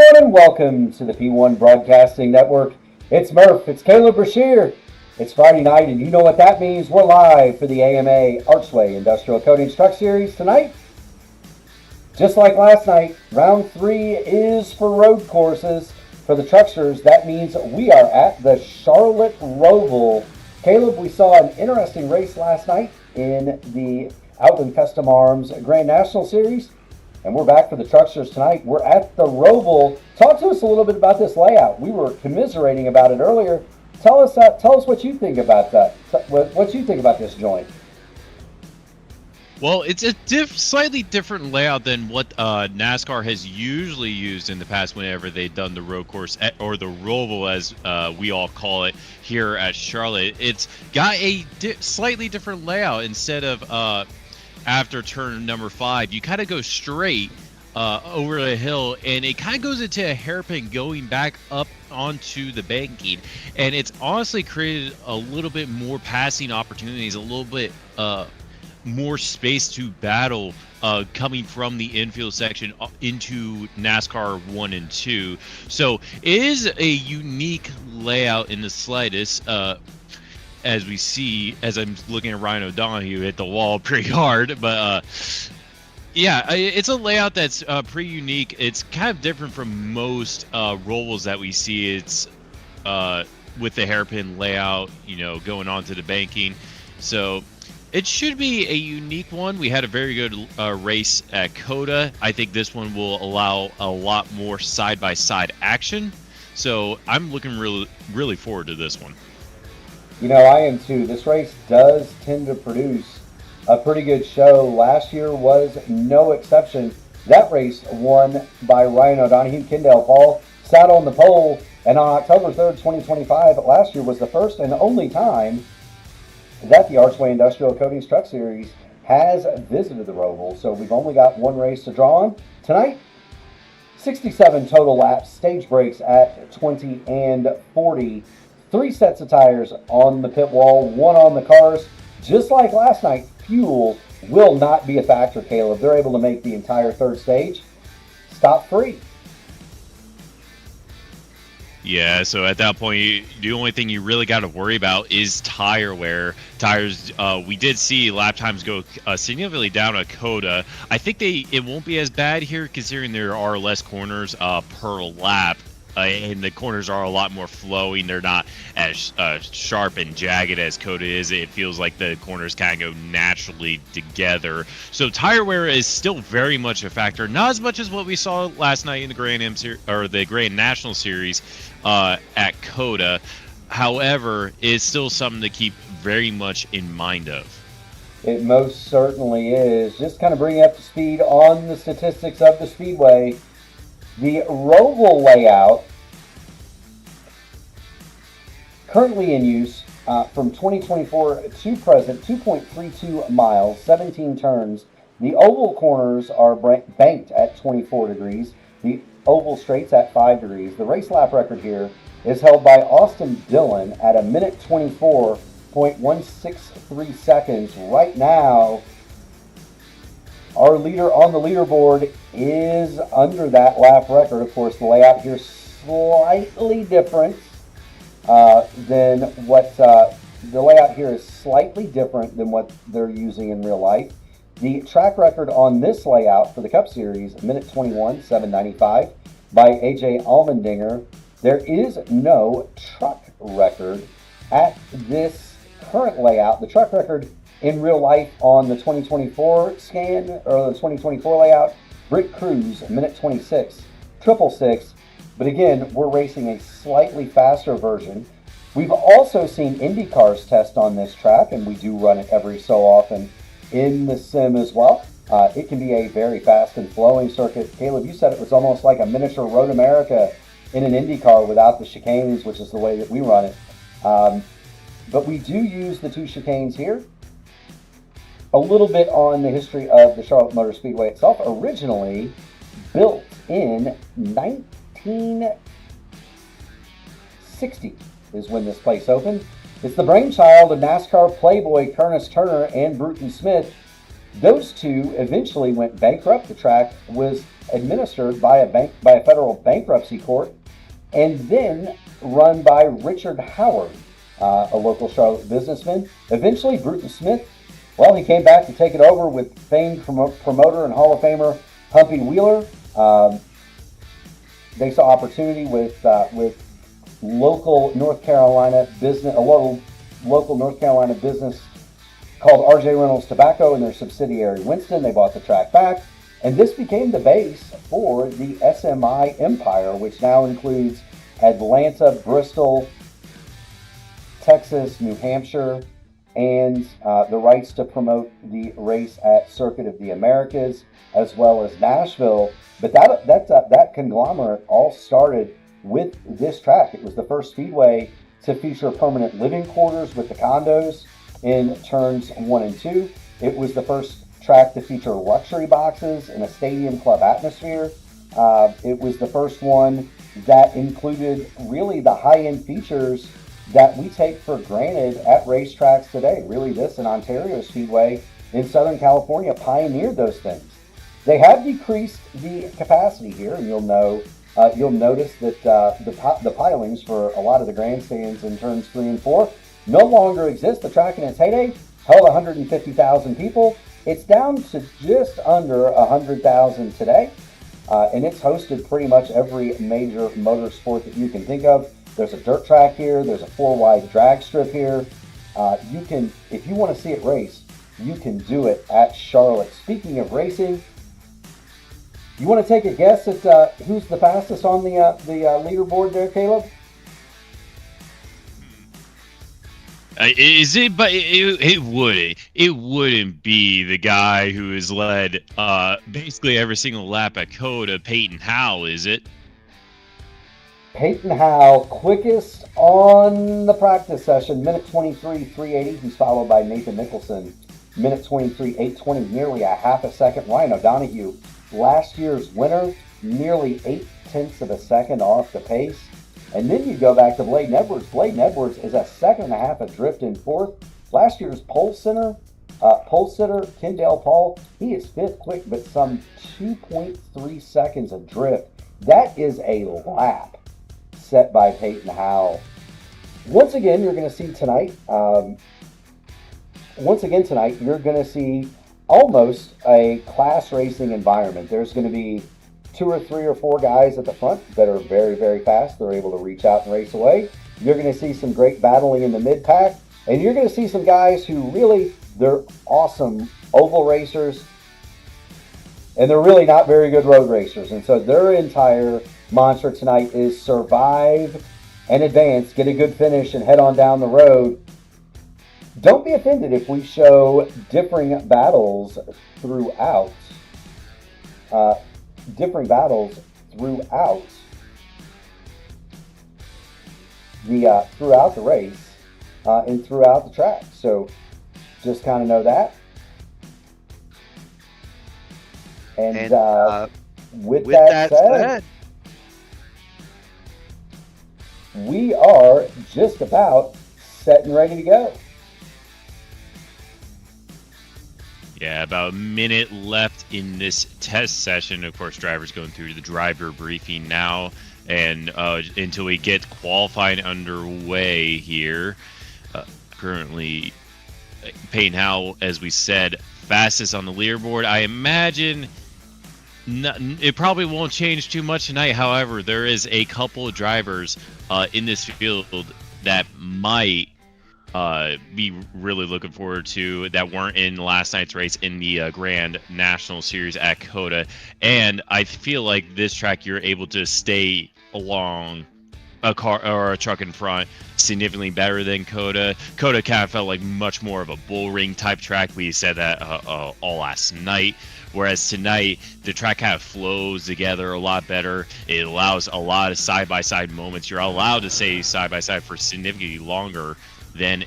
everyone, and welcome to the P1 Broadcasting Network. It's Murph, it's Caleb Brashear. It's Friday night, and you know what that means. We're live for the AMA Archway Industrial Coatings Truck Series tonight. Just like last night, round 3 is for road courses. For the trucksters, that means we are at the Charlotte Roval. Caleb, we saw an interesting race last night in the Outland Custom Arms Grand National Series. And we're back for the trucksters tonight. We're at the Roval. Talk to us a little bit about this layout. We were commiserating about it earlier. Tell us what you think about that. What you think about this joint. Well, it's a slightly different layout than what NASCAR has usually used in the past whenever they've done the road course, or the Roval as we all call it here at Charlotte. It's got a slightly different layout. Instead of after turn number 5, you kind of go straight over the hill, and it kind of goes into a hairpin going back up onto the banking, and it's honestly created a little bit more passing opportunities, a little bit more space to battle coming from the infield section into NASCAR 1 and 2. So it is a unique layout in the slightest. As we see, as I'm looking at Ryan O'Donoghue hit the wall pretty hard, but yeah, it's a layout that's pretty unique. It's kind of different from most Rovals that we see. It's with the hairpin layout, going onto the banking. So it should be a unique one. We had a very good race at COTA. I think this one will allow a lot more side-by-side action. So I'm looking really forward to this one. I am too. This race does tend to produce a pretty good show. Last year was no exception. That race won by Ryan O'Donoghue. Kendall Paul sat on the pole, and on October 3rd, 2025, last year was the first and only time that the Archway Industrial Coatings Truck Series has visited the Roval. So we've only got one race to draw on. Tonight, 67 total laps, stage breaks at 20 and 40. 3 sets of tires on the pit wall, 1 on the cars. Just like last night, fuel will not be a factor, Caleb. They're able to make the entire third stage stop free. Yeah, so at that point, the only thing you really got to worry about is tire wear. Tires, we did see lap times go significantly down at COTA. I think it won't be as bad here considering there are less corners per lap. And the corners are a lot more flowing. They're not as sharp and jagged as COTA is. It feels like the corners kind of go naturally together. So tire wear is still very much a factor. Not as much as what we saw last night in the the Grand National Series at COTA. However, it's still something to keep very much in mind of. It most certainly is. Just kind of bring you up to speed on the statistics of the Speedway. The Roval layout, currently in use from 2024 to present, 2.32 miles, 17 turns. The oval corners are banked at 24 degrees. The oval straights at 5 degrees. The race lap record here is held by Austin Dillon at 1:24.163 seconds. Right now, our leader on the leaderboard is under that lap record. Of course, the layout here is slightly different than what the layout here is slightly different than what they're using in real life. The track record on this layout for the Cup Series, 1:21.795 by AJ Allmendinger. There is no truck record at this current layout. The truck record in real life on the 2024 scan, or the 2024 layout, Britt Cruz, 1:26.666. But again, we're racing a slightly faster version. We've also seen Indy cars test on this track, and we do run it every so often in the sim as well. It can be a very fast and flowing circuit. Caleb, you said it was almost like a miniature Road America in an Indy car without the chicanes, which is the way that we run it. But we do use the 2 chicanes here. A little bit on the history of the Charlotte Motor Speedway itself. Originally built in 1960 is when this place opened. It's the brainchild of NASCAR playboy Curtis Turner and Bruton Smith. Those two eventually went bankrupt. The track was administered by a federal bankruptcy court, and then run by Richard Howard, a local Charlotte businessman. Eventually, Bruton Smith, well, he came back to take it over with famed promoter and Hall of Famer Humpy Wheeler. They saw opportunity with local North Carolina business, a local North Carolina business called R.J. Reynolds Tobacco and their subsidiary Winston. They bought the track back, and this became the base for the SMI empire, which now includes Atlanta, Bristol, Texas, New Hampshire, and the rights to promote the race at Circuit of the Americas, as well as Nashville. But that conglomerate all started with this track. It was the first speedway to feature permanent living quarters with the condos in turns 1 and 2. It was the first track to feature luxury boxes in a stadium club atmosphere. It was the first one that included really the high-end features that we take for granted at racetracks today. Really, this and Ontario Speedway in Southern California pioneered those things. They have decreased the capacity here, and you'll notice that the pilings for a lot of the grandstands in turns 3 and 4 no longer exist. The track in its heyday held 150,000 people. It's down to just under 100,000 today, and it's hosted pretty much every major motorsport that you can think of. There's a dirt track here. There's a 4-wide drag strip here. If you want to see it race, you can do it at Charlotte. Speaking of racing, you want to take a guess at who's the fastest on the leaderboard there, Caleb? Is it? But it wouldn't be the guy who has led basically every single lap at Coda, Peyton Howell, is it? Peyton Howell, quickest on the practice session, minute 23:380. He's followed by Nathan Nicholson, minute 23:820, nearly a half a second. Ryan O'Donoghue, last year's winner, nearly 0.8 of a second off the pace. And then you go back to Bladen Edwards. Bladen Edwards is a second and a half adrift in fourth. Last year's pole sitter, Kendall Paul, he is fifth quick, but some 2.3 seconds adrift. That is a lap set by Peyton Howell. Once again, you're going to see tonight, you're going to see almost a class racing environment. There's going to be 2 or 3 or 4 guys at the front that are very, very fast. They're able to reach out and race away. You're going to see some great battling in the mid-pack, and you're going to see some guys who really, they're awesome oval racers, and they're really not very good road racers. And so their entire mantra tonight is survive and advance, get a good finish, and head on down the road. Don't be offended if we show differing battles throughout the race and throughout the track. So just kind of know that. And with that said, we are just about set and ready to go. Yeah, about a minute left in this test session. Of course, drivers going through the driver briefing now, and until we get qualifying underway here. Currently, Peyton Howell, as we said, fastest on the leaderboard. I imagine it probably won't change too much tonight. However, there is a couple of drivers in this field that might be really looking forward to that weren't in last night's race in the Grand National Series at Coda. And I feel like this track you're able to stay along a car or a truck in front significantly better than Coda. Coda kind of felt like much more of a bull ring type track. We said that all last night. Whereas tonight, the track kind of flows together a lot better. It allows a lot of side-by-side moments. You're allowed to say side-by-side for significantly longer than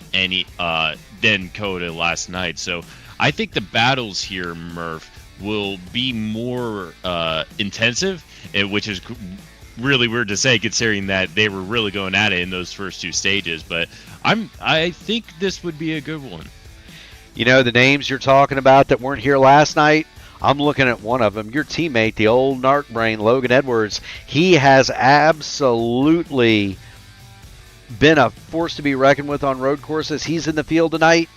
Coda last night. So I think the battles here, Murph, will be more intensive, which is really weird to say considering that they were really going at it in those first 2 stages. But I think this would be a good one. You know, the names you're talking about that weren't here last night, I'm looking at one of them. Your teammate, the old narc brain, Logan Edwards. He has absolutely been a force to be reckoned with on road courses. He's in the field tonight.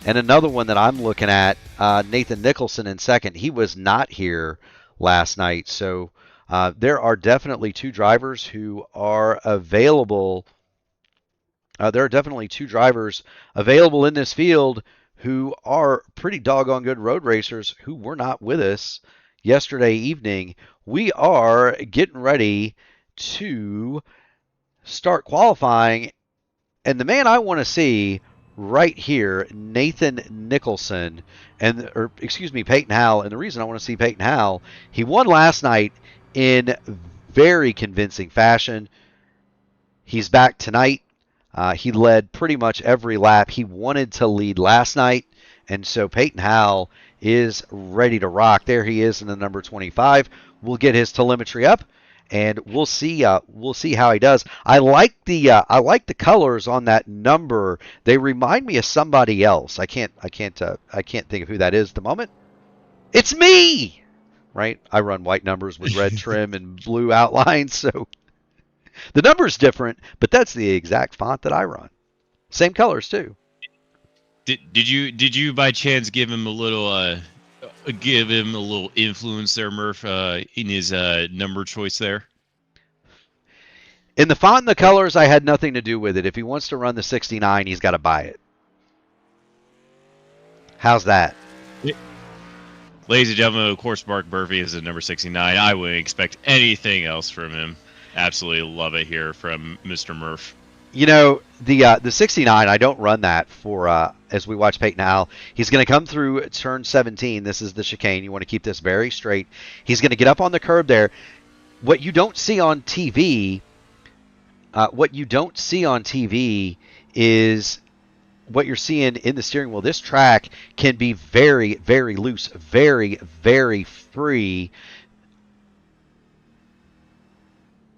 And another one that I'm looking at, Nathan Nicholson in second. He was not here last night. So there are definitely two drivers who are available. There are definitely two drivers available in this field who are pretty doggone good road racers who were not with us yesterday evening. We are getting ready to start qualifying, and the man I want to see right here, Nathan Nicholson, Peyton Howell. And the reason I want to see Peyton Howell, he won last night in very convincing fashion. He's back tonight. He led pretty much every lap. He wanted to lead last night, and so Peyton Howell is ready to rock. There he is in the number 25. We'll get his telemetry up, and we'll see how he does. I like the colors on that number. They remind me of somebody else. I can't think of who that is at the moment. It's me, right? I run white numbers with red trim and blue outlines, so the number's different, but that's the exact font that I run. Same colors too. Did you by chance give him a little influence there, Murph, in his number choice there? In the font and the colors, I had nothing to do with it. If he wants to run the 69, he's got to buy it. How's that? Ladies and gentlemen, of course, Mark Murphy is at number 69. I wouldn't expect anything else from him. Absolutely love it here from Mr. Murph. You know, the 69, I don't run that for as we watch Peyton Howell. He's going to come through turn 17. This is the chicane. You want to keep this very straight. He's going to get up on the curb there. What you don't see on TV, is what you're seeing in the steering wheel. This track can be very, very loose, very, very free.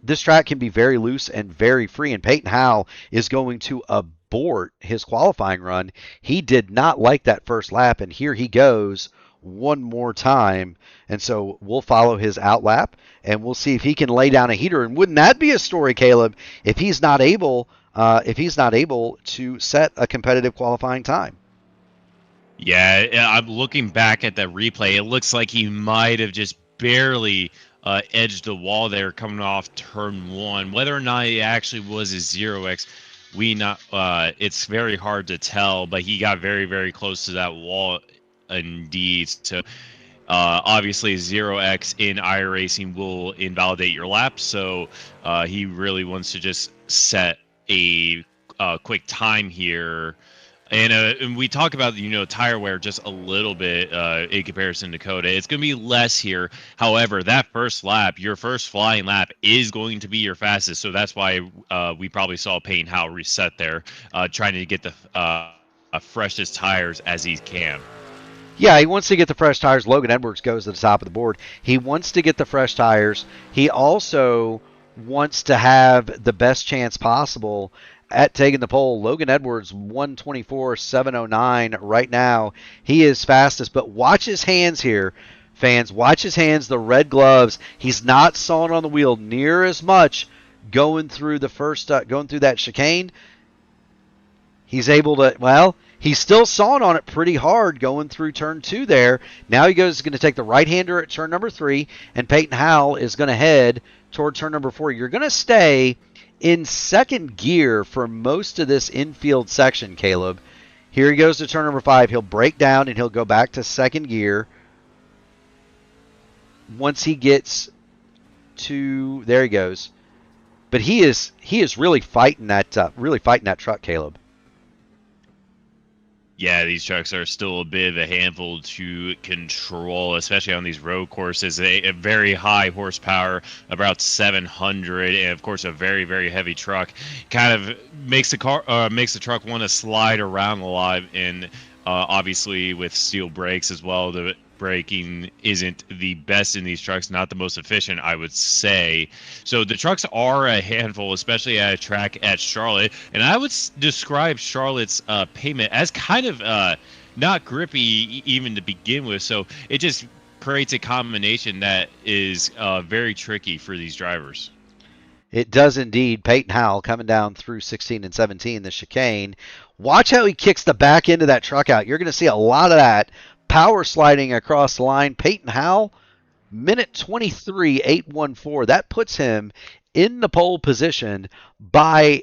This track can be very loose and very free, and Peyton Howell is going to abort his qualifying run. He did not like that first lap, and here he goes one more time. And so we'll follow his out lap, and we'll see if he can lay down a heater. And wouldn't that be a story, Caleb, if he's not able to set a competitive qualifying time? Yeah, I'm looking back at that replay. It looks like he might have just barely edged the wall there coming off turn 1. Whether or not it actually was a 0x, it's very hard to tell, but he got very, very close to that wall indeed. So obviously 0x in iRacing will invalidate your lap, so he really wants to just set a quick time here. And we talk about, tire wear just a little bit in comparison to Coda. It's going to be less here. However, that first lap, your first flying lap, is going to be your fastest. So that's why we probably saw Peyton Howell reset there, trying to get the freshest tires as he can. Yeah, he wants to get the fresh tires. Logan Edwards goes to the top of the board. He wants to get the fresh tires. He also wants to have the best chance possible at taking the pole. Logan Edwards, 124.709 right now. He is fastest, but watch his hands here, fans. Watch his hands, the red gloves. He's not sawing on the wheel near as much going through that chicane. He's able to, he's still sawing on it pretty hard going through turn 2 there. Now he going to take the right-hander at turn number 3, and Peyton Howell is going to head toward turn number 4. You're going to stay in second gear for most of this infield section, Caleb. Here he goes to turn number 5. He'll break down and he'll go back to second gear. Once he gets to, there he goes. But he is really fighting that truck, Caleb. Yeah, these trucks are still a bit of a handful to control, especially on these road courses. A very high horsepower, about 700, and of course a very, very heavy truck. Kind of makes the truck want to slide around a lot, and obviously with steel brakes as well, the braking isn't the best in these trucks, not the most efficient, I would say. So the trucks are a handful, especially at a track at Charlotte. And I would describe Charlotte's pavement as kind of not grippy even to begin with. So it just creates a combination that is very tricky for these drivers. It does indeed. Peyton Howell coming down through 16 and 17, the chicane. Watch how he kicks the back end of that truck out. You're going to see a lot of that power sliding across the line. Peyton Howell, minute 23, 8:14. That puts him in the pole position by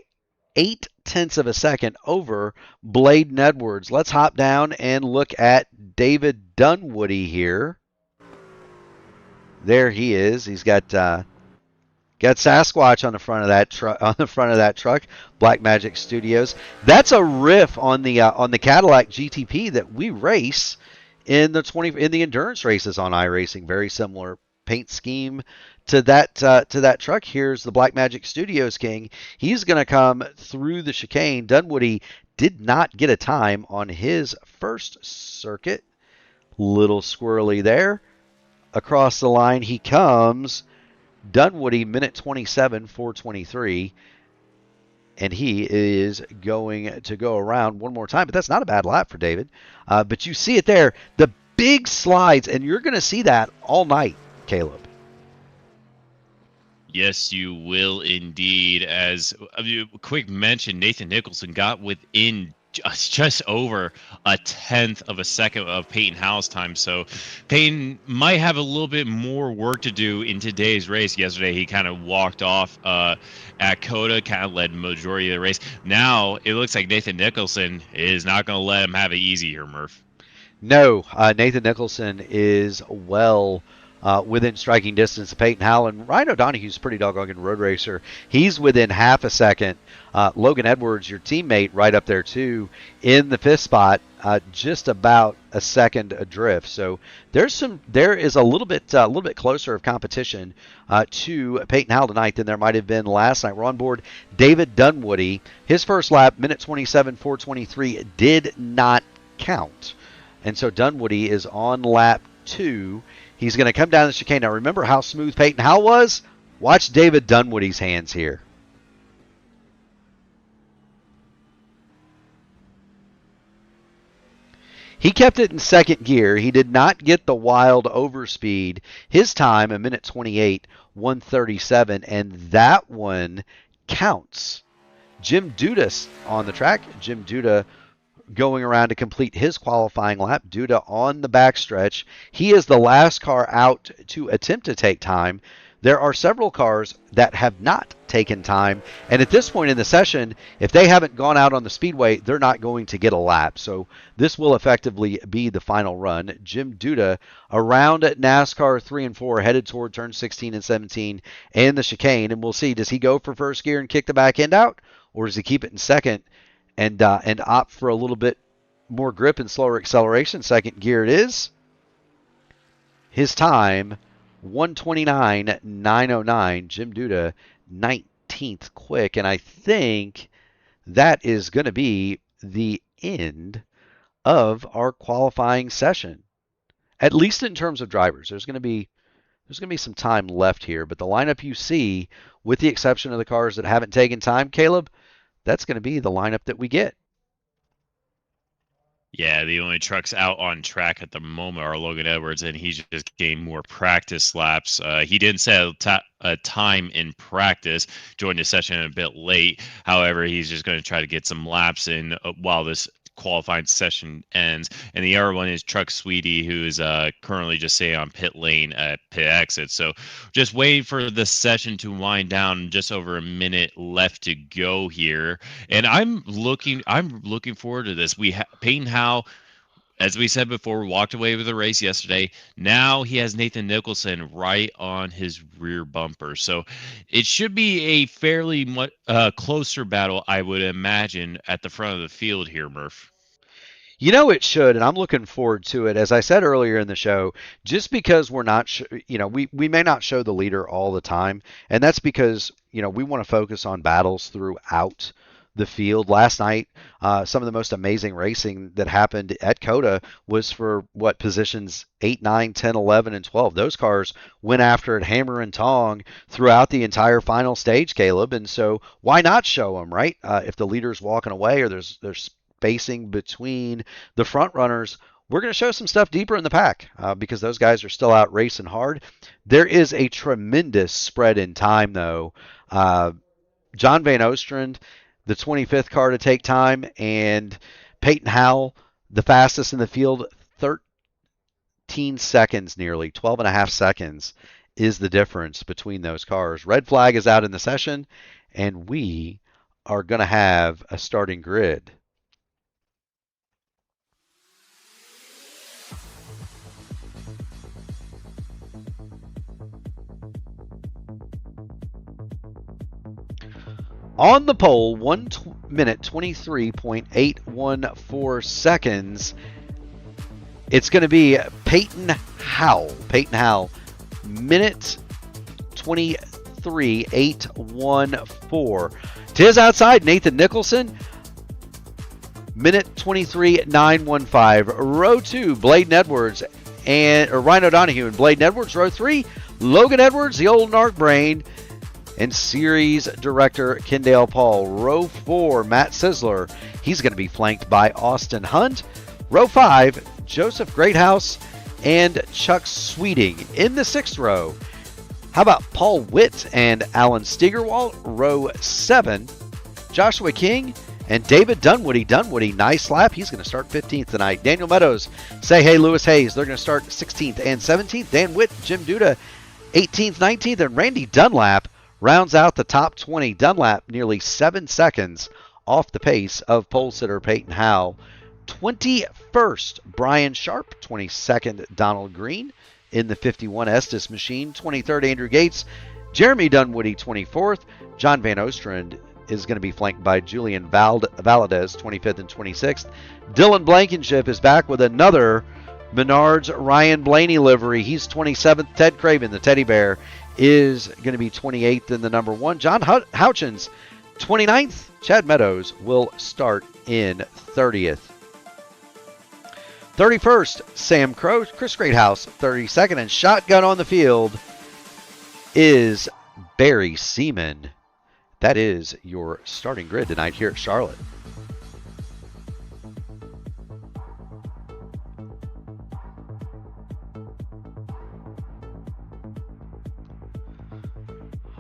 0.8 of a second over Bladen Edwards. Let's hop down and look at David Dunwoody here. There he is. He's got Sasquatch on the front of that truck. On the front of that truck, Black Magic Studios. That's a riff on the Cadillac GTP that we race in the endurance races on iRacing. Very similar paint scheme to that truck. Here's the Black Magic Studios King. He's going to come through the chicane. Dunwoody did not get a time on his first circuit. Little squirrely there. Across the line he comes. Dunwoody, minute 27, 4:23. And he is going to go around one more time. But that's not a bad lap for David. But you see it there. The big slides. And you're going to see that all night, Caleb. Yes, you will indeed. As a quick mention, Nathan Nicholson got within just over 1/10 of a second of Peyton Howell's time. So Peyton might have a little bit more work to do in today's race. Yesterday, he kind of walked off at Coda, kind of led majority of the race. Now, it looks like Nathan Nicholson is not going to let him have it easy here, Murph. No, Nathan Nicholson is well within striking distance of Peyton Howell. And Ryan O'Donoghue's a pretty doggone good road racer. He's within half a second. Logan Edwards, your teammate, right up there too, in the fifth spot, just about a second adrift. So there is a little bit closer of competition to Peyton Howell tonight than there might have been last night. We're on board David Dunwoody. His first lap, minute 27, 4:23, did not count, and so Dunwoody is on lap 2. He's going to come down the chicane. Now, remember how smooth Peyton Howell was? Watch David Dunwoody's hands here. He kept it in second gear. He did not get the wild overspeed. His time, a minute 28, 1:37, and that one counts. Jim Duda on the track. Jim Duda going around to complete his qualifying lap. Duda on the backstretch. He is the last car out to attempt to take time. There are several cars that have not taken time, and at this point in the session, if they haven't gone out on the speedway, they're not going to get a lap. So this will effectively be the final run. Jim Duda around at NASCAR 3 and 4, headed toward turn 16 and 17 and the chicane, and we'll see, does he go for first gear and kick the back end out, or does he keep it in second and opt for a little bit more grip and slower acceleration? Second gear it is. His time, 1:29.909. Jim Duda, 19th quick. And I think that is going to be the end of our qualifying session, at least in terms of drivers. There's going to be some time left here, but the lineup you see, with the exception of the cars that haven't taken time, Caleb, that's going to be the lineup that we get. Yeah, the only trucks out on track at the moment are Logan Edwards, and he's just gained more practice laps. He didn't set a time in practice, joined the session a bit late. However, he's just going to try to get some laps in while this qualifying session ends. And the other one is Truck Sweetie, who is currently just sitting on pit lane at pit exit. So just waiting for the session to wind down. Just over a minute left to go here, and I'm looking forward to this. Peyton Howell, as we said before, walked away with the race yesterday. Now he has Nathan Nicholson right on his rear bumper. So it should be a fairly closer battle, I would imagine, at the front of the field here, Murph. You know, it should, and I'm looking forward to it. As I said earlier in the show, just because we're not, we may not show the leader all the time, and that's because, we want to focus on battles throughout the field. Last night, some of the most amazing racing that happened at Coda was for positions 8, 9, 10, 11, and 12. Those cars went after it hammer and tong throughout the entire final stage, Caleb, and so why not show them, right? If the leader's walking away or there's spacing between the front runners, we're going to show some stuff deeper in the pack because those guys are still out racing hard. There is a tremendous spread in time, though. John Van Ostrand, the 25th car to take time, and Peyton Howell, the fastest in the field, 13 seconds nearly, 12 and a half seconds is the difference between those cars. Red flag is out in the session, and we are going to have a starting grid. On the pole, 1 minute 23.814 seconds. It's going to be Peyton Howell. Peyton Howell, minute 23.814. To his outside, Nathan Nicholson, minute 23.915. Row 2, Bladen Edwards or Ryan O'Donohue and Bladen Edwards. Row 3, Logan Edwards, the old narc brain, and series director Kendall Paul. Row 4, Matt Sisler. He's going to be flanked by Austin Hunt. Row 5, Joseph Greathouse and Chuck Sweeting. In the 6th row, how about Paul Witt and Alan Steigerwalt? Row 7, Joshua King and David Dunwoody. Dunwoody, nice lap. He's going to start 15th tonight. Daniel Meadows, Say Hey, Lewis Hayes. They're going to start 16th and 17th. Dan Witt, Jim Duda, 18th, 19th. And Randy Dunlap rounds out the top 20. Dunlap nearly 7 seconds off the pace of pole sitter Peyton Howell. 21st, Brian Sharp. 22nd, Donald Green in the 51 Estes machine. 23rd, Andrew Gates. Jeremy Dunwoody, 24th. John Van Ostrand is going to be flanked by Julian Valadez, 25th and 26th. Dylan Blankenship is back with another Menards Ryan Blaney livery. He's 27th. Ted Craven, the teddy bear, is going to be 28th in the number 1. John Houchins, 29th. Chad Meadows will start in 30th. 31st, Sam Crow. Chris Greathouse, 32nd. And shotgun on the field is Barry Seaman. That is your starting grid tonight here at Charlotte.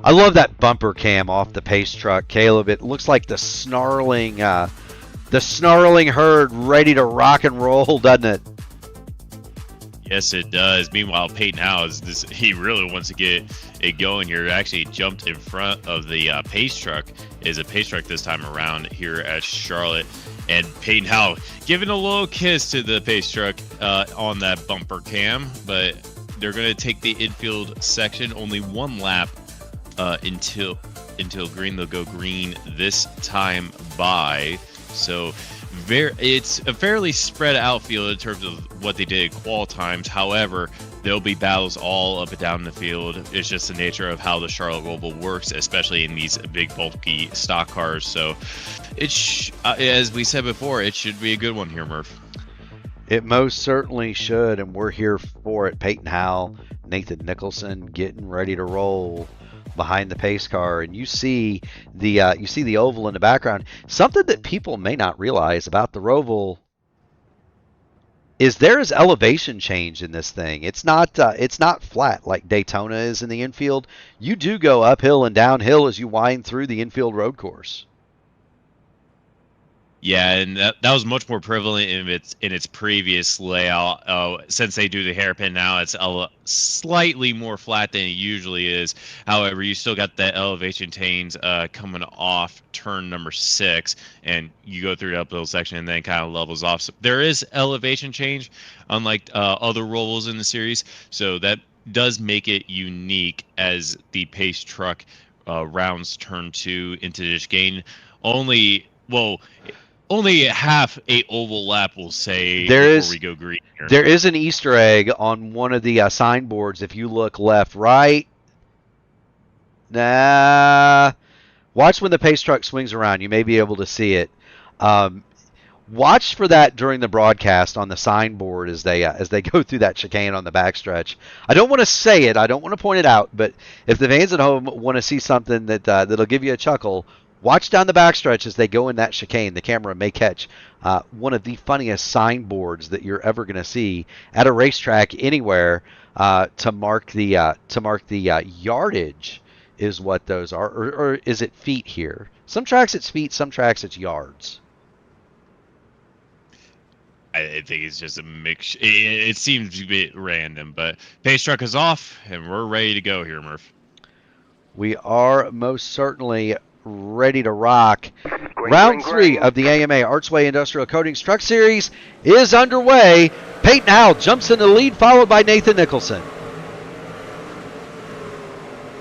I love that bumper cam off the pace truck, Caleb. It looks like the snarling herd ready to rock and roll, doesn't it? Yes, it does. Meanwhile, Peyton Howell, he really wants to get it going here. Actually jumped in front of the pace truck. Is a pace truck this time around here at Charlotte. And Peyton Howell giving a little kiss to the pace truck on that bumper cam. But they're going to take the infield section. Only one lap until green. They'll go green this time by. So it's a fairly spread out field in terms of what they did at qual times. However, there'll be battles all up and down the field. It's just the nature of how the Charlotte Roval works, especially in these big, bulky stock cars. So, as we said before, it should be a good one here, Murph. It most certainly should, and we're here for it. Peyton Howell, Nathan Nicholson getting ready to roll behind the pace car, and you see the oval in the background. Something that people may not realize about the Roval is there is elevation change in this thing. It's not flat like Daytona is in the infield. You do go uphill and downhill as you wind through the infield road course. Yeah, and that was much more prevalent in its previous layout. Since they do the hairpin now, it's slightly more flat than it usually is. However, you still got the elevation change coming off turn number 6, and you go through the uphill section and then kind of levels off. So there is elevation change, unlike other Rovals in the series. So that does make it unique as the pace truck rounds turn 2 into the chicane. Only half a oval lap, will say, before we go green here. There is an Easter egg on one of the signboards. If you look left, right. Watch when the pace truck swings around. You may be able to see it. Watch for that during the broadcast on the signboard as they go through that chicane on the backstretch. I don't want to say it. I don't want to point it out. But if the fans at home want to see something that'll give you a chuckle, Watch down the backstretch as they go in that chicane. The camera may catch one of the funniest signboards that you're ever going to see at a racetrack anywhere to mark the yardage is what those are, or is it feet here? Some tracks it's feet, some tracks it's yards. I think it's just a mix. It seems a bit random, but pace truck is off, and we're ready to go here, Murph. We are most certainly ready to rock. Round 3 of the AMA Archway Industrial Coatings Truck Series is underway. Peyton Howell jumps in the lead, followed by Nathan Nicholson.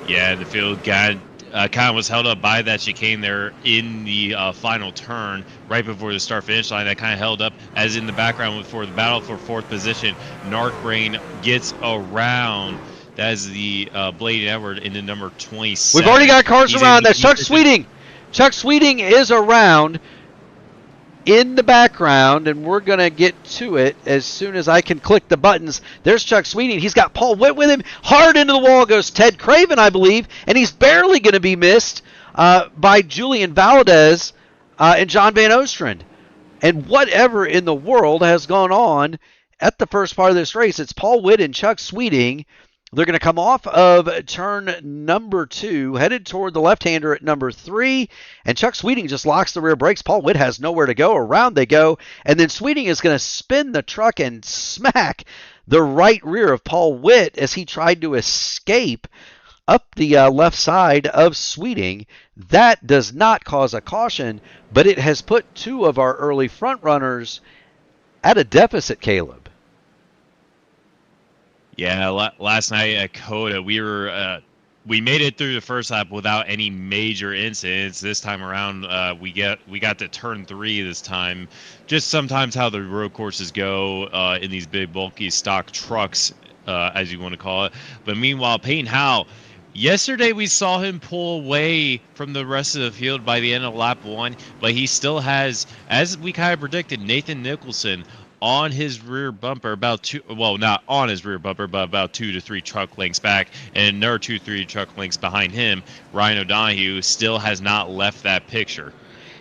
Yeah, the field kind of was held up by that chicane there in the final turn right before the start-finish line. That kind of held up as in the background for the battle for 4th position. Narkbrain gets around. That is the Blade Edward in the number 27. We've already got cars around. That's Chuck Sweeting. Chuck Sweeting is around in the background, and we're going to get to it as soon as I can click the buttons. There's Chuck Sweeting. He's got Paul Witt with him. Hard into the wall goes Ted Craven, I believe, and he's barely going to be missed by Julian Valdez and John Van Ostrand. And whatever in the world has gone on at the first part of this race, it's Paul Witt and Chuck Sweeting. They're going to come off of turn number 2, headed toward the left-hander at number 3, and Chuck Sweeting just locks the rear brakes. Paul Witt has nowhere to go. Around they go, and then Sweeting is going to spin the truck and smack the right rear of Paul Witt as he tried to escape up the left side of Sweeting. That does not cause a caution, but it has put 2 of our early front runners at a deficit, Caleb. Yeah, last night at COTA, we made it through the first lap without any major incidents. This time around, we got to turn 3 this time. Just sometimes how the road courses go in these big, bulky stock trucks, as you want to call it. But meanwhile, Peyton Howell, yesterday we saw him pull away from the rest of the field by the end of lap 1, but he still has, as we kind of predicted, Nathan Nicholson on his rear bumper, not on his rear bumper, but about 2 to 3 truck lengths back, and another 2-3 truck lengths behind him. Ryan O'Donohue still has not left that picture.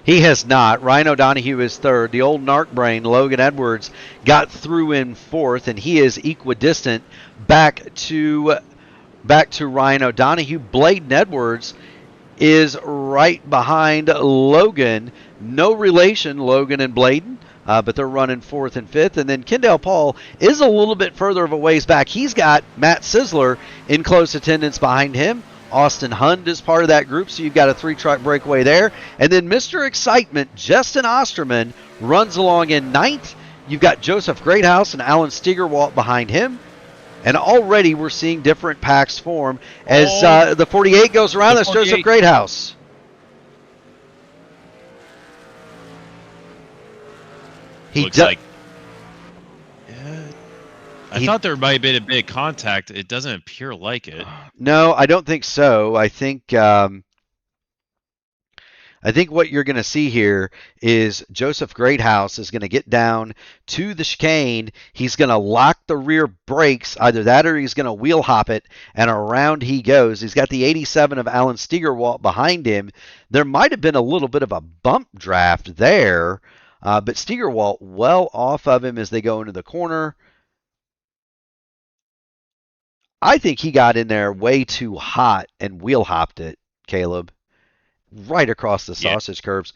He has not. Ryan O'Donohue is 3rd. The old narc brain, Logan Edwards, got through in 4th, and he is equidistant back to Ryan O'Donohue. Bladen Edwards is right behind Logan. No relation, Logan and Bladen. But they're running 4th and 5th. And then Kendall Paul is a little bit further of a ways back. He's got Matt Sizzler in close attendance behind him. Austin Hund is part of that group, so you've got a 3-truck breakaway there. And then Mr. Excitement, Justin Osterman, runs along in 9th. You've got Joseph Greathouse and Alan Steigerwalt behind him. And already we're seeing different packs form as the 48 goes around. That's Joseph Greathouse. Looks like. Yeah, I thought there might have been a bit of contact. It doesn't appear like it. No, I don't think so. I think what you're going to see here is Joseph Greathouse is going to get down to the chicane. He's going to lock the rear brakes, either that or he's going to wheel hop it, and around he goes. He's got the 87 of Alan Steigerwalt behind him. There might have been a little bit of a bump draft there. But Steigerwalt well off of him as they go into the corner. I think he got in there way too hot and wheel hopped it, Caleb, right across the sausage curves.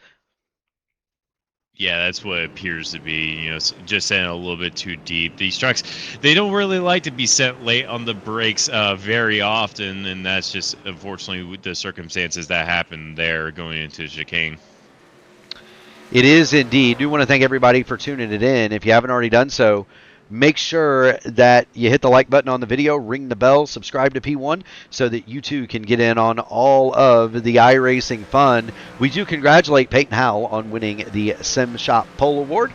Yeah, that's what it appears to be. Just sent a little bit too deep. These trucks, they don't really like to be sent late on the brakes very often, and that's just unfortunately the circumstances that happen there going into chicane. It is indeed. Do want to thank everybody for tuning it in. If you haven't already done so, make sure that you hit the like button on the video, ring the bell, subscribe to P1 so that you too can get in on all of the iRacing fun. We do congratulate Peyton Howell on winning the Sim Shop Pole Award.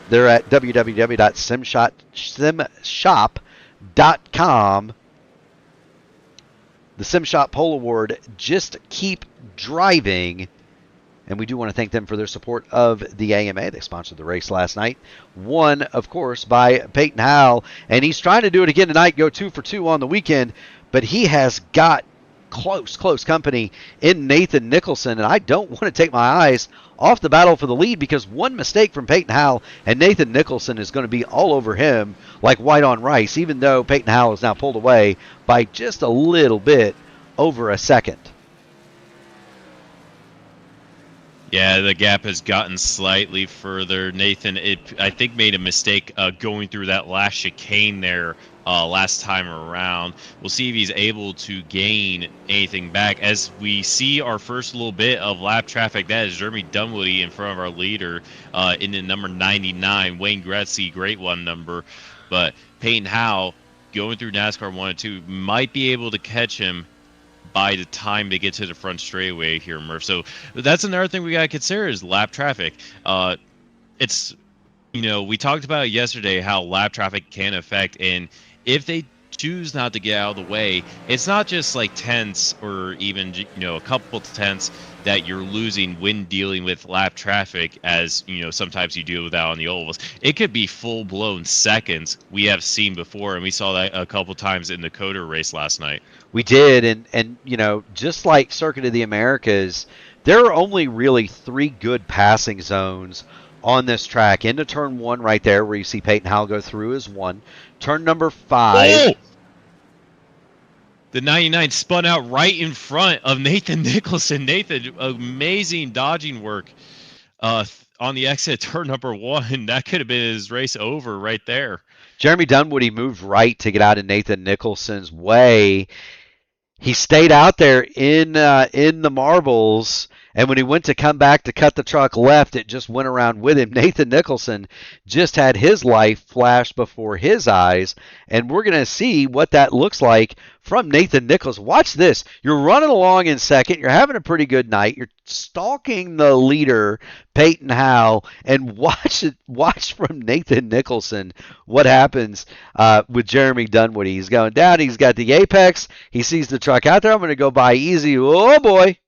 They're at www.simshop.com. The Sim Shop Pole Award. Just keep driving. And we do want to thank them for their support of the AMA. They sponsored the race last night. Won, of course, by Peyton Howell. And he's trying to do it again tonight, go 2 for 2 on the weekend. But he has got close company in Nathan Nicholson, and I don't want to take my eyes off the battle for the lead, because one mistake from Peyton Howell and Nathan Nicholson is going to be all over him like white on rice, even though Peyton Howell is now pulled away by just a little bit over a second. Yeah, the gap has gotten slightly further. Nathan, I think, made a mistake going through that last chicane there last time around. We'll see if he's able to gain anything back. As we see our first little bit of lap traffic, that is Jeremy Dunwoody in front of our leader in the number 99. Wayne Gretzky, great one number. But Peyton Howell, going through NASCAR 1 and 2, might be able to catch him by the time they get to the front straightaway here, Murph. So that's another thing we got to consider is lap traffic. It's, we talked about yesterday how lap traffic can affect, and if they choose not to get out of the way, it's not just like tenths or even, a couple tenths that you're losing when dealing with lap traffic, as, sometimes you deal with that on the ovals. It could be full-blown seconds we have seen before, and we saw that a couple times in the Coda race last night. We did, and just like Circuit of the Americas, there are only really 3 good passing zones on this track. Into turn 1 right there, where you see Peyton Howell go through, is 1. Turn number 5. Oh! The 99 spun out right in front of Nathan Nicholson. Nathan, amazing dodging work on the exit turn number 1. That could have been his race over right there. Jeremy Dunwoody moved right to get out of Nathan Nicholson's way. He stayed out there in the marbles, and when he went to come back to cut the truck left, it just went around with him. Nathan Nicholson just had his life flash before his eyes, and we're going to see what that looks like from Nathan Nicholson. Watch this. You're running along in second. You're having a pretty good night. You're stalking the leader, Peyton Howell, and watch from Nathan Nicholson what happens with Jeremy Dunwoody. He's going down. He's got the apex. He sees the truck out there. I'm going to go by easy. Oh, boy.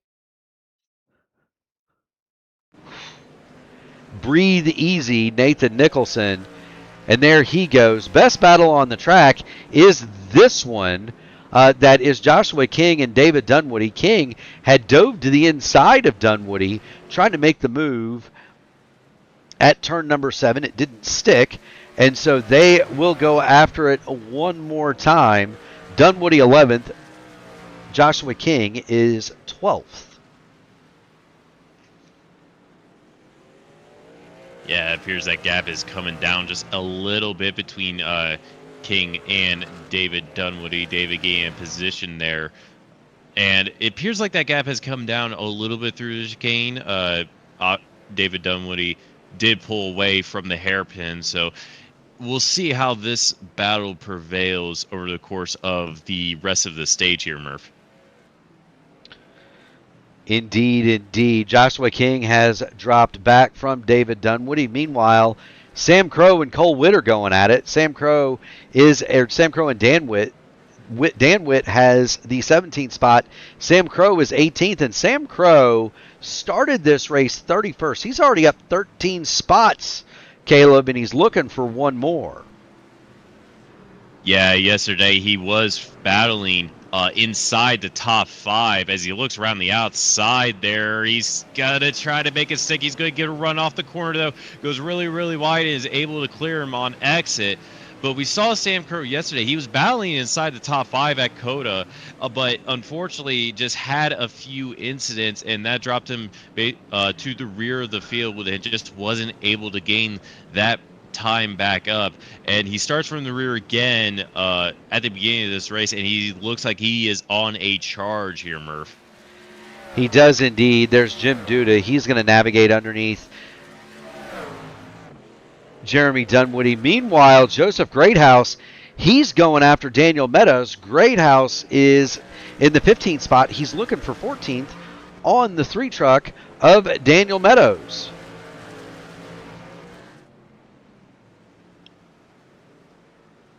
Breathe easy, Nathan Nicholson. And there he goes. Best battle on the track is this one. That is Joshua King and David Dunwoody. King had dove to the inside of Dunwoody, trying to make the move at turn number 7. It didn't stick, and so they will go after it one more time. Dunwoody 11th. Joshua King is 12th. Yeah, it appears that gap is coming down just a little bit between King and David Dunwoody. David getting in position there. And it appears like that gap has come down a little bit through the chicane. David Dunwoody did pull away from the hairpin. So we'll see how this battle prevails over the course of the rest of the stage here, Murph. Indeed. Joshua King has dropped back from David Dunwoody. Meanwhile, Sam Crow and Cole Witt are going at it. Sam Crow and Dan Witt. Dan Witt has the 17th spot. Sam Crow is 18th, and Sam Crow started this race 31st. He's already up 13 spots, Caleb, and he's looking for one more. Yeah, yesterday he was battling inside the top 5 as he looks around the outside there. He's got to try to make it stick. He's going to get a run off the corner, though. Goes really, really wide and is able to clear him on exit. But we saw Sam Crow yesterday. He was battling inside the top 5 at Coda, but unfortunately just had a few incidents, and that dropped him to the rear of the field and just wasn't able to gain that time back up. And he starts from the rear again at the beginning of this race, and he looks like he is on a charge here, Murph. He does indeed. There's Jim Duda. He's going to navigate underneath Jeremy Dunwoody. Meanwhile, Joseph Greathouse, he's going after Daniel Meadows. Greathouse is in the 15th spot. He's looking for 14th on the 3 truck of Daniel Meadows.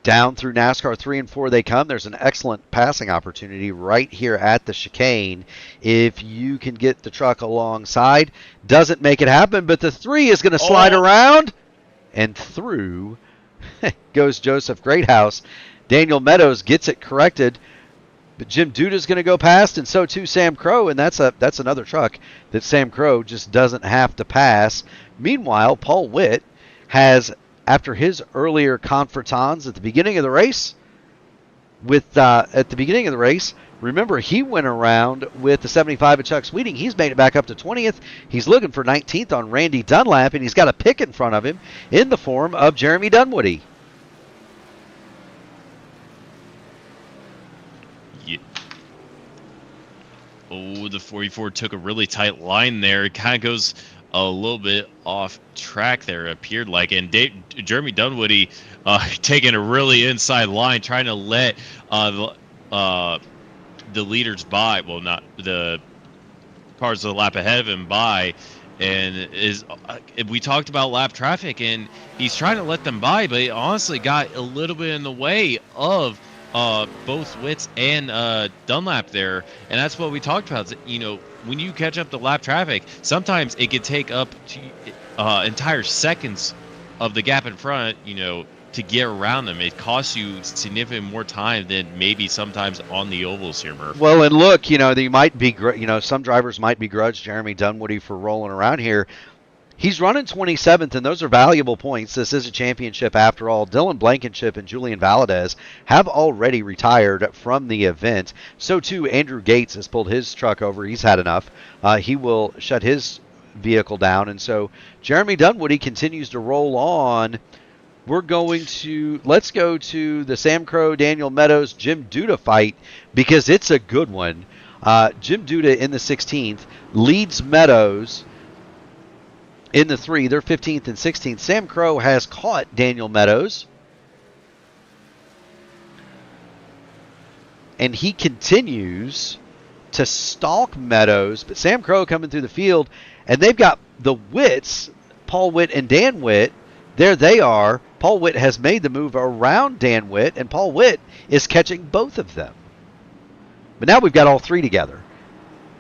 Down through NASCAR 3 and 4 they come. There's an excellent passing opportunity right here at the chicane. If you can get the truck alongside, doesn't make it happen, but the 3 is going to slide around, and through goes Joseph Greathouse. Daniel Meadows gets it corrected. But Jim Duda's going to go past, and so too Sam Crow, and that's another truck that Sam Crow just doesn't have to pass. Meanwhile, Paul Witt has, after his earlier confrontons at the beginning of the race, remember he went around with the 75 of Chuck Sweeting. He's made it back up to 20th. He's looking for 19th on Randy Dunlap, and he's got a pick in front of him in the form of Jeremy Dunwoody. Oh, the 44 took a really tight line there. It kind of goes a little bit off track there, it appeared like. And Jeremy Dunwoody taking a really inside line, trying to let the leaders by. Well, not the cars of the lap ahead of him by. And we talked about lap traffic, and he's trying to let them by, but he honestly got a little bit in the way of both Witts and Dunlap there, and that's what we talked about. When you catch up to lap traffic, sometimes it could take up to entire seconds of the gap in front, to get around them. It costs you significantly more time than maybe sometimes on the ovals here, Murph. Well, and look, they might be, some drivers might begrudge Jeremy Dunwoody for rolling around here. He's running 27th, and those are valuable points. This is a championship after all. Dylan Blankenship and Julian Valadez have already retired from the event. So, too, Andrew Gates has pulled his truck over. He's had enough. He will shut his vehicle down. And so Jeremy Dunwoody continues to roll on. Let's go to the Sam Crow, Daniel Meadows, Jim Duda fight, because it's a good one. Jim Duda in the 16th leads Meadows in the 3. They're 15th and 16th. Sam Crow has caught Daniel Meadows, and he continues to stalk Meadows, but Sam Crow coming through the field, and they've got the Witts, Paul Witt and Dan Witt. There they are. Paul Witt has made the move around Dan Witt, and Paul Witt is catching both of them. But now we've got all three together.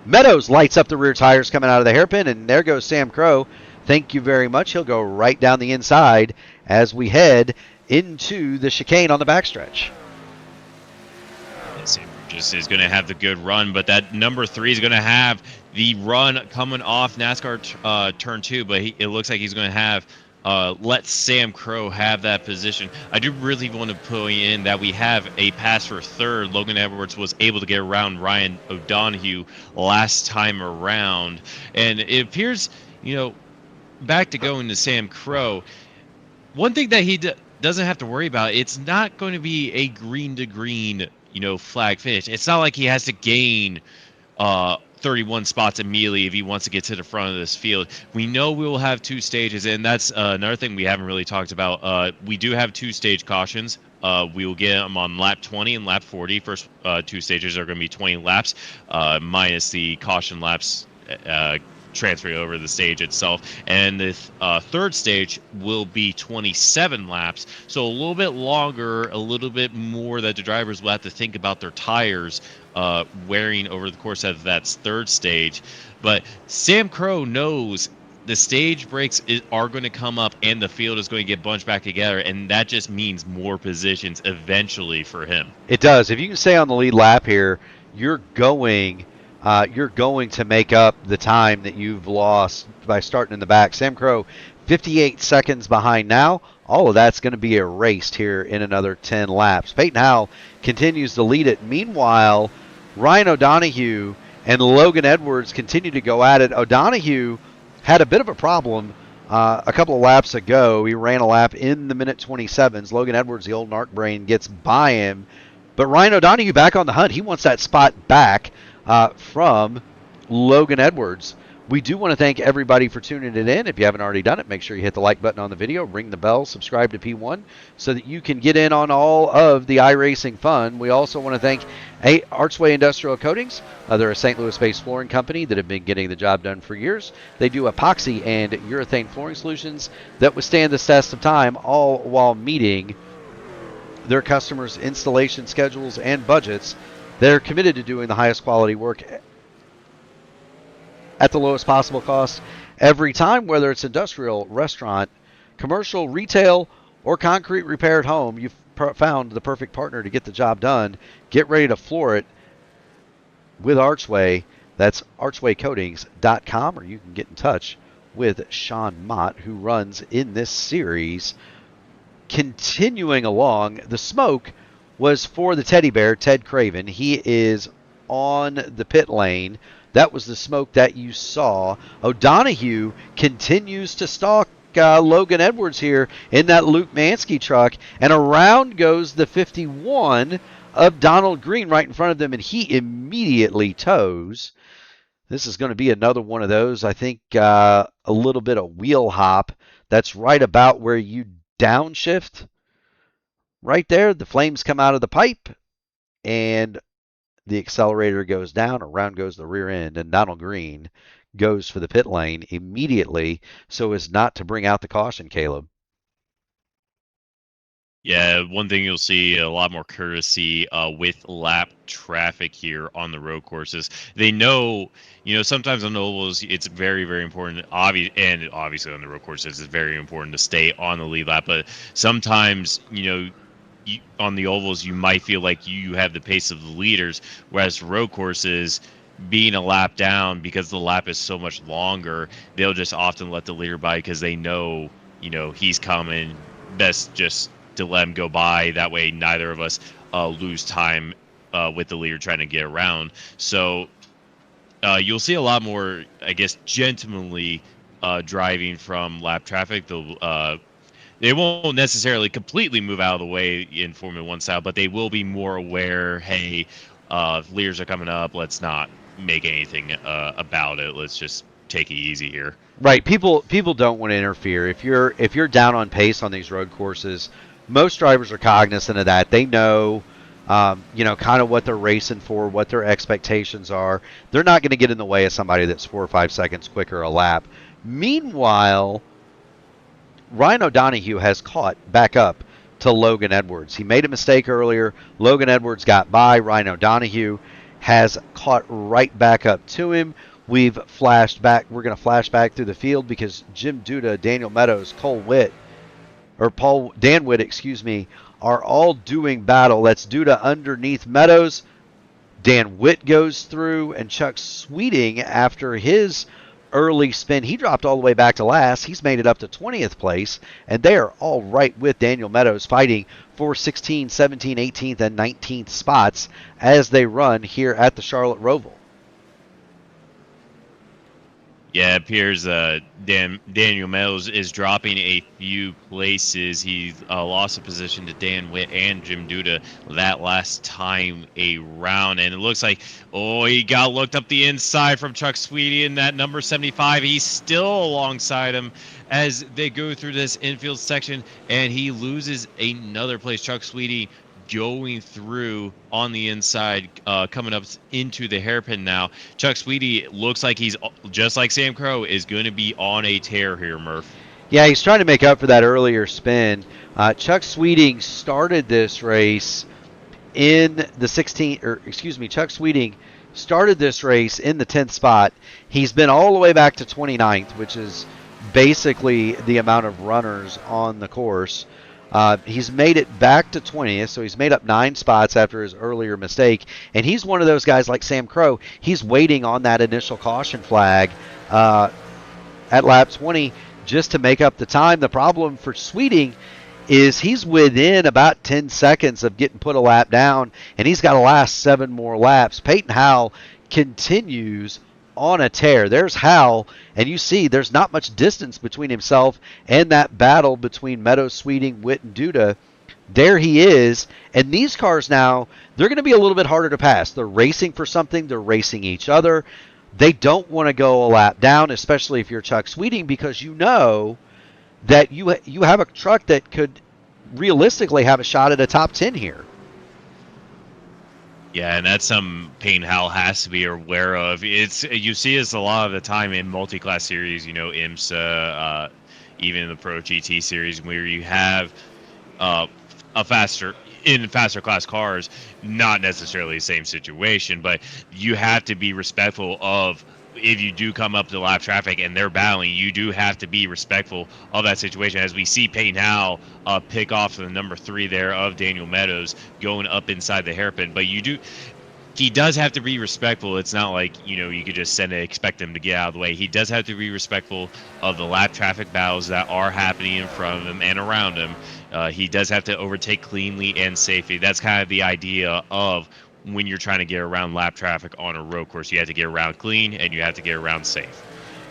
Meadows lights up the rear tires coming out of the hairpin, and there goes Sam Crow. Thank you very much. He'll go right down the inside as we head into the chicane on the backstretch. Sam just is going to have the good run, but that number 3 is going to have the run coming off NASCAR turn 2, but it looks like he's going to have let Sam Crow have that position. I do really want to point in that we have a pass for third. Logan Edwards was able to get around Ryan O'Donohue last time around, and it appears, back to going to Sam Crow, one thing that he doesn't have to worry about, it's not going to be a green to green, flag finish. It's not like he has to gain 31 spots immediately if he wants to get to the front of this field. We know we will have 2 stages, and that's another thing we haven't really talked about. We do have 2-stage cautions. We will get them on lap 20 and lap 40. First 2 stages are going to be 20 laps, minus the caution laps transferring over the stage itself, and the third stage will be 27 laps, so a little bit longer, a little bit more that the drivers will have to think about their tires wearing over the course of that third stage. But Sam Crow knows the stage breaks are going to come up and the field is going to get bunched back together, and that just means more positions eventually for him. It does. If you can stay on the lead lap here, you're going to make up the time that you've lost by starting in the back. Sam Crow, 58 seconds behind now. All of that's going to be erased here in another 10 laps. Peyton Howell continues to lead it. Meanwhile, Ryan O'Donohue and Logan Edwards continue to go at it. O'Donohue had a bit of a problem a couple of laps ago. He ran a lap in the minute 27s. Logan Edwards, the old narc brain, gets by him. But Ryan O'Donohue back on the hunt. He wants that spot back from Logan Edwards. We do want to thank everybody for tuning it in. If you haven't already done it, make sure you hit the like button on the video, ring the bell, subscribe to P1 so that you can get in on all of the iRacing fun. We also want to thank Archway Industrial Coatings. They're a St. Louis-based flooring company that have been getting the job done for years. They do epoxy and urethane flooring solutions that withstand the test of time, all while meeting their customers' installation schedules and budgets. They're committed to doing the highest quality work at the lowest possible cost every time, whether it's industrial, restaurant, commercial, retail, or concrete repaired home. You've found the perfect partner to get the job done. Get ready to floor it with Archway. That's archwaycoatings.com, or you can get in touch with Sean Mott, who runs in this series. Continuing along, the smoke was for the teddy bear, Ted Craven. He is on the pit lane. That was the smoke that you saw. O'Donohue continues to stalk Logan Edwards here in that Luke Mansky truck, and around goes the 51 of Donald Green right in front of them, and he immediately tows. This is going to be another one of those, I think, a little bit of wheel hop. That's right about where you downshift. Right there, the flames come out of the pipe, and the accelerator goes down. Around goes the rear end, and Donald Green goes for the pit lane immediately so as not to bring out the caution, Caleb. Yeah, one thing you'll see a lot more courtesy with lap traffic here on the road courses. They know, sometimes on the ovals it's very, very important. And obviously on the road courses it's very important to stay on the lead lap. But sometimes, on the ovals you might feel like you have the pace of the leaders, whereas road courses, being a lap down because the lap is so much longer, they'll just often let the leader by because they know, he's coming. Best just to let him go by. That way neither of us lose time with the leader trying to get around. So you'll see a lot more, I guess, gentlemanly driving from lap traffic. They won't necessarily completely move out of the way in Formula One style, but they will be more aware, hey, leaders are coming up, let's not make anything about it. Let's just take it easy here. Right. People don't want to interfere. If you're down on pace on these road courses, most drivers are cognizant of that. They know, kind of what they're racing for, what their expectations are. They're not going to get in the way of somebody that's 4 or 5 seconds quicker a lap. Meanwhile, Ryan O'Donohue has caught back up to Logan Edwards. He made a mistake earlier. Logan Edwards got by. Ryan O'Donohue has caught right back up to him. We've flashed back. We're going to flash back through the field because Jim Duda, Daniel Meadows, Dan Witt, are all doing battle. That's Duda underneath Meadows. Dan Witt goes through, and Chuck Sweeting, after his early spin, he dropped all the way back to last. He's made it up to 20th place, and they are all right with Daniel Meadows fighting for 16th, 17th, 18th, and 19th spots as they run here at the Charlotte Roval. Yeah, it appears Daniel Meadows is dropping a few places. He lost a position to Dan Witt and Jim Duda that last time around. And it looks like, he got looked up the inside from Chuck Sweeting in that number 75. He's still alongside him as they go through this infield section, and he loses another place. Chuck Sweeting going through on the inside, coming up into the hairpin now. Chuck Sweeting looks like he's, just like Sam Crow, is going to be on a tear here, Murph. Yeah, he's trying to make up for that earlier spin. Chuck Sweeting started this race in the 16th, Chuck Sweeting started this race in the 10th spot. He's been all the way back to 29th, which is basically the amount of runners on the course. He's made it back to 20th, so he's made up 9 spots after his earlier mistake. And he's one of those guys like Sam Crow. He's waiting on that initial caution flag at lap 20 just to make up the time. The problem for Sweeting is he's within about 10 seconds of getting put a lap down, and he's got to last 7 more laps. Peyton Howell continues on a tear. There's Howell, and you see there's not much distance between himself and that battle between Meadows, Sweeting, Witt, and Duda. There he is, and these cars now, they're going to be a little bit harder to pass. They're racing for something. They're racing each other. They don't want to go a lap down, especially if you're Chuck Sweeting, because you know that you have a truck that could realistically have a shot at a top 10 here. Yeah, and that's something Payne Howell has to be aware of. You see this a lot of the time in multi-class series, IMSA, even in the Pro GT series, where you have faster class cars, not necessarily the same situation, but you have to be respectful of, if you do come up to lap traffic and they're battling, you do have to be respectful of that situation. As we see Payne Howell pick off the number 3 there of Daniel Meadows going up inside the hairpin, but he does have to be respectful. It's not like, you could just send it, expect him to get out of the way. He does have to be respectful of the lap traffic battles that are happening in front of him and around him. He does have to overtake cleanly and safely. That's kind of the idea of when you're trying to get around lap traffic on a road course. You have to get around clean and you have to get around safe.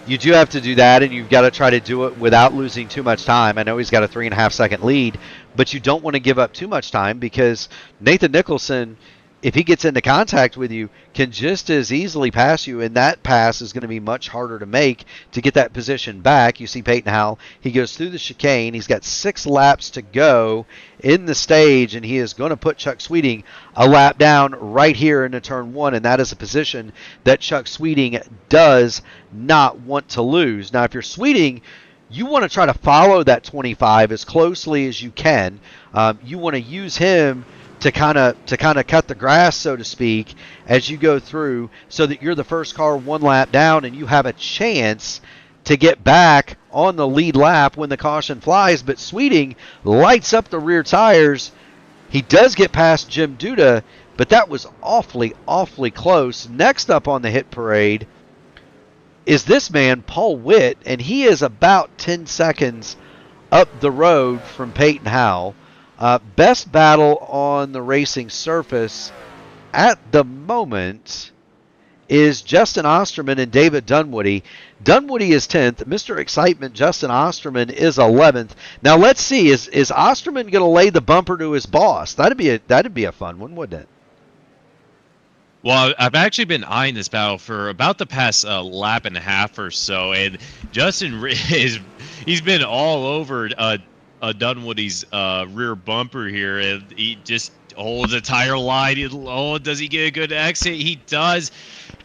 You do have to do that, and you've got to try to do it without losing too much time. I know he's got a 3.5-second lead, but you don't want to give up too much time because Nathan Nicholson, if he gets into contact with you, can just as easily pass you, and that pass is going to be much harder to make to get that position back. You see Peyton Howell, he goes through the chicane. He's got 6 laps to go in the stage, and he is going to put Chuck Sweeting a lap down right here into turn 1, and that is a position that Chuck Sweeting does not want to lose. Now, if you're Sweeting, you want to try to follow that 25 as closely as you can. You want to use him to kind of cut the grass, so to speak, as you go through, so that you're the first car 1 lap down and you have a chance to get back on the lead lap when the caution flies. But Sweeting lights up the rear tires. He does get past Jim Duda, but that was awfully, awfully close. Next up on the hit parade is this man, Paul Witt, and he is about 10 seconds up the road from Peyton Howell. Best battle on the racing surface at the moment is Justin Osterman and David Dunwoody. Dunwoody is 10th. Mr. Excitement, Justin Osterman, is 11th. Now let's see, is Osterman going to lay the bumper to his boss? That'd be a fun one, wouldn't it? Well, I've actually been eyeing this battle for about the past lap and a half or so, and Justin he's been all over Dunwoody's rear bumper here, and he just holds a tire line. Does he get a good exit? He does.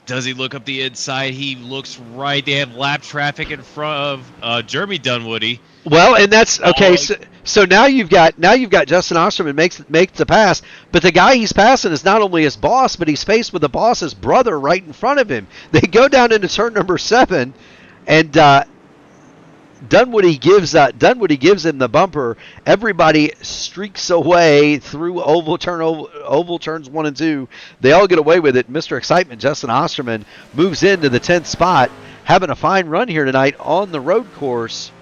Does he look up the inside? He looks right. They have lap traffic in front of Jeremy Dunwoody. Well, and that's okay. So now you've got Justin Osterman makes the pass, but the guy he's passing is not only his boss, but he's faced with the boss's brother right in front of him. They go down into turn number 7, and Dunwoody gives him the bumper. Everybody streaks away through oval turns 1 and 2. They all get away with it. Mr. Excitement, Justin Osterman, moves into the 10th spot, having a fine run here tonight on the road course.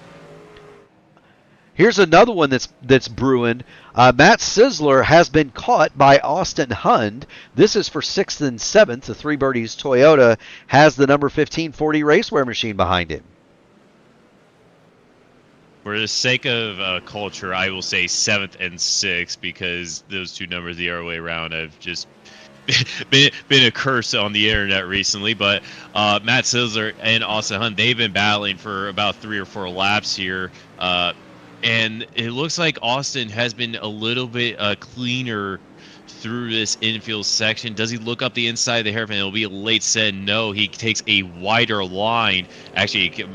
Here's another one that's brewing. Matt Sizzler has been caught by Austin Hund. This is for 6th and 7th. The Three Birdies Toyota has the number 1540 racewear machine behind him. For the sake of culture, I will say 7th and 6th because those two numbers the other way around have just been a curse on the internet recently. But Matt Sizzler and Austin Hunt, they've been battling for about 3 or 4 laps here. And it looks like Austin has been a little bit cleaner through this infield section. Does he look up the inside of the hairpin? It'll be a late set. No, he takes a wider line. Actually, he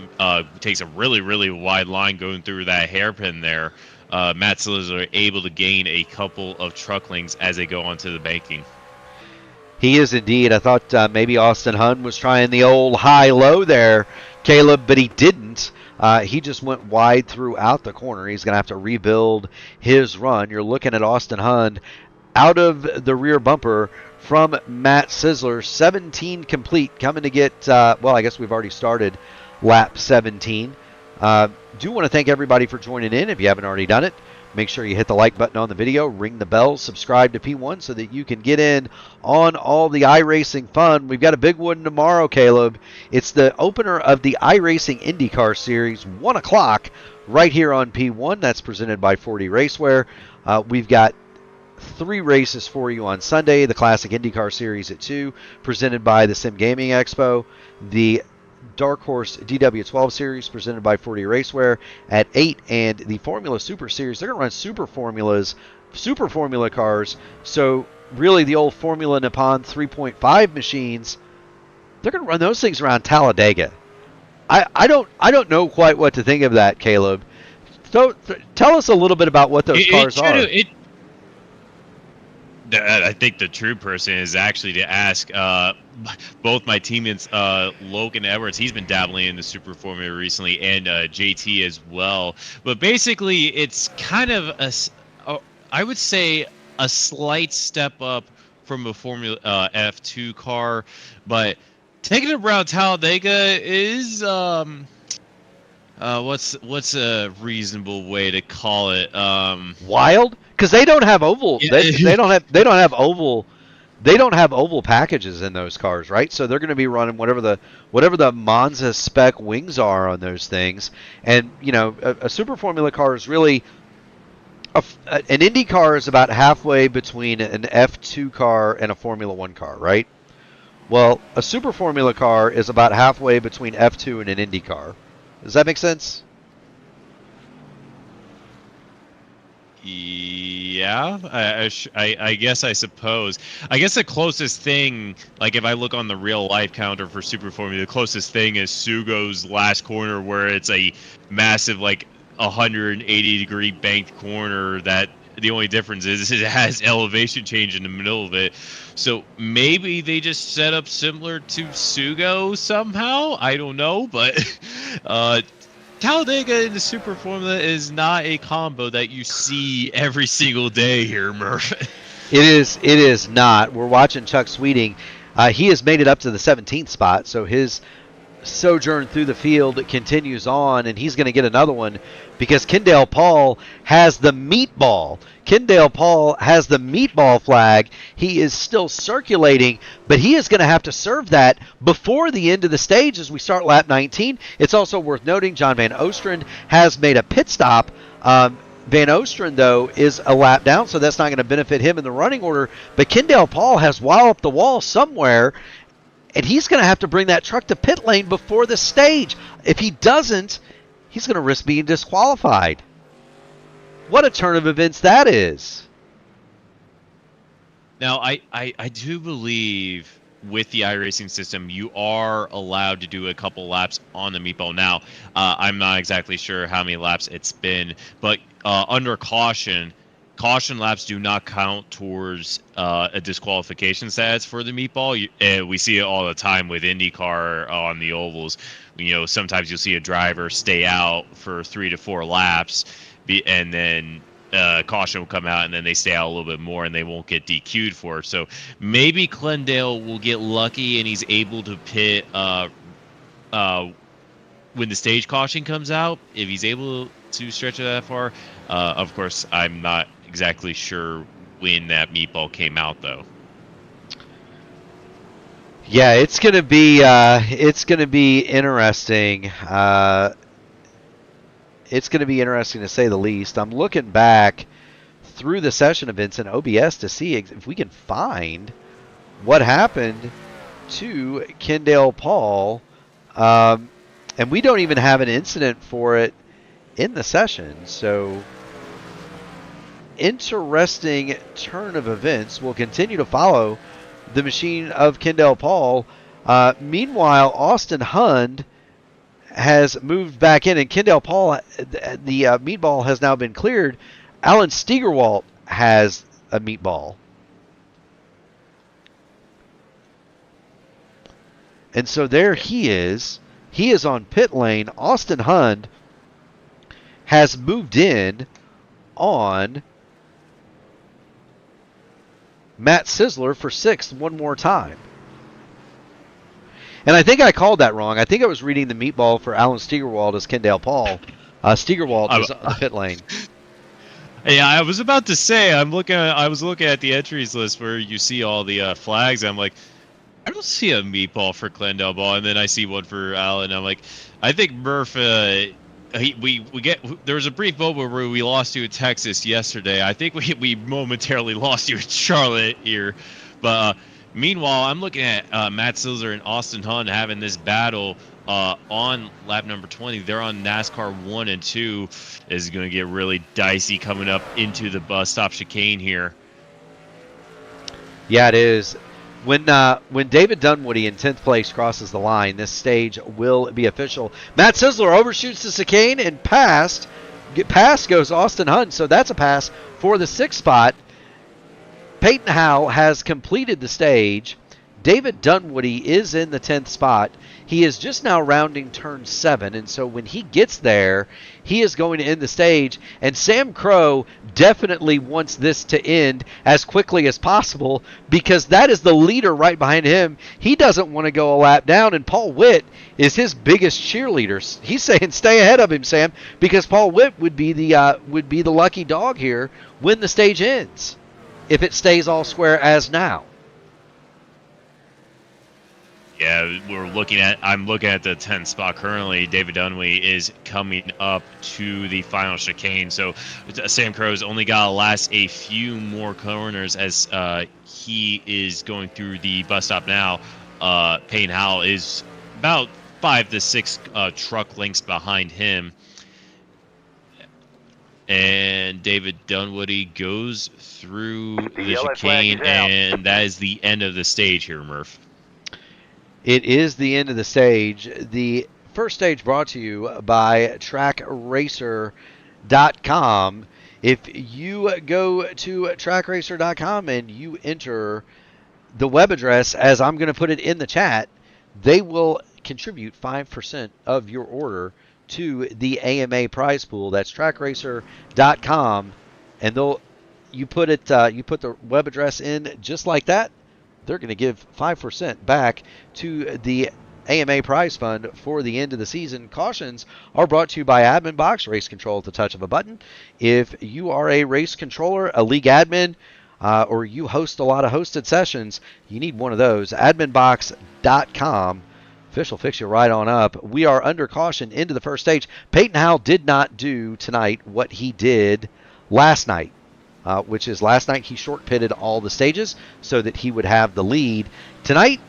takes a really, really wide line going through that hairpin there. Matt Sizzler are able to gain a couple of truck lengths as they go onto the banking. He is indeed. I thought maybe Austin Hunt was trying the old high-low there, Caleb, but he didn't. He just went wide throughout the corner. He's going to have to rebuild his run. You're looking at Austin Hunt out of the rear bumper from Matt Sizzler. 17 complete, coming to get, I guess we've already started lap 17. Do want to thank everybody for joining in. If you haven't already done it, make sure you hit the like button on the video, ring the bell, subscribe to P1 so that you can get in on all the iRacing fun. We've got a big one tomorrow, Caleb. It's the opener of the iRacing IndyCar Series, 1 o'clock, right here on P1. That's presented by 40 Racewear. We've got 3 races for you on Sunday. The Classic IndyCar Series at 2, presented by the Sim Gaming Expo. The Dark Horse DW12 Series, presented by 40 Racewear, at 8. And the Formula Super Series, they're going to run Super Formula cars. So really the old Formula Nippon 3.5 machines, they're going to run those things around Talladega. I don't know quite what to think of that, Caleb. So tell us a little bit about what those cars are. I think the true person is actually to ask both my teammates, Logan Edwards. He's been dabbling in the Super Formula recently, and JT as well. But basically, it's kind of I would say a slight step up from a Formula F2 car, but taking it around Talladega is what's a reasonable way to call it? Wild, because they don't have oval. Yeah. They don't have oval. They don't have oval packages in those cars, right? So they're going to be running whatever the Monza spec wings are on those things. And you know, a Super Formula car is really an Indy car is about halfway between an F2 car and a Formula 1 car, right? Well, a Super Formula car is about halfway between F2 and an Indy car. Does that make sense? Yeah, I guess I suppose. I guess the closest thing, like if I look on the real life counter for Super Formula, the closest thing is Sugo's last corner, where it's a massive, like 180-degree banked corner that the only difference is it has elevation change in the middle of it. So maybe they just set up similar to Sugo somehow. I don't know, but Talladega in the Super Formula is not a combo that you see every single day here, Murph. It is not. We're watching Chuck Sweeting. He has made it up to the 17th spot, so his sojourn through the field continues on, and he's going to get another one because Kendall Paul has the meatball. Kendall Paul has the meatball flag. He is still circulating, but he is going to have to serve that before the end of the stage as we start lap 19. It's also worth noting John Van Ostrand has made a pit stop. Van Ostrand, though, is a lap down, so that's not going to benefit him in the running order. But Kendall Paul has walloped the wall somewhere, and he's going to have to bring that truck to pit lane before the stage. If he doesn't, he's going to risk being disqualified. What a turn of events that is. Now, I do believe with the iRacing system, you are allowed to do a couple laps on the meatball. Now, I'm not exactly sure how many laps it's been, but under caution laps do not count towards a disqualification status for the meatball. We see it all the time with IndyCar on the ovals. You know, sometimes you'll see a driver stay out for 3 to 4 laps, and then caution will come out, and then they stay out a little bit more, and they won't get DQ'd for it. So maybe Clendale will get lucky, and he's able to pit when the stage caution comes out, if he's able to stretch it that far. Of course, I'm not exactly sure when that meatball came out, though. Yeah, it's gonna be interesting. It's gonna be interesting to say the least. I'm looking back through the session events in OBS to see if we can find what happened to Kendall Paul, and we don't even have an incident for it in the session. So interesting turn of events. We'll continue to follow the machine of Kendall Paul. Meanwhile, Austin Hund has moved back in, and Kendall Paul, the meatball has now been cleared. Alan Steigerwalt has a meatball. And so there he is. He is on pit lane. Austin Hund has moved in on Matt Sisler for 6th one more time. And I think I called that wrong. I think I was reading the meatball for Alan Steigerwalt as Kendall Paul. Steigerwalt is on the pit lane. Yeah, I was about to say, I was looking at the entries list where you see all the flags. I'm like, I don't see a meatball for Clendale Ball, and then I see one for Alan. I'm like, I think Murph. There was a brief moment where we lost you in Texas yesterday. I think we momentarily lost you in Charlotte here, but meanwhile, I'm looking at Matt Silzer and Austin Hund having this battle on lap number 20. They're on NASCAR 1 and 2. This is going to get really dicey coming up into the bus stop chicane here. Yeah, it is. When David Dunwoody in 10th place crosses the line, this stage will be official. Matt Sisler overshoots the chicane and past goes Austin Hund, so that's a pass for the 6th spot. Peyton Howe has completed the stage. David Dunwoody is in the 10th spot. He is just now rounding turn 7, and so when he gets there, he is going to end the stage, and Sam Crow definitely wants this to end as quickly as possible because that is the leader right behind him. He doesn't want to go a lap down, and Paul Witt is his biggest cheerleader. He's saying stay ahead of him, Sam, because Paul Witt would be the lucky dog here when the stage ends, if it stays all square as now. Yeah, I'm looking at the 10th spot currently. David Dunway is coming up to the final chicane. So Sam Crow's only got to last a few more corners as he is going through the bus stop now. Payne Howell is about 5 to 6 truck lengths behind him. And David Dunwoody goes through the chicane, and that is the end of the stage here, Murph. It is the end of the stage. The first stage brought to you by TrackRacer.com. If you go to TrackRacer.com and you enter the web address, as I'm going to put it in the chat, they will contribute 5% of your order to the AMA prize pool. That's TrackRacer.com, and you put the web address in just like that. They're going to give 5% back to the AMA prize fund for the end of the season. Cautions are brought to you by Admin Box, race control at the touch of a button. If you are a race controller, a league admin, or you host a lot of hosted sessions, you need one of those. AdminBox.com. Official fix you right on up. We are under caution into the first stage. Peyton Howell did not do tonight what he did last night. Which is last night he short pitted all the stages so that he would have the lead. Tonight,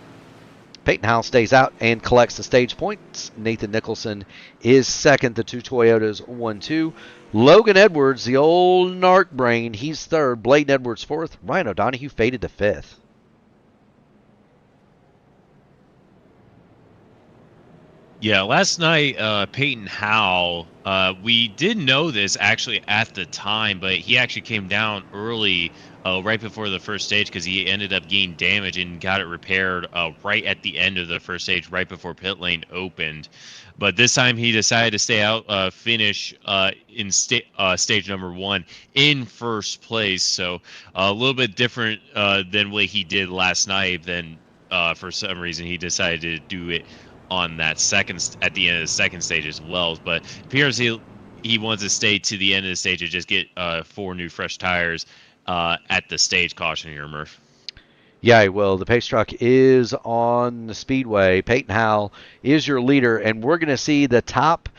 Peyton Howell stays out and collects the stage points. Nathan Nicholson is second. The two Toyotas 1-2. Logan Edwards, the old narc brain, he's third. Bladen Edwards fourth. Ryan O'Donohue faded to fifth. Yeah, last night, Peyton Howell, we did know this actually at the time, but he actually came down early right before the first stage because he ended up getting damage and got it repaired right at the end of the first stage, right before pit lane opened. But this time he decided to stay out, finish in stage number 1 in first place. So a little bit different than what he did last night. Then for some reason he decided to do it on that at the end of the second stage as well. But it appears he wants to stay to the end of the stage and just get 4 new fresh tires at the stage. Caution here, Murph. Yeah, he will. The pace truck is on the Speedway. Peyton Howell is your leader, and we're going to see the top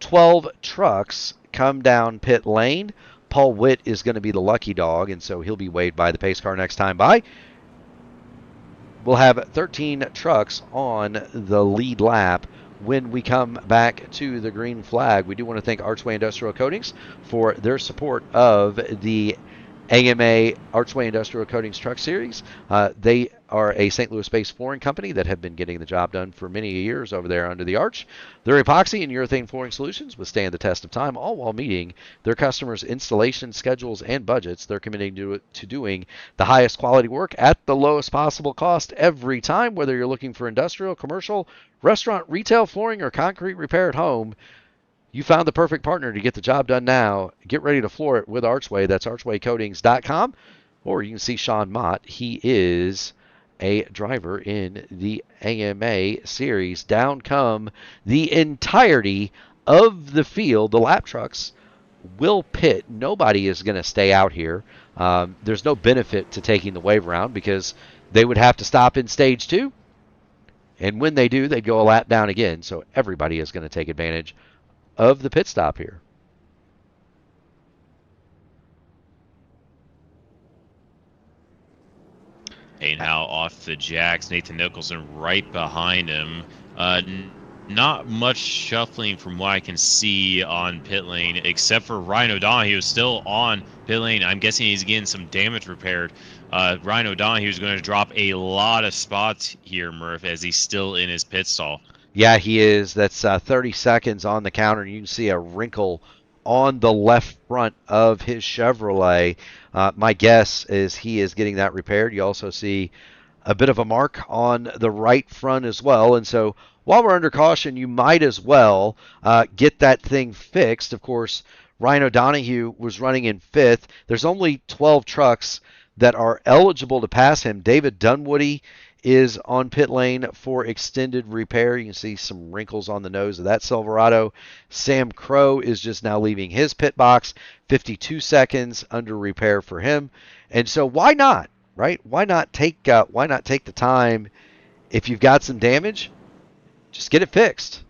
12 trucks come down pit lane. Paul Witt is going to be the lucky dog, and so he'll be weighed by the pace car next time by. We'll have 13 trucks on the lead lap when we come back to the green flag. We do want to thank Archway Industrial Coatings for their support of the AMA Archway Industrial Coatings Truck Series. They are a St. Louis-based flooring company that have been getting the job done for many years over there under the arch. Their epoxy and urethane flooring solutions withstand the test of time, all while meeting their customers' installation schedules and budgets. They're committing to doing the highest quality work at the lowest possible cost every time, whether you're looking for industrial, commercial, restaurant, retail flooring, or concrete repair at home. You found the perfect partner to get the job done now. Get ready to floor it with Archway. That's archwaycoatings.com. Or you can see Sean Mott. He is a driver in the AMA series. Down come the entirety of the field. The lap trucks will pit. Nobody is going to stay out here. There's no benefit to taking the wave around because they would have to stop in stage 2. And when they do, they'd go a lap down again. So everybody is going to take advantage of the pit stop here. Peyton Howell off the jacks. Nathan Nicholson right behind him. Not much shuffling from what I can see on pit lane, except for Ryan O'Donohue who's still on pit lane. I'm guessing he's getting some damage repaired. Ryan O'Donohue is going to drop a lot of spots here, Murph, as he's still in his pit stall. Yeah, he is. That's 30 seconds on the counter. You can see a wrinkle on the left front of his Chevrolet. My guess is he is getting that repaired. You also see a bit of a mark on the right front as well. And so while we're under caution, you might as well get that thing fixed. Of course, Ryan O'Donoghue was running in 5th. There's only 12 trucks that are eligible to pass him. David Dunwoody is on pit lane for extended repair. You can see some wrinkles on the nose of that Silverado. Sam Crow is just now leaving his pit box. 52 seconds under repair for him. And so why not, right? Why not take the time if you've got some damage? Just get it fixed.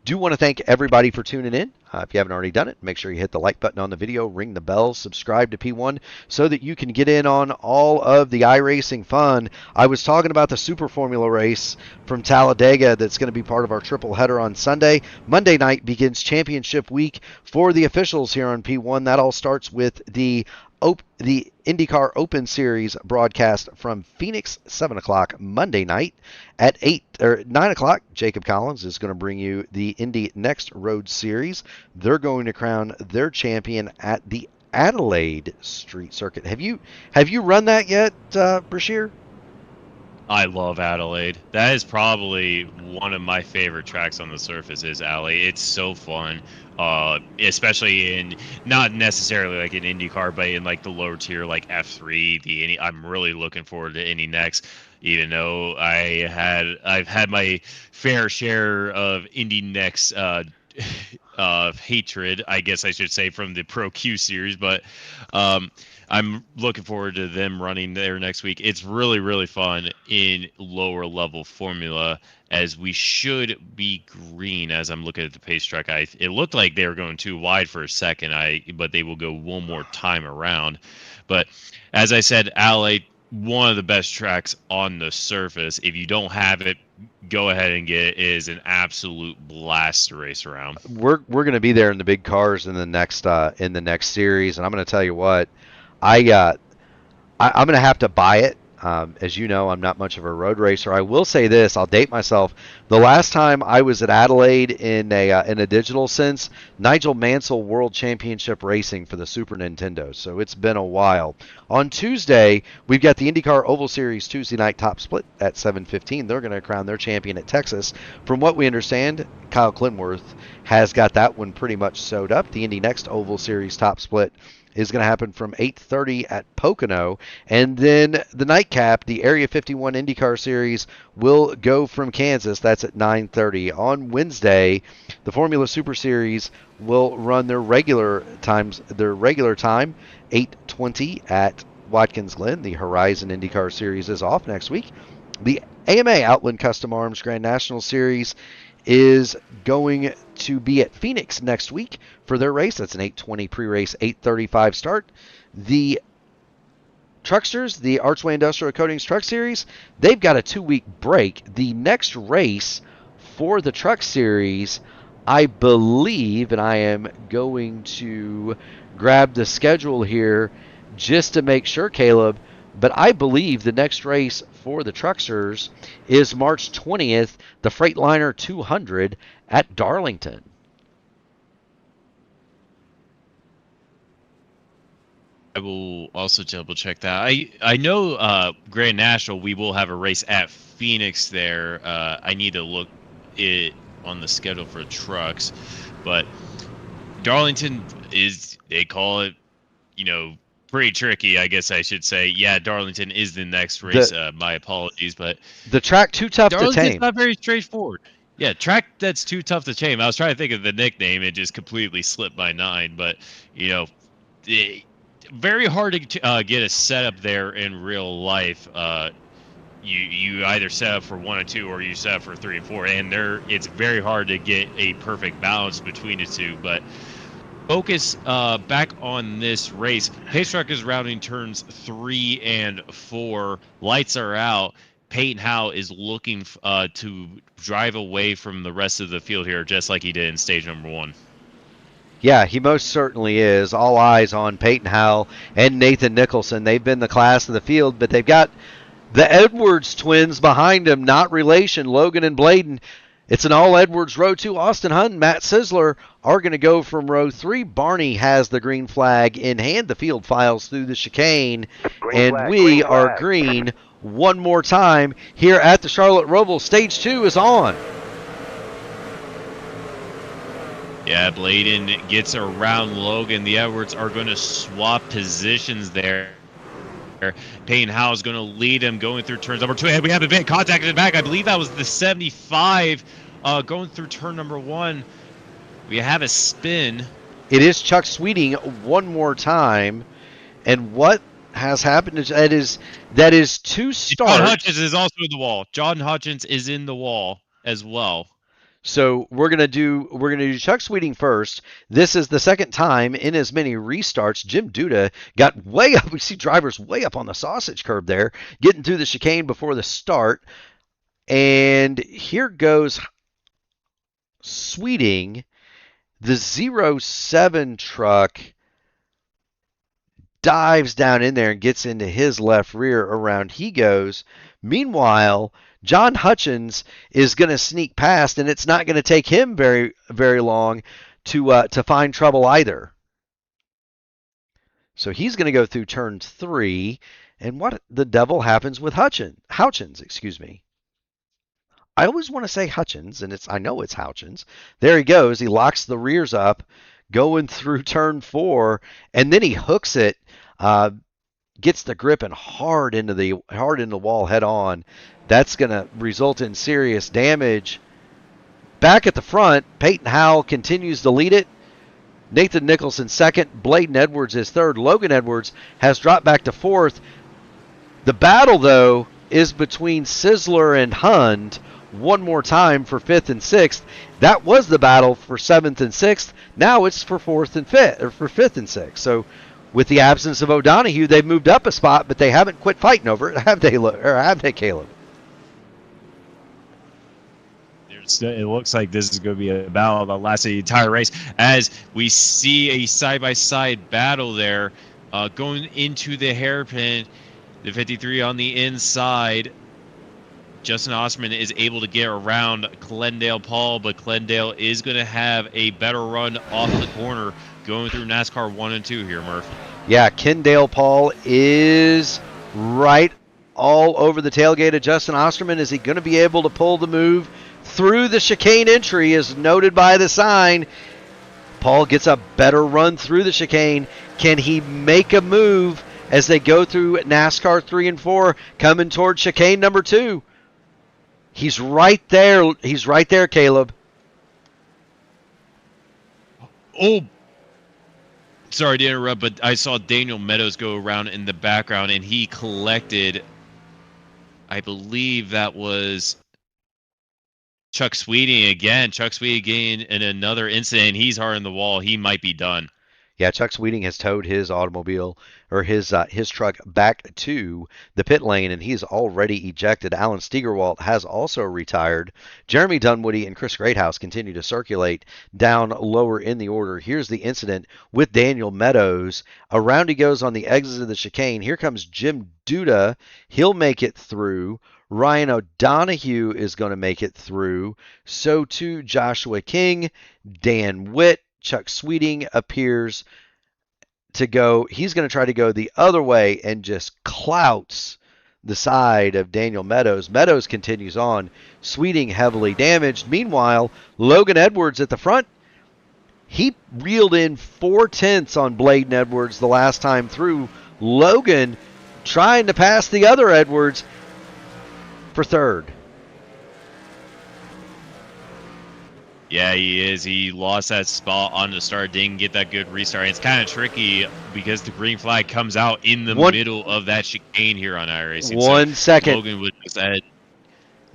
Do want to thank everybody for tuning in. If you haven't already done it, make sure you hit the like button on the video, ring the bell, subscribe to P1 so that you can get in on all of the iRacing fun. I was talking about the Super Formula race from Talladega that's going to be part of our triple header on Sunday. Monday night begins championship week for the officials here on P1. That all starts with the IndyCar Open Series broadcast from Phoenix, 7 o'clock Monday night. At 9 o'clock, Jacob Collins is going to bring you the Indy Next Road Series. They're going to crown their champion at the Adelaide Street Circuit. Have you run that yet, Brashear? I love Adelaide. That is probably one of my favorite tracks on the surface is Adelaide. It's so fun, especially in not necessarily like an IndyCar, but in like the lower tier, like F3. I'm really looking forward to Indy Next, even though I've had my fair share of Indy Next hatred, I guess I should say, from the Pro Q series, but I'm looking forward to them running there next week. It's really, really fun in lower level formula, as we should be green. As I'm looking at the pace track, it looked like they were going too wide for a second, but they will go one more time around. But as I said, Adelaide, one of the best tracks on the surface. If you don't have it, go ahead and get it. It is an absolute blast to race around. We're going to be there in the big cars in the next series, and I'm going to tell you what, I'm going to have to buy it. As you know, I'm not much of a road racer. I will say this, I'll date myself. The last time I was at Adelaide in a digital sense, Nigel Mansell World Championship Racing for the Super Nintendo. So it's been a while. On Tuesday, we've got the IndyCar Oval Series Tuesday night top split at 7:15. They're going to crown their champion at Texas. From what we understand, Kyle Clinworth has got that one pretty much sewed up. The Indy Next Oval Series top split is going to happen from 8:30 at Pocono. And then the nightcap, the Area 51 IndyCar Series, will go from Kansas. That's at 9:30. On Wednesday, the Formula Super Series will run their regular time, 8:20 at Watkins Glen. The Horizon IndyCar Series is off next week. The AMA Outland Custom Arms Grand National Series is going to be at Phoenix next week for their race. That's an 8:20 pre-race, 8:35 start. The Trucksters, the Archway Industrial Coatings Truck Series, they've got a 2-week break. The next race for the Truck Series, I believe, and I am going to grab the schedule here just to make sure, Caleb, but I believe the next race for the Trucksters is March 20th, the Freightliner 200 at Darlington. I will also double check that. I know Grand National, we will have a race at Phoenix there. I need to look it on the schedule for trucks, but Darlington they call it, pretty tricky, I guess I should say. Yeah, Darlington is the next race. My apologies, but the track too tough to tame. Darlington's not very straightforward. Yeah, track that's too tough to tame. I was trying to think of the nickname, it just completely slipped my mind. But very hard to get a setup there in real life. You either set up for 1 or 2, or you set up for 3 and 4, and it's very hard to get a perfect balance between the two. But focus back on this race. Pace Truck is rounding turns 3 and 4. Lights are out. Peyton Howe is looking to drive away from the rest of the field here, just like he did in stage number 1. Yeah, he most certainly is. All eyes on Peyton Howe and Nathan Nicholson. They've been the class of the field, but they've got the Edwards twins behind him, not relation, Logan and Bladen. It's an all Edwards row 2. Austin Hunt and Matt Sizzler are going to go from row 3. Barney has the green flag in hand. The field files through the chicane, we are green one more time here at the Charlotte Roval. Stage 2 is on. Yeah, Bladen gets around Logan. The Edwards are going to swap positions there. Payne Howe is going to lead him going through turns number 2. We have a bit contact in the back. I believe that was the 75 going through turn number 1. We have a spin. It is Chuck Sweeting one more time. And what has happened is that is 2 starts. John Hutchins is also in the wall. John Hutchins is in the wall as well. So we're gonna do Chuck Sweeting first. This is the second time in as many restarts. Jim Duda got way up. We see drivers way up on the sausage curb there, getting through the chicane before the start. And here goes Sweeting. The 07 truck dives down in there and gets into his left rear. Around he goes. Meanwhile, John Hutchins is going to sneak past, and it's not going to take him very, very long to find trouble either. So he's going to go through turn 3, and what the devil happens with Hutchins, excuse me. I always want to say Hutchins, and I know it's Hutchins. There he goes. He locks the rears up, going through turn 4, and then he hooks it. Gets the grip and hard into the wall head on. That's going to result in serious damage. Back at the front, Peyton Howell continues to lead it. Nathan Nicholson second. Bladen Edwards is third. Logan Edwards has dropped back to fourth. The battle, though, is between Sizzler and Hund one more time for 5th and 6th. That was the battle for 7th and 6th. Now it's for 4th and 5th, or for 5th and 6th. So with the absence of O'Donohue, they've moved up a spot, but they haven't quit fighting over it, have they, Caleb? It looks like this is going to be a battle that lasts the entire race, as we see a side-by-side battle there going into the hairpin. The 53 on the inside. Justin Osterman is able to get around Clendale Paul, but Clendale is going to have a better run off the corner going through NASCAR 1 and 2 here, Murph. Yeah, Kendale Paul is right all over the tailgate of Justin Osterman. Is he going to be able to pull the move through the chicane entry as noted by the sign? Paul gets a better run through the chicane. Can he make a move as they go through NASCAR 3 and 4 coming toward chicane number 2? He's right there. He's right there, Caleb. Oh, sorry to interrupt, but I saw Daniel Meadows go around in the background, and he collected, I believe that was Chuck Sweeting again. Chuck Sweeting in another incident. He's hard in the wall. He might be done. Yeah, Chuck Sweeting has towed his automobile or his truck back to the pit lane, and he's already ejected. Alan Steigerwalt has also retired. Jeremy Dunwoody and Chris Greathouse continue to circulate down lower in the order. Here's the incident with Daniel Meadows. Around he goes on the exit of the chicane. Here comes Jim Duda. He'll make it through. Ryan O'Donohue is going to make it through. So too Joshua King, Dan Witt. Chuck Sweeting appears to go. He's going to try to go the other way and just clouts the side of Daniel Meadows. Meadows continues on. Sweeting heavily damaged. Meanwhile, Logan Edwards at the front. He reeled in 4/10 on Bladen Edwards the last time through. Logan trying to pass the other Edwards for third. Yeah, he is. He lost that spot on the start, didn't get that good restart. It's kind of tricky because the green flag comes out in the middle of that chicane here on iRacing. One second. Logan would just add.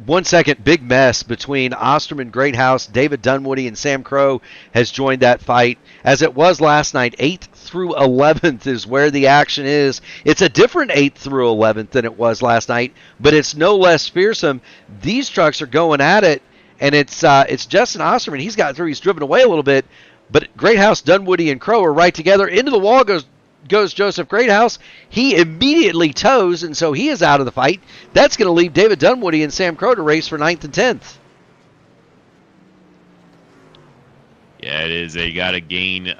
1 second, big mess between Osterman, Greathouse, David Dunwoody, and Sam Crow has joined that fight. As it was last night, 8th through 11th is where the action is. It's a different 8th through 11th than it was last night, but it's no less fearsome. These trucks are going at it. And it's Justin Osterman. He's got through. He's driven away a little bit. But Greathouse, Dunwoody, and Crow are right together. Into the wall goes Joseph Greathouse. He immediately tows, and so he is out of the fight. That's going to leave David Dunwoody and Sam Crow to race for 9th and 10th. Yeah, it is. They got to gain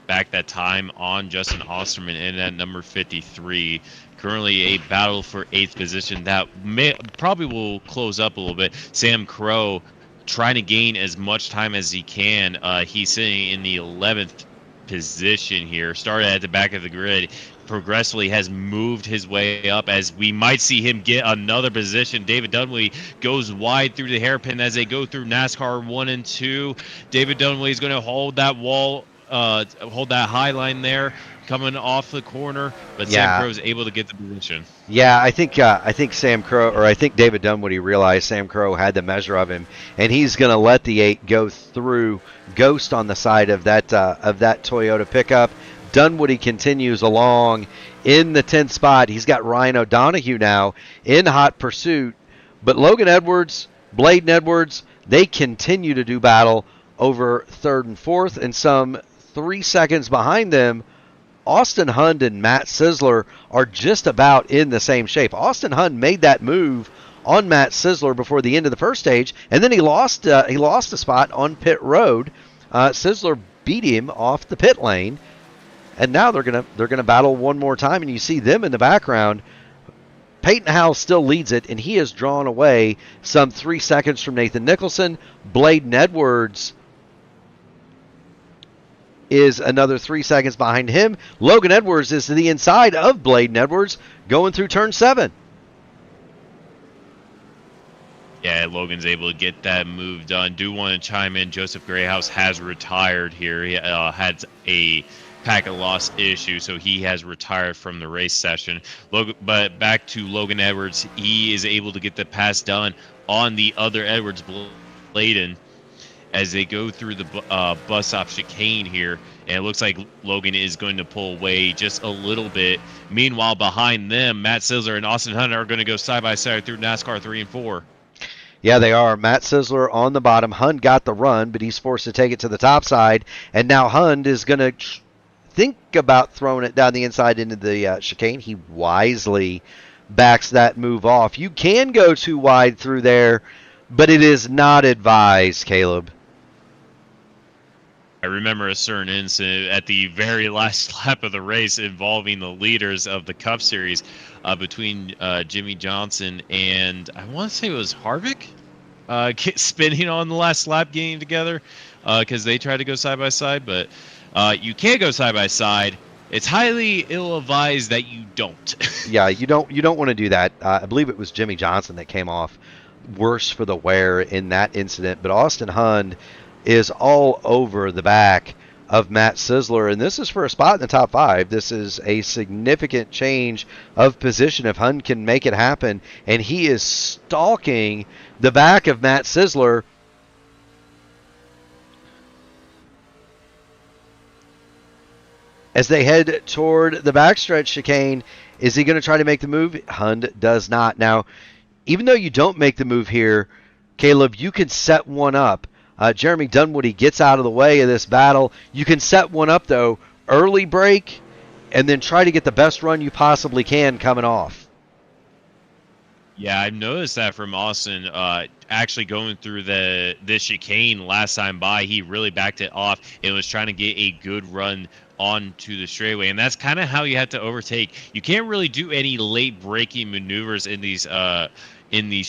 back that time on Justin Osterman in at number 53. Currently a battle for 8th position that probably will close up a little bit. Sam Crow trying to gain as much time as he can. He's sitting in the 11th position here. Started at the back of the grid. Progressively has moved his way up as we might see him get another position. David Dunway goes wide through the hairpin as they go through NASCAR 1 and 2. David Dunway is going to hold that wall, hold that high line there, coming off the corner, but Sam Crow is able to get the position. Yeah, I think Sam Crow, or I think David Dunwoody realized Sam Crow had the measure of him, and he's going to let the 8 go through Ghost on the side of that Toyota pickup. Dunwoody continues along in the 10th spot. He's got Ryan O'Donoghue now in hot pursuit, but Logan Edwards, Bladen Edwards, they continue to do battle over 3rd and 4th, and some 3 seconds behind them, Austin Hund and Matt Sizzler are just about in the same shape. Austin Hund made that move on Matt Sizzler before the end of the first stage, and then he lost a spot on pit road. Sizzler beat him off the pit lane, and now they're gonna battle one more time, and you see them in the background. Peyton Howell still leads it, and he has drawn away some 3 seconds from Nathan Nicholson. Bladen Edwards is another 3 seconds behind him. Logan Edwards is to the inside of Bladen Edwards going through turn 7. Yeah, Logan's able to get that move done. Do want to chime in, Joseph Grayhouse has retired here. He had a packet loss issue, so he has retired from the race session. But back to Logan Edwards, he is able to get the pass done on the other Edwards, Bladen, as they go through the bus stop chicane here, and it looks like Logan is going to pull away just a little bit. Meanwhile, behind them, Matt Sizzler and Austin Hunt are going to go side by side through NASCAR 3 and 4. Yeah, they are. Matt Sizzler on the bottom. Hund got the run, but he's forced to take it to the top side, and now Hund is going to think about throwing it down the inside into the chicane. He wisely backs that move off. You can go too wide through there, but it is not advised, Caleb. I remember a certain incident at the very last lap of the race involving the leaders of the Cup Series between Jimmy Johnson and I want to say it was Harvick spinning on the last lap getting together because they tried to go side by side, but you can't go side by side. It's highly ill-advised that you don't. Yeah, you don't want to do that. I believe it was Jimmy Johnson that came off worse for the wear in that incident, but Austin Hund is all over the back of Matt Sizzler, and this is for a spot in the top 5. This is a significant change of position if Hund can make it happen, and he is stalking the back of Matt Sizzler. As they head toward the backstretch chicane, is he going to try to make the move? Hund does not. Now, even though you don't make the move here, Caleb, you can set one up. Jeremy Dunwoody gets out of the way of this battle. You can set one up, though, early break, and then try to get the best run you possibly can coming off. Yeah, I've noticed that from Austin. Actually going through this chicane last time by, he really backed it off and was trying to get a good run onto the straightaway, and that's kind of how you have to overtake. You can't really do any late braking maneuvers in these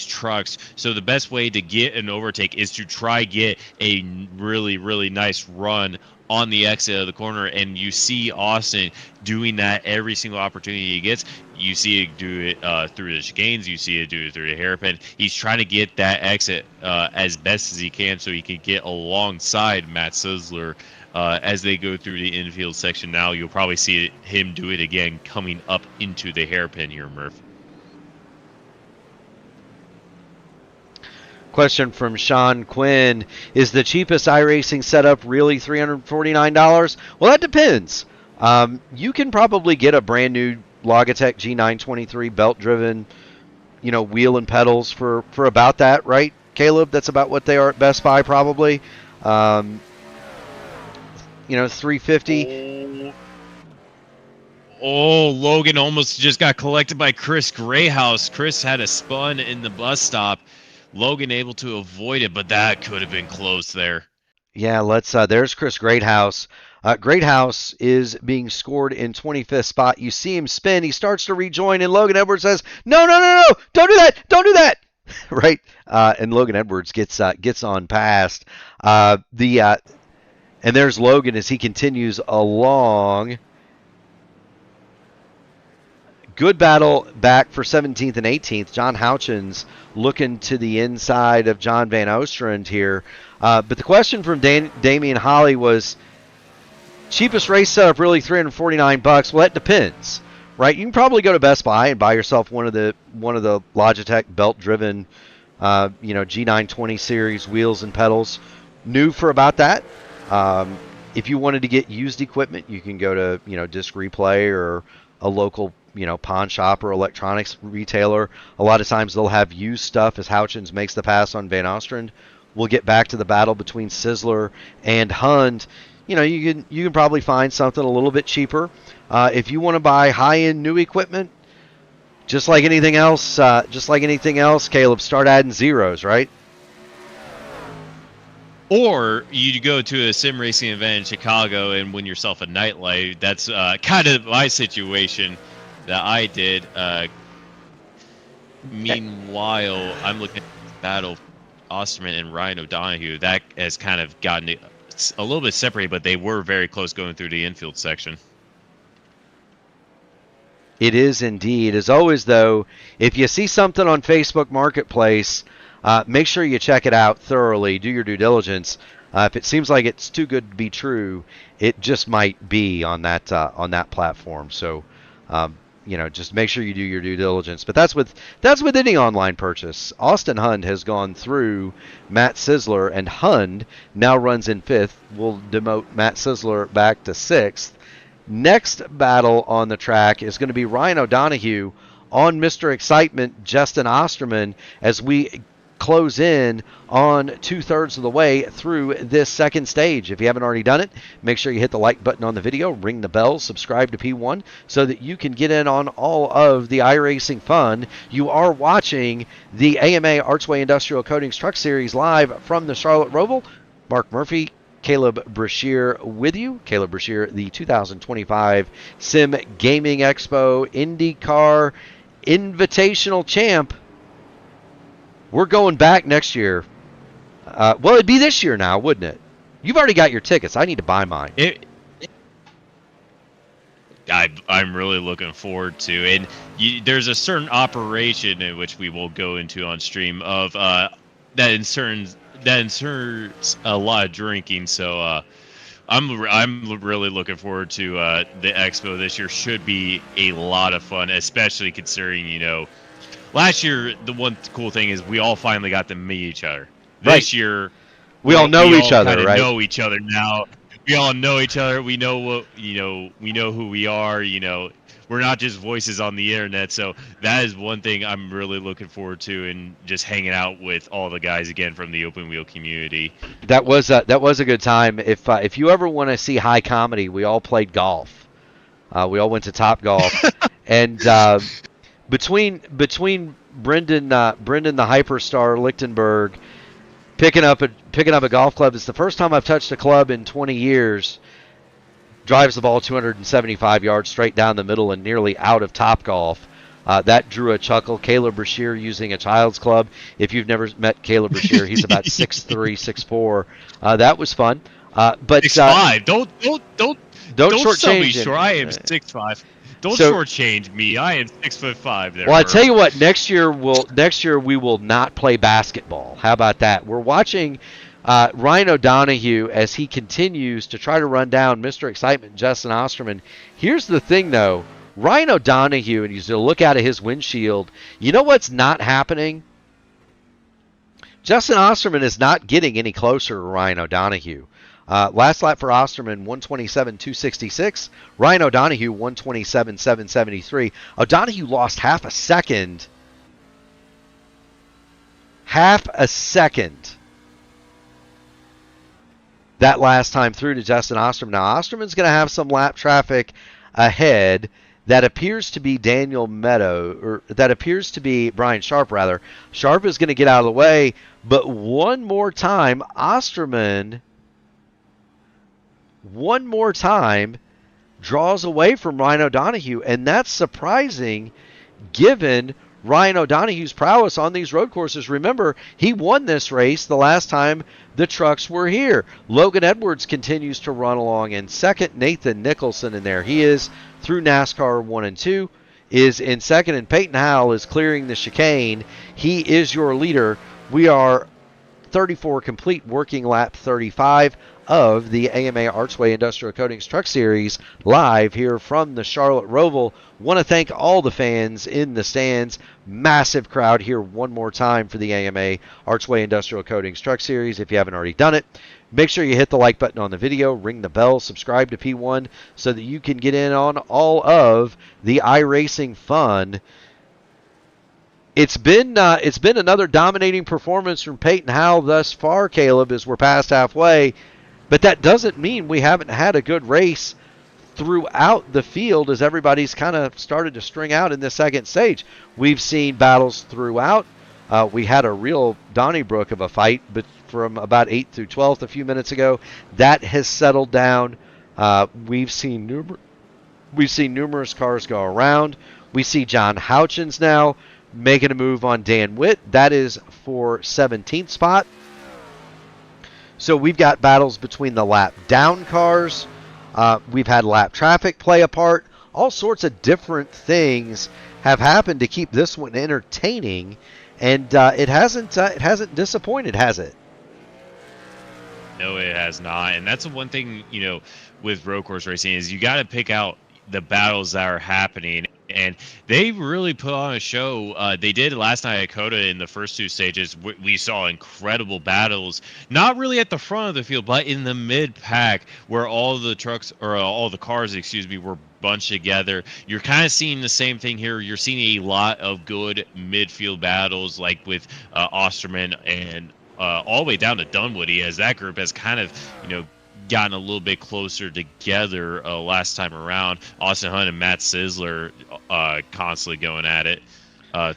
trucks, so the best way to get an overtake is to try get a really, really nice run on the exit of the corner, and you see Austin doing that every single opportunity he gets. You see it do it through the chicanes, you see it do it through the hairpin. He's trying to get that exit as best as he can so he can get alongside Matt Sizzler as they go through the infield section. Now you'll probably see him do it again coming up into the hairpin here, Murph. Question from Sean Quinn. Is the cheapest iRacing setup really $349? Well, that depends. You can probably get a brand new Logitech G923 belt-driven, wheel and pedals for about that, right, Caleb? That's about what they are at Best Buy, probably. $350. Oh, Logan almost just got collected by Chris Grayhouse. Chris had a spun in the bus stop. Logan able to avoid it, but that could have been close there. Yeah, let's. There's Chris Greathouse. Greathouse is being scored in 25th spot. You see him spin. He starts to rejoin, and Logan Edwards says, "No, no, no, no! Don't do that! Don't do that!" Right? And Logan Edwards gets on past. And there's Logan as he continues along. Good battle back for 17th and 18th. John Houchins looking to the inside of John Van Ostrand here. But the question from Damian Holly was, cheapest race setup really $349? Well, that depends, right? You can probably go to Best Buy and buy yourself one of the Logitech belt-driven, G920 series wheels and pedals, new for about that. If you wanted to get used equipment, you can go to Disc Replay or a local pawn shop or electronics retailer. A lot of times they'll have used stuff as Houchins makes the pass on Van Ostrand. We'll get back to the battle between Sizzler and Hund. You can probably find something a little bit cheaper. If you want to buy high-end new equipment, just like anything else, Caleb, start adding zeros, right? Or you go to a sim racing event in Chicago and win yourself a nightlight. That's kind of my situation that I did. Meanwhile, I'm looking at the battle Osterman and Ryan O'Donoghue. That has kind of gotten a little bit separated, but they were very close going through the infield section. It is indeed. As always, though, if you see something on Facebook Marketplace, make sure you check it out thoroughly. Do your due diligence. If it seems like it's too good to be true, it just might be on that platform. So, just make sure you do your due diligence. But that's with any online purchase. Austin Hund has gone through Matt Sizzler, and Hund now runs in 5th. We'll demote Matt Sizzler back to 6th. Next battle on the track is going to be Ryan O'Donoghue on Mr. Excitement, Justin Osterman, as we close in on 2/3 of the way through this second stage. If you haven't already done it, make sure you hit the like button on the video, ring the bell, subscribe to P1 so that you can get in on all of the iRacing fun. You are watching the AMA Archway Industrial Coatings Truck Series live from the Charlotte Roval. Mark Murphy, Caleb Brashear with you. Caleb Brashear, the 2025 Sim Gaming Expo IndyCar Invitational Champ. We're going back next year. Well, it'd be this year now, wouldn't it? You've already got your tickets. I need to buy mine. I'm really looking forward to, and there's a certain operation in which we will go into on stream of that inserts a lot of drinking. So I'm really looking forward to the expo this year. Should be a lot of fun, especially considering last year the one cool thing is we all finally got to meet each other. This year we all know each other, right? Know each other now. We all know each other. We know what we know who we are. We're not just voices on the internet. So that is one thing I'm really looking forward to, and just hanging out with all the guys again from the open wheel community. That was a good time. If you ever want to see high comedy, we all played golf. We all went to Top Golf, and between Brendan the Hyperstar Lichtenberg picking up a golf club, it's the first time I've touched a club in 20 years. Drives the ball 275 yards straight down the middle and nearly out of Top Golf. That drew a chuckle. Caleb Brashear using a child's club. If you've never met Caleb Brashear, he's about 6'3", 6'4". That was fun. But 6'5". Don't shortchange me him. Sure, I am 6'5". Don't shortchange me. I am 6'5". There. Well, I tell you what. Next year we will not play basketball. How about that? We're watching Ryan O'Donoghue as he continues to try to run down Mr. Excitement, Justin Osterman. Here's the thing, though. Ryan O'Donoghue, and you look out of his windshield, you know what's not happening? Justin Osterman is not getting any closer to Ryan O'Donoghue. Last lap for Osterman, 127.266. Ryan O'Donoghue, 127.773. O'Donoghue lost half a second. That last time through to Justin Osterman. Now, Osterman's going to have some lap traffic ahead. That appears to be Brian Sharp, rather. Sharp is going to get out of the way, but one more time, Osterman one more time draws away from Ryan O'Donoghue, and that's surprising given Ryan O'Donoghue's prowess on these road courses. Remember, he won this race the last time the trucks were here. Logan Edwards continues to run along in second. Nathan Nicholson in there. He is through NASCAR 1 and 2, is in second, and Peyton Howell is clearing the chicane. He is your leader. We are 34 complete, working lap 35 of the AMA Archway Industrial Coatings Truck Series, live here from the Charlotte Roval. Want to thank all the fans in the stands. Massive crowd here one more time for the AMA Archway Industrial Coatings Truck Series. If you haven't already done it, make sure you hit the like button on the video, ring the bell, subscribe to P1 so that you can get in on all of the iRacing fun. It's been another dominating performance from Peyton Howell thus far, Caleb, as we're past halfway. But that doesn't mean we haven't had a good race throughout the field as everybody's kind of started to string out in the second stage. We've seen battles throughout. We had a real Donnybrook of a fight, but from about 8th through 12th a few minutes ago. That has settled down. We've seen numerous cars go around. We see John Houchins now making a move on Dan Witt. That is for 17th spot. So we've got battles between the lap down cars. We've had lap traffic play a part. All sorts of different things have happened to keep this one entertaining, and it hasn't disappointed, has it? No, it has not. And that's the one thing, with road course racing is you got to pick out the battles that are happening. And they really put on a show. They did last night at COTA in the first two stages. We saw incredible battles, not really at the front of the field, but in the mid-pack where all the trucks, or all the cars, were bunched together. You're kind of seeing the same thing here. You're seeing a lot of good midfield battles, like with Osterman and all the way down to Dunwoody, as that group has kind of, gotten a little bit closer together last time around. Austin Hunt and Matt Sizzler constantly going at it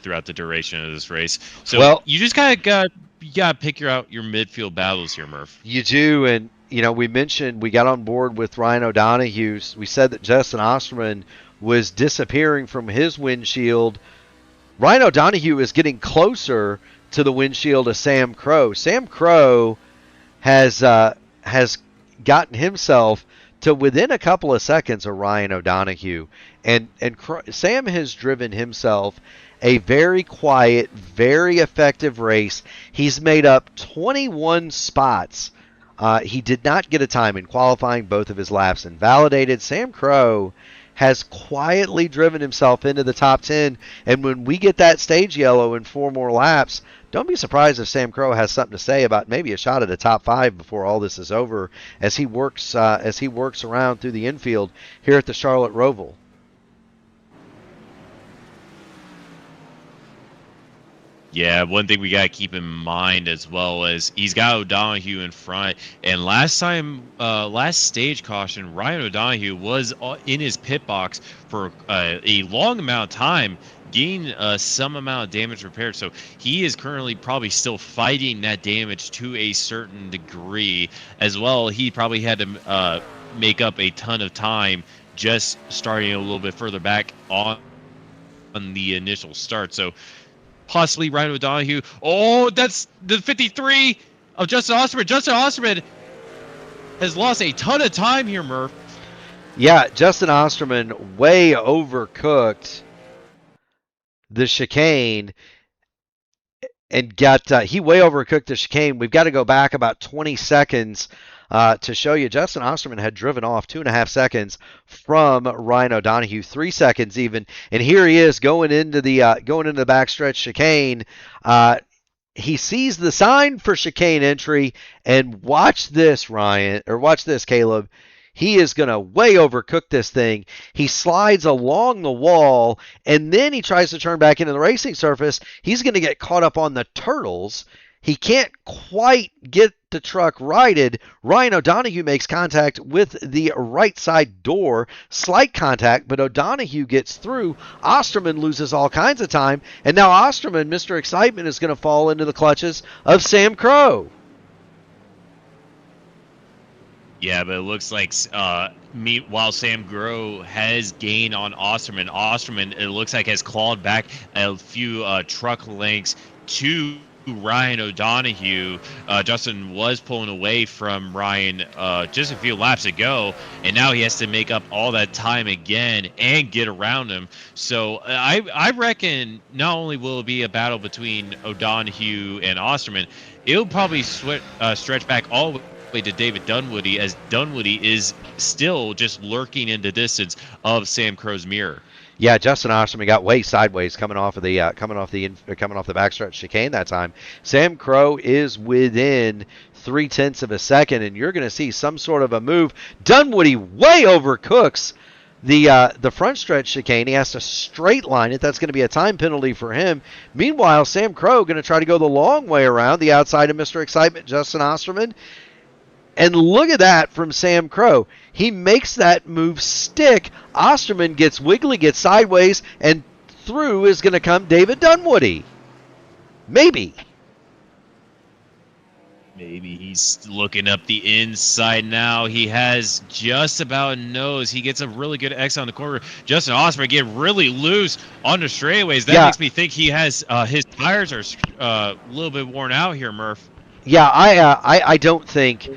throughout the duration of this race. So you just kind of got to pick out your midfield battles here, Murph. You do, and we mentioned we got on board with Ryan O'Donoghue. We said that Justin Osterman was disappearing from his windshield. Ryan O'Donoghue is getting closer to the windshield of Sam Crow. Sam Crow has gotten himself to within a couple of seconds of Ryan O'Donoghue. And Sam has driven himself a very quiet, very effective race. He's made up 21 spots. He did not get a time in qualifying. Both of his laps invalidated. Sam Crow has quietly driven himself into the top 10. And when we get that stage yellow in 4 more laps, don't be surprised if Sam Crow has something to say about maybe a shot at the top 5 before all this is over, as he works around through the infield here at the Charlotte Roval. Yeah, one thing we got to keep in mind as well is he's got O'Donoghue in front. And last stage caution, Ryan O'Donoghue was in his pit box for a long amount of time, getting some amount of damage repaired. So he is currently probably still fighting that damage to a certain degree as well. He probably had to make up a ton of time just starting a little bit further back on the initial start. So possibly Ryan O'Donoghue. Oh, that's the 53 of Justin Osterman. Justin Osterman has lost a ton of time here, Murph. Yeah, Justin Osterman way overcooked the chicane and he way overcooked the chicane. We've got to go back about 20 seconds to show you. Justin Osterman had driven off 2.5 seconds from Ryan O'Donoghue, 3 seconds even, and here he is going into the backstretch chicane. He sees the sign for chicane entry, and watch this, Caleb. He is going to way overcook this thing. He slides along the wall, and then he tries to turn back into the racing surface. He's going to get caught up on the turtles. He can't quite get the truck righted. Ryan O'Donoghue makes contact with the right side door. Slight contact, but O'Donoghue gets through. Osterman loses all kinds of time, and now Osterman, Mr. Excitement, is going to fall into the clutches of Sam Crow. Yeah, but it looks like while Sam Groh has gained on Osterman, it looks like has clawed back a few truck lengths to Ryan O'Donohue. Justin was pulling away from Ryan just a few laps ago, and now he has to make up all that time again and get around him. So I reckon not only will it be a battle between O'Donohue and Osterman, it'll probably stretch back all the way to David Dunwoody, as Dunwoody is still just lurking in the distance of Sam Crow's mirror. Yeah, Justin Osterman got way sideways coming off the backstretch chicane that time. Sam Crow is within 0.3 of a second, and you're going to see some sort of a move. Dunwoody way overcooks the front stretch chicane. He has to straight line it. That's going to be a time penalty for him. Meanwhile, Sam Crow going to try to go the long way around the outside of Mr. Excitement, Justin Osterman. And look at that from Sam Crow. He makes that move stick. Osterman gets wiggly, gets sideways, and through is going to come David Dunwoody. Maybe. Maybe he's looking up the inside now. He has just about a nose. He gets a really good X on the corner. Justin Osterman get really loose on the straightaways. That makes me think he has his tires are a little bit worn out here, Murph. Yeah, I don't think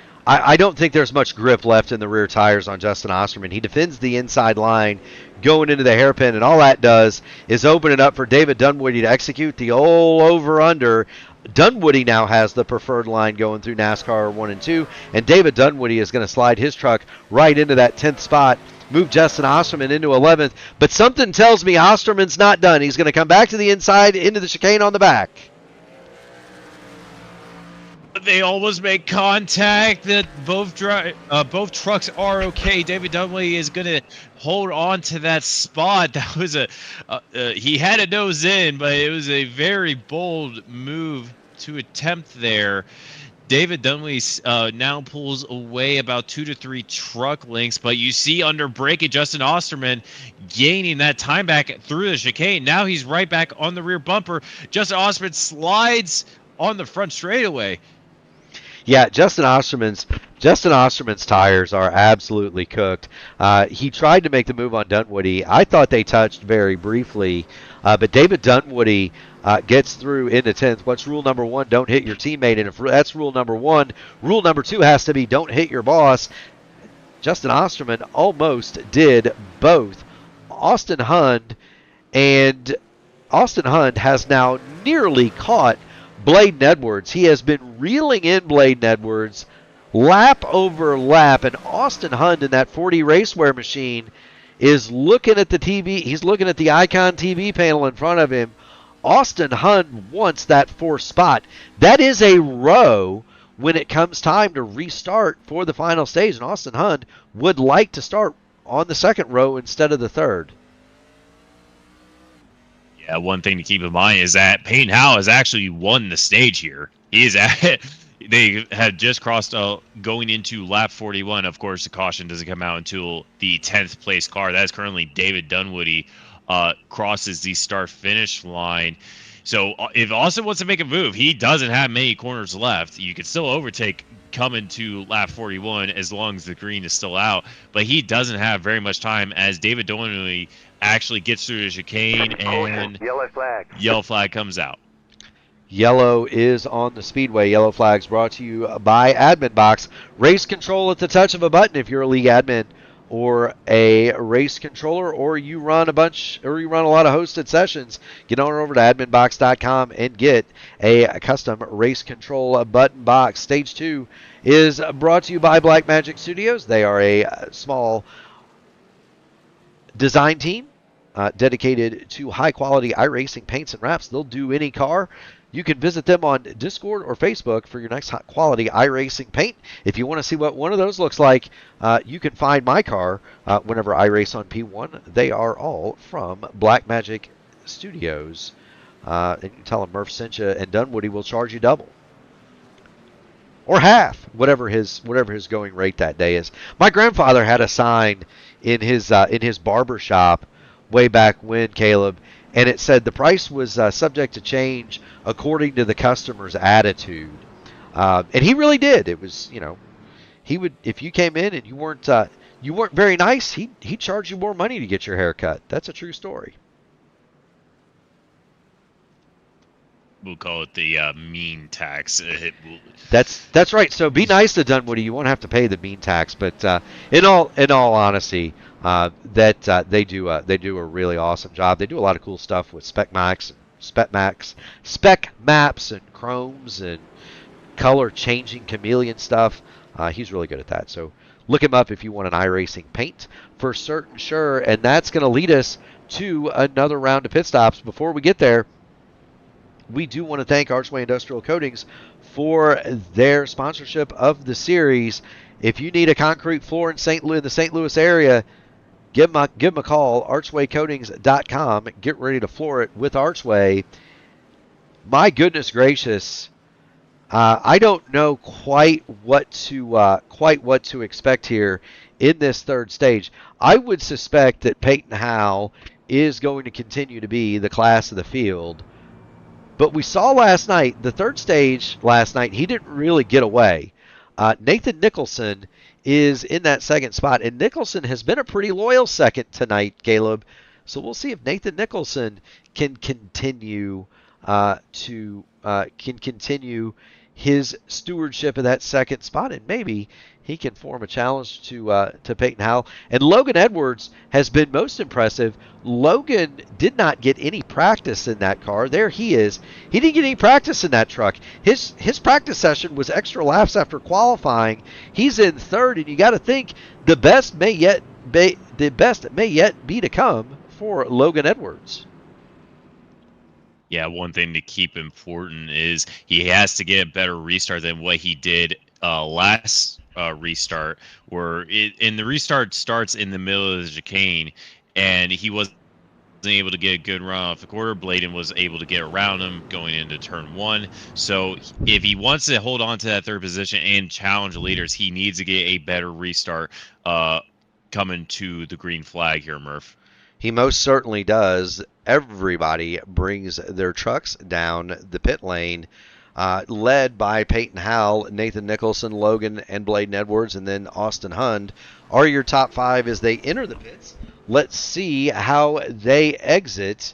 there's much grip left in the rear tires on Justin Osterman. He defends the inside line going into the hairpin, and all that does is open it up for David Dunwoody to execute the old over-under. Dunwoody now has the preferred line going through NASCAR 1 and 2, and David Dunwoody is going to slide his truck right into that 10th spot, move Justin Osterman into 11th. But something tells me Osterman's not done. He's going to come back to the inside into the chicane on the back. They almost make contact. That both trucks are okay. David Dunwoody is going to hold on to that spot. That was he had a nose in, but it was a very bold move to attempt there. David Dunwoody now pulls away about 2 to 3 truck lengths, but you see under braking Justin Osterman gaining that time back through the chicane. Now he's right back on the rear bumper. Justin Osterman slides on the front straightaway. Yeah, Justin Osterman's tires are absolutely cooked. He tried to make the move on Dunwoody. I thought they touched very briefly, but David Dunwoody gets through into 10th. What's rule number 1? Don't hit your teammate. And if that's rule number 1, rule number 2 has to be don't hit your boss. Justin Osterman almost did both. Austin Hund has now nearly caught Bladen Edwards. He has been reeling in Bladen Edwards lap over lap, and Austin Hund in that 40 racewear machine is looking at the TV. He's looking at the Icon TV panel in front of him. Austin Hund wants that 4th spot. That is a row when it comes time to restart for the final stage, and Austin Hund would like to start on the 2nd row instead of the 3rd. Yeah, one thing to keep in mind is that Payne Howe has actually won the stage here. They had just crossed going into lap 41. Of course, the caution doesn't come out until the 10th place car. That is currently David Dunwoody crosses the start-finish line. So if Austin wants to make a move, he doesn't have many corners left. You can still overtake coming to lap 41 as long as the green is still out. But he doesn't have very much time as David Dunwoody actually gets through the chicane, and yellow flag comes out. Yellow is on the Speedway. Yellow flags brought to you by Admin Box. Race control at the touch of a button if you're a league admin or a race controller, or you run a lot of hosted sessions. Get on over to adminbox.com and get a custom race control button box. Stage 2 is brought to you by Blackmagic Studios. They are a small design team dedicated to high-quality iRacing paints and wraps. They'll do any car. You can visit them on Discord or Facebook for your next quality iRacing paint. If you want to see what one of those looks like, you can find my car whenever I race on P1. They are all from Blackmagic Studios. And you can tell them Murph sent you, and Dunwoody will charge you double. Or half, whatever his going rate that day is. My grandfather had a sign in his barber shop way back when, Caleb, and it said the price was subject to change according to the customer's attitude. And he really did. It was, he would, if you came in and you weren't very nice, he'd charge you more money to get your hair cut. That's a true story. We'll call it the mean tax. That's right. So be nice to Dunwoody. You won't have to pay the mean tax. But in all honesty, they do a really awesome job. They do a lot of cool stuff with spec maps and chromes and color changing chameleon stuff. He's really good at that. So look him up if you want an iRacing paint for certain sure. And that's going to lead us to another round of pit stops. Before we get there, we do want to thank Archway Industrial Coatings for their sponsorship of the series. If you need a concrete floor in the St. Louis area, give them a call, archwaycoatings.com. Get ready to floor it with Archway. My goodness gracious, I don't know quite what to expect here in this third stage. I would suspect that Peyton Howell is going to continue to be the class of the field. But we saw last night, the third stage last night, he didn't really get away. Nathan Nicholson is in that second spot, and Nicholson has been a pretty loyal second tonight, Caleb. So we'll see if Nathan Nicholson can continue his stewardship of that second spot, and maybe he can form a challenge to Peyton Howell. And Logan Edwards has been most impressive. Logan did not get any practice in that car. There he is. He didn't get any practice in that truck. His practice session was extra laps after qualifying. He's in third, and you got to think the best may yet be to come for Logan Edwards. Yeah, one thing to keep important is he has to get a better restart than what he did last restart, where the restart starts in the middle of the chicane, and he wasn't able to get a good run off the quarter. Bladen was able to get around him going into turn one. So if he wants to hold on to that third position and challenge leaders, he needs to get a better restart coming to the green flag here, Murph. He most certainly does. Everybody brings their trucks down the pit lane, led by Peyton Howell, Nathan Nicholson, Logan, and Bladen Edwards, and then Austin Hund are your top five as they enter the pits. Let's see how they exit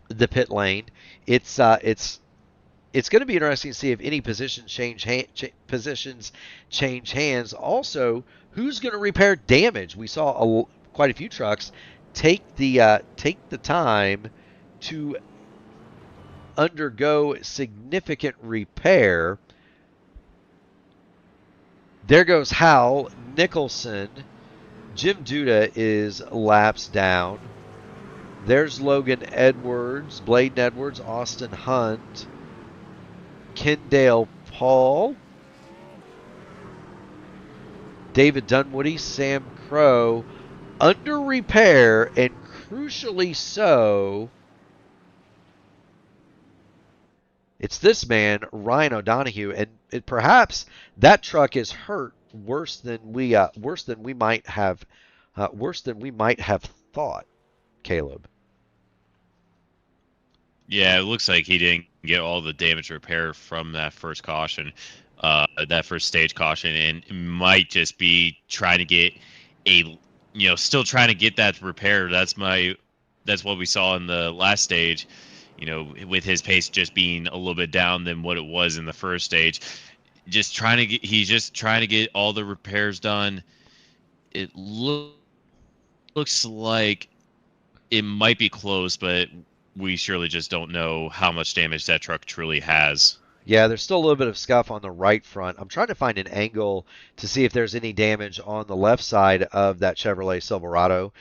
the pit lane. It's going to be interesting to see if any positions change hands. Also, who's going to repair damage? We saw quite a few trucks take the time to undergo significant repair. There goes Howell, Nicholson. Jim Duda is laps down. There's Logan Edwards, Bladen Edwards, Austin Hunt, Kendall Paul, David Dunwoody, Sam Crow, under repair, and crucially so, it's this man, Ryan O'Donohue, and perhaps that truck is hurt worse than we might have thought, Caleb. Yeah, it looks like he didn't get all the damage repaired from that first caution, that first stage caution, and it might just be trying to get still trying to get that repaired. That's what we saw in the last stage, with his pace just being a little bit down than what it was in the first stage. He's just trying to get all the repairs done. It looks like it might be close, but we surely just don't know how much damage that truck truly has. Yeah, there's still a little bit of scuff on the right front. I'm trying to find an angle to see if there's any damage on the left side of that Chevrolet Silverado.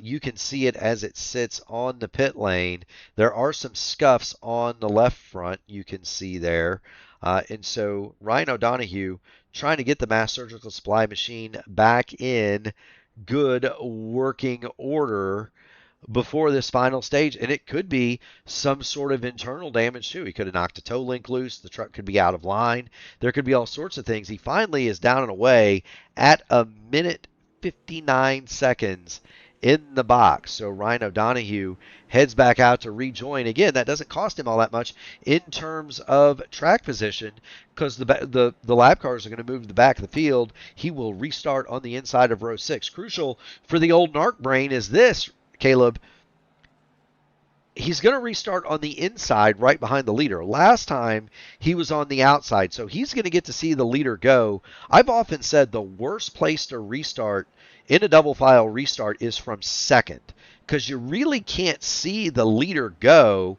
You can see it as it sits on the pit lane. There are some scuffs on the left front you can see there. And so Ryan O'Donohue trying to get the mass surgical supply machine back in good working order before this final stage, and it could be some sort of internal damage too. He could have knocked a toe link loose. The truck could be out of line. There could be all sorts of things. He finally is down and away at 1 minute 59 seconds in the box. So Ryan O'Donohue heads back out to rejoin. Again, that doesn't cost him all that much in terms of track position because the lap cars are going to move to the back of the field. He will restart on the inside of row 6. Crucial for the old narc brain is this, Caleb. He's going to restart on the inside right behind the leader. Last time he was on the outside, so he's going to get to see the leader go. I've often said the worst place to restart in a double file restart is from second because you really can't see the leader go,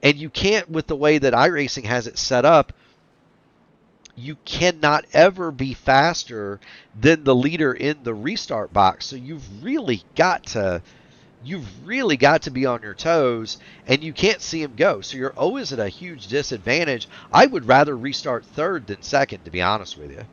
and you can't, with the way that iRacing has it set up, you cannot ever be faster than the leader in the restart box. So you've really got to be on your toes, and you can't see him go. So you're always at a huge disadvantage. I would rather restart third than second, to be honest with you.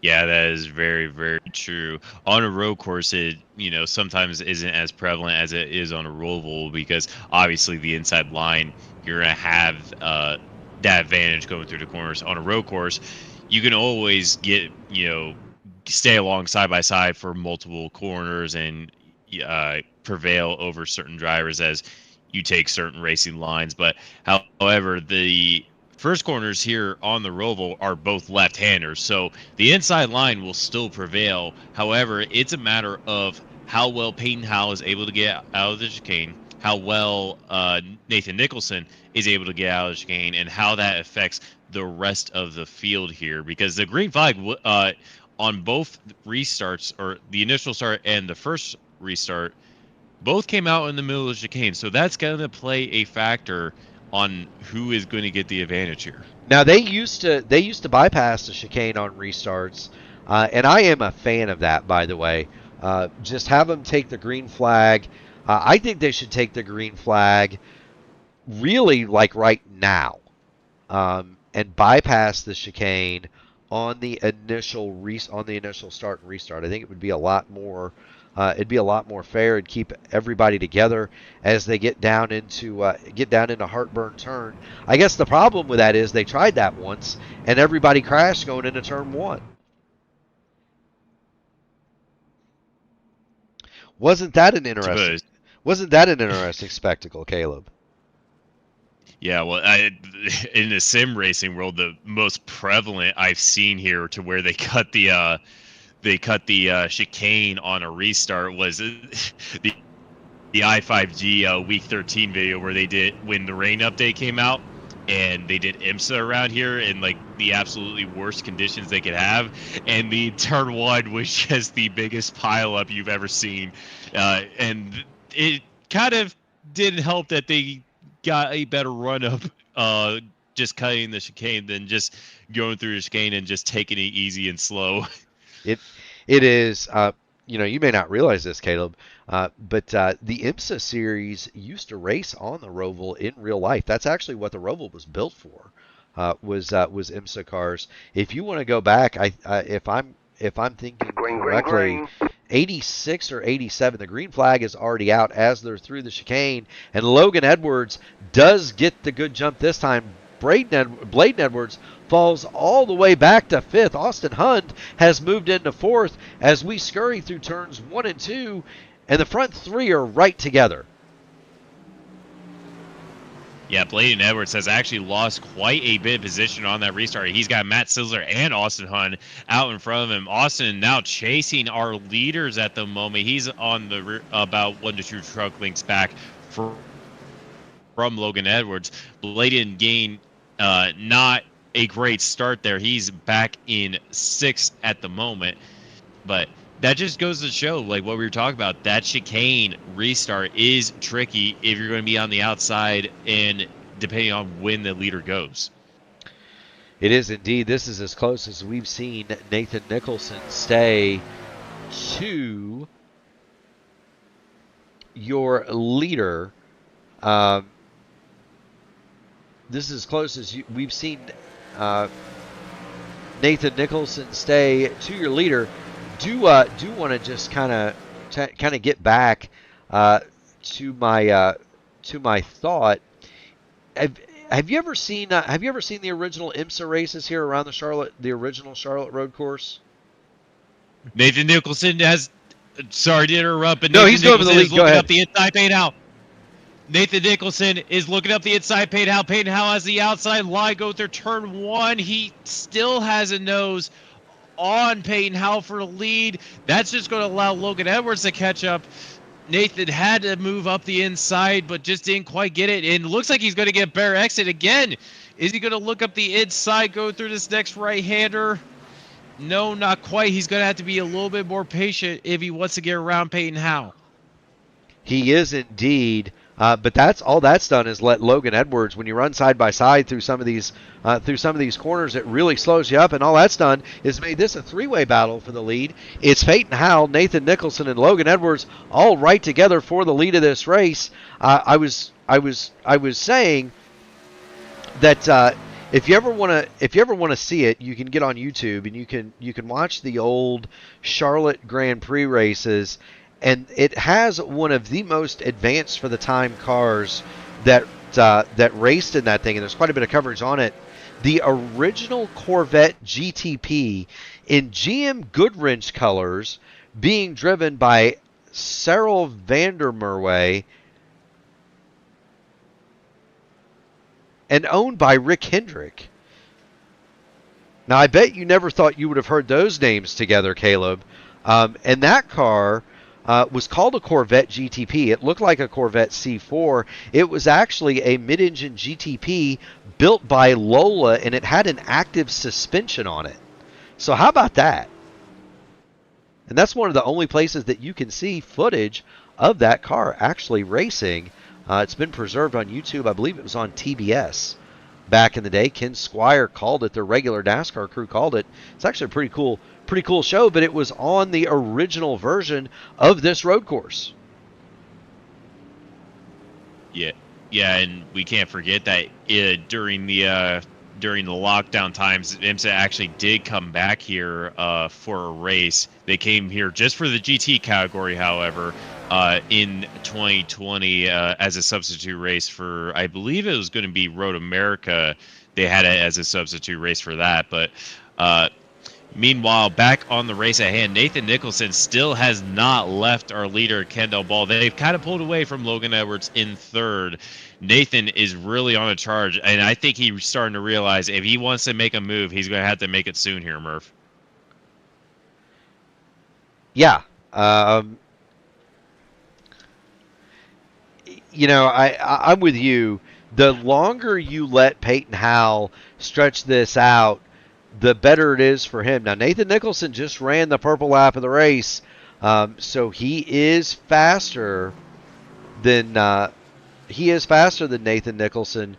Yeah, that is very, very true. On a road course, it sometimes isn't as prevalent as it is on a Roval because obviously the inside line, you're gonna have that advantage going through the corners. On a road course, you can always get stay along side by side for multiple corners and prevail over certain drivers as you take certain racing lines. But however, the first corners here on the Roval are both left-handers, so the inside line will still prevail. However, it's a matter of how well Peyton Howell is able to get out of the chicane, how well Nathan Nicholson is able to get out of the chicane, and how that affects the rest of the field here. Because the green flag on both restarts, or the initial start and the first restart, both came out in the middle of the chicane, so that's going to play a factor on who is going to get the advantage here. Now they used to bypass the chicane on restarts, and I am a fan of that, by the way. Just have them take the green flag. I think they should take the green flag really like right now, and bypass the chicane on the initial start and restart. I think it would be a lot more. It'd be a lot more fair and keep everybody together as they get down into Heartburn turn. I guess the problem with that is they tried that once and everybody crashed going into turn 1. Wasn't that an interesting spectacle, Caleb? Yeah, well, in the sim racing world, the most prevalent I've seen here to where they cut the chicane on a restart was the i5G week 13 video where they did when the rain update came out, and they did IMSA around here in like the absolutely worst conditions they could have, and the turn 1 was just the biggest pileup you've ever seen, and it kind of didn't help that they got a better run up just cutting the chicane than just going through the chicane and just taking it easy and slow. It is, you may not realize this, Caleb, but the IMSA series used to race on the Roval in real life. That's actually what the Roval was built for, was IMSA cars. If you want to go back, if I'm thinking correctly, 86 or 87, the green flag is already out as they're through the chicane, and Logan Edwards does get the good jump this time. Bladen Edwards falls all the way back to 5th. Austin Hunt has moved into 4th as we scurry through turns 1 and 2, and the front 3 are right together. Yeah, Bladen Edwards has actually lost quite a bit of position on that restart. He's got Matt Sizzler and Austin Hunt out in front of him. Austin now chasing our leaders at the moment. He's on the about 1 to 2 truck lengths back from Logan Edwards. Bladen gained not a great start there. He's back in 6th at the moment, but that just goes to show, like what we were talking about, that chicane restart is tricky if you're going to be on the outside and depending on when the leader goes. It is indeed. This is as close as we've seen Nathan Nicholson stay to your leader. This is as close as we've seen Nathan Nicholson stay to your leader. Do want to just kind of get back to my thought. Have you ever seen the original IMSA races here around the original Charlotte road course? Nathan Nicholson has. Sorry to interrupt, but No, Nathan he's going for the Nicholson lead. is Go looking ahead. up the inside Payton Howe. Nathan Nicholson is looking up the inside Payton Howe. Payton Howe has the outside line go through turn 1. He still has a nose on Payton Howe for the lead. That's just going to allow Logan Edwards to catch up. Nathan had to move up the inside, but just didn't quite get it. And it looks like he's going to get bare exit again. Is he going to look up the inside, go through this next right-hander? No, not quite. He's going to have to be a little bit more patient if he wants to get around Payton Howe. He is indeed. But that's all that's done is let Logan Edwards, when you run side by side through some of these corners, it really slows you up. And all that's done is made this a three-way battle for the lead. It's Payton Howe, Nathan Nicholson, and Logan Edwards all right together for the lead of this race. I was saying that if you ever want to see it, you can get on YouTube and you can watch the old Charlotte Grand Prix races. And it has one of the most advanced for the time cars that raced in that thing, and there's quite a bit of coverage on it. The original Corvette GTP in GM Goodwrench colors, being driven by Cyril Vandermerwe and owned by Rick Hendrick. Now, I bet you never thought you would have heard those names together, Caleb. And that car was called a Corvette GTP. It looked like a Corvette C4. It was actually a mid-engine GTP built by Lola, and it had an active suspension on it. So how about that? And that's one of the only places that you can see footage of that car actually racing. It's been preserved on YouTube. I believe it was on TBS back in the day. Ken Squire called it. The regular NASCAR crew called it. It's actually a pretty cool show, but it was on the original version of this road course. Yeah, and we can't forget that during the lockdown times, IMSA actually did come back here for a race. They came here just for the GT category, however, in 2020 as a substitute race for, I believe it was going to be Road America. They had it as a substitute race for that, but meanwhile, back on the race at hand, Nathan Nicholson still has not left our leader, Kendall Ball. They've kind of pulled away from Logan Edwards in third. Nathan is really on a charge, and I think he's starting to realize if he wants to make a move, he's going to have to make it soon here, Murph. Yeah. I'm with you. The longer you let Payton Howe stretch this out, the better it is for him. Now, Nathan Nicholson just ran the purple lap of the race, so he is faster than Nathan Nicholson.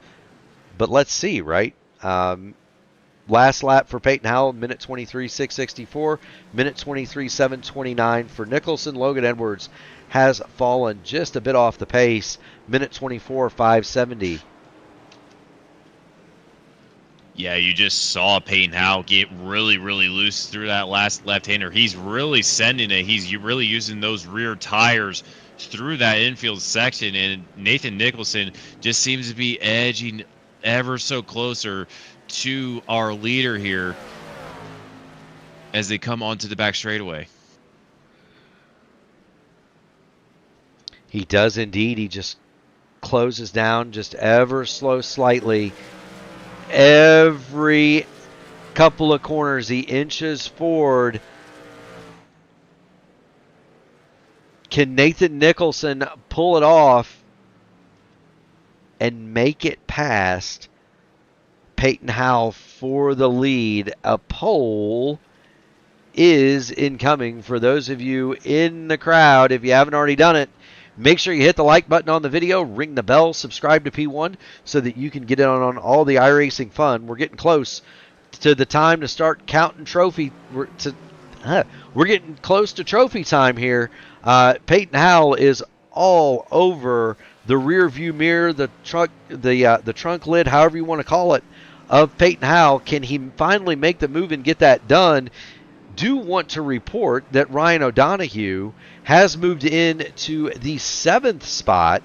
But let's see, right? Last lap for Payton Howe, minute 23:664, minute 23:729 for Nicholson. Logan Edwards has fallen just a bit off the pace, minute 24:570. Yeah, you just saw Payton Howe get really, really loose through that last left-hander. He's really sending it. He's really using those rear tires through that infield section, and Nathan Nicholson just seems to be edging ever so closer to our leader here as they come onto the back straightaway. He does indeed. He just closes down just ever so slightly. Every couple of corners, he inches forward. Can Nathan Nicholson pull it off and make it past Payton Howe for the lead? A pole is incoming for those of you in the crowd. If you haven't already done it, make sure you hit the like button on the video, ring the bell, subscribe to P1 so that you can get in on all the iRacing fun. We're getting close to the time to start counting trophy. We're getting close to trophy time here. Payton Howe is all over the rear view mirror, the trunk lid, however you want to call it, of Payton Howe. Can he finally make the move and get that done? Do want to report that Ryan O'Donoghue has moved in to the 7th spot.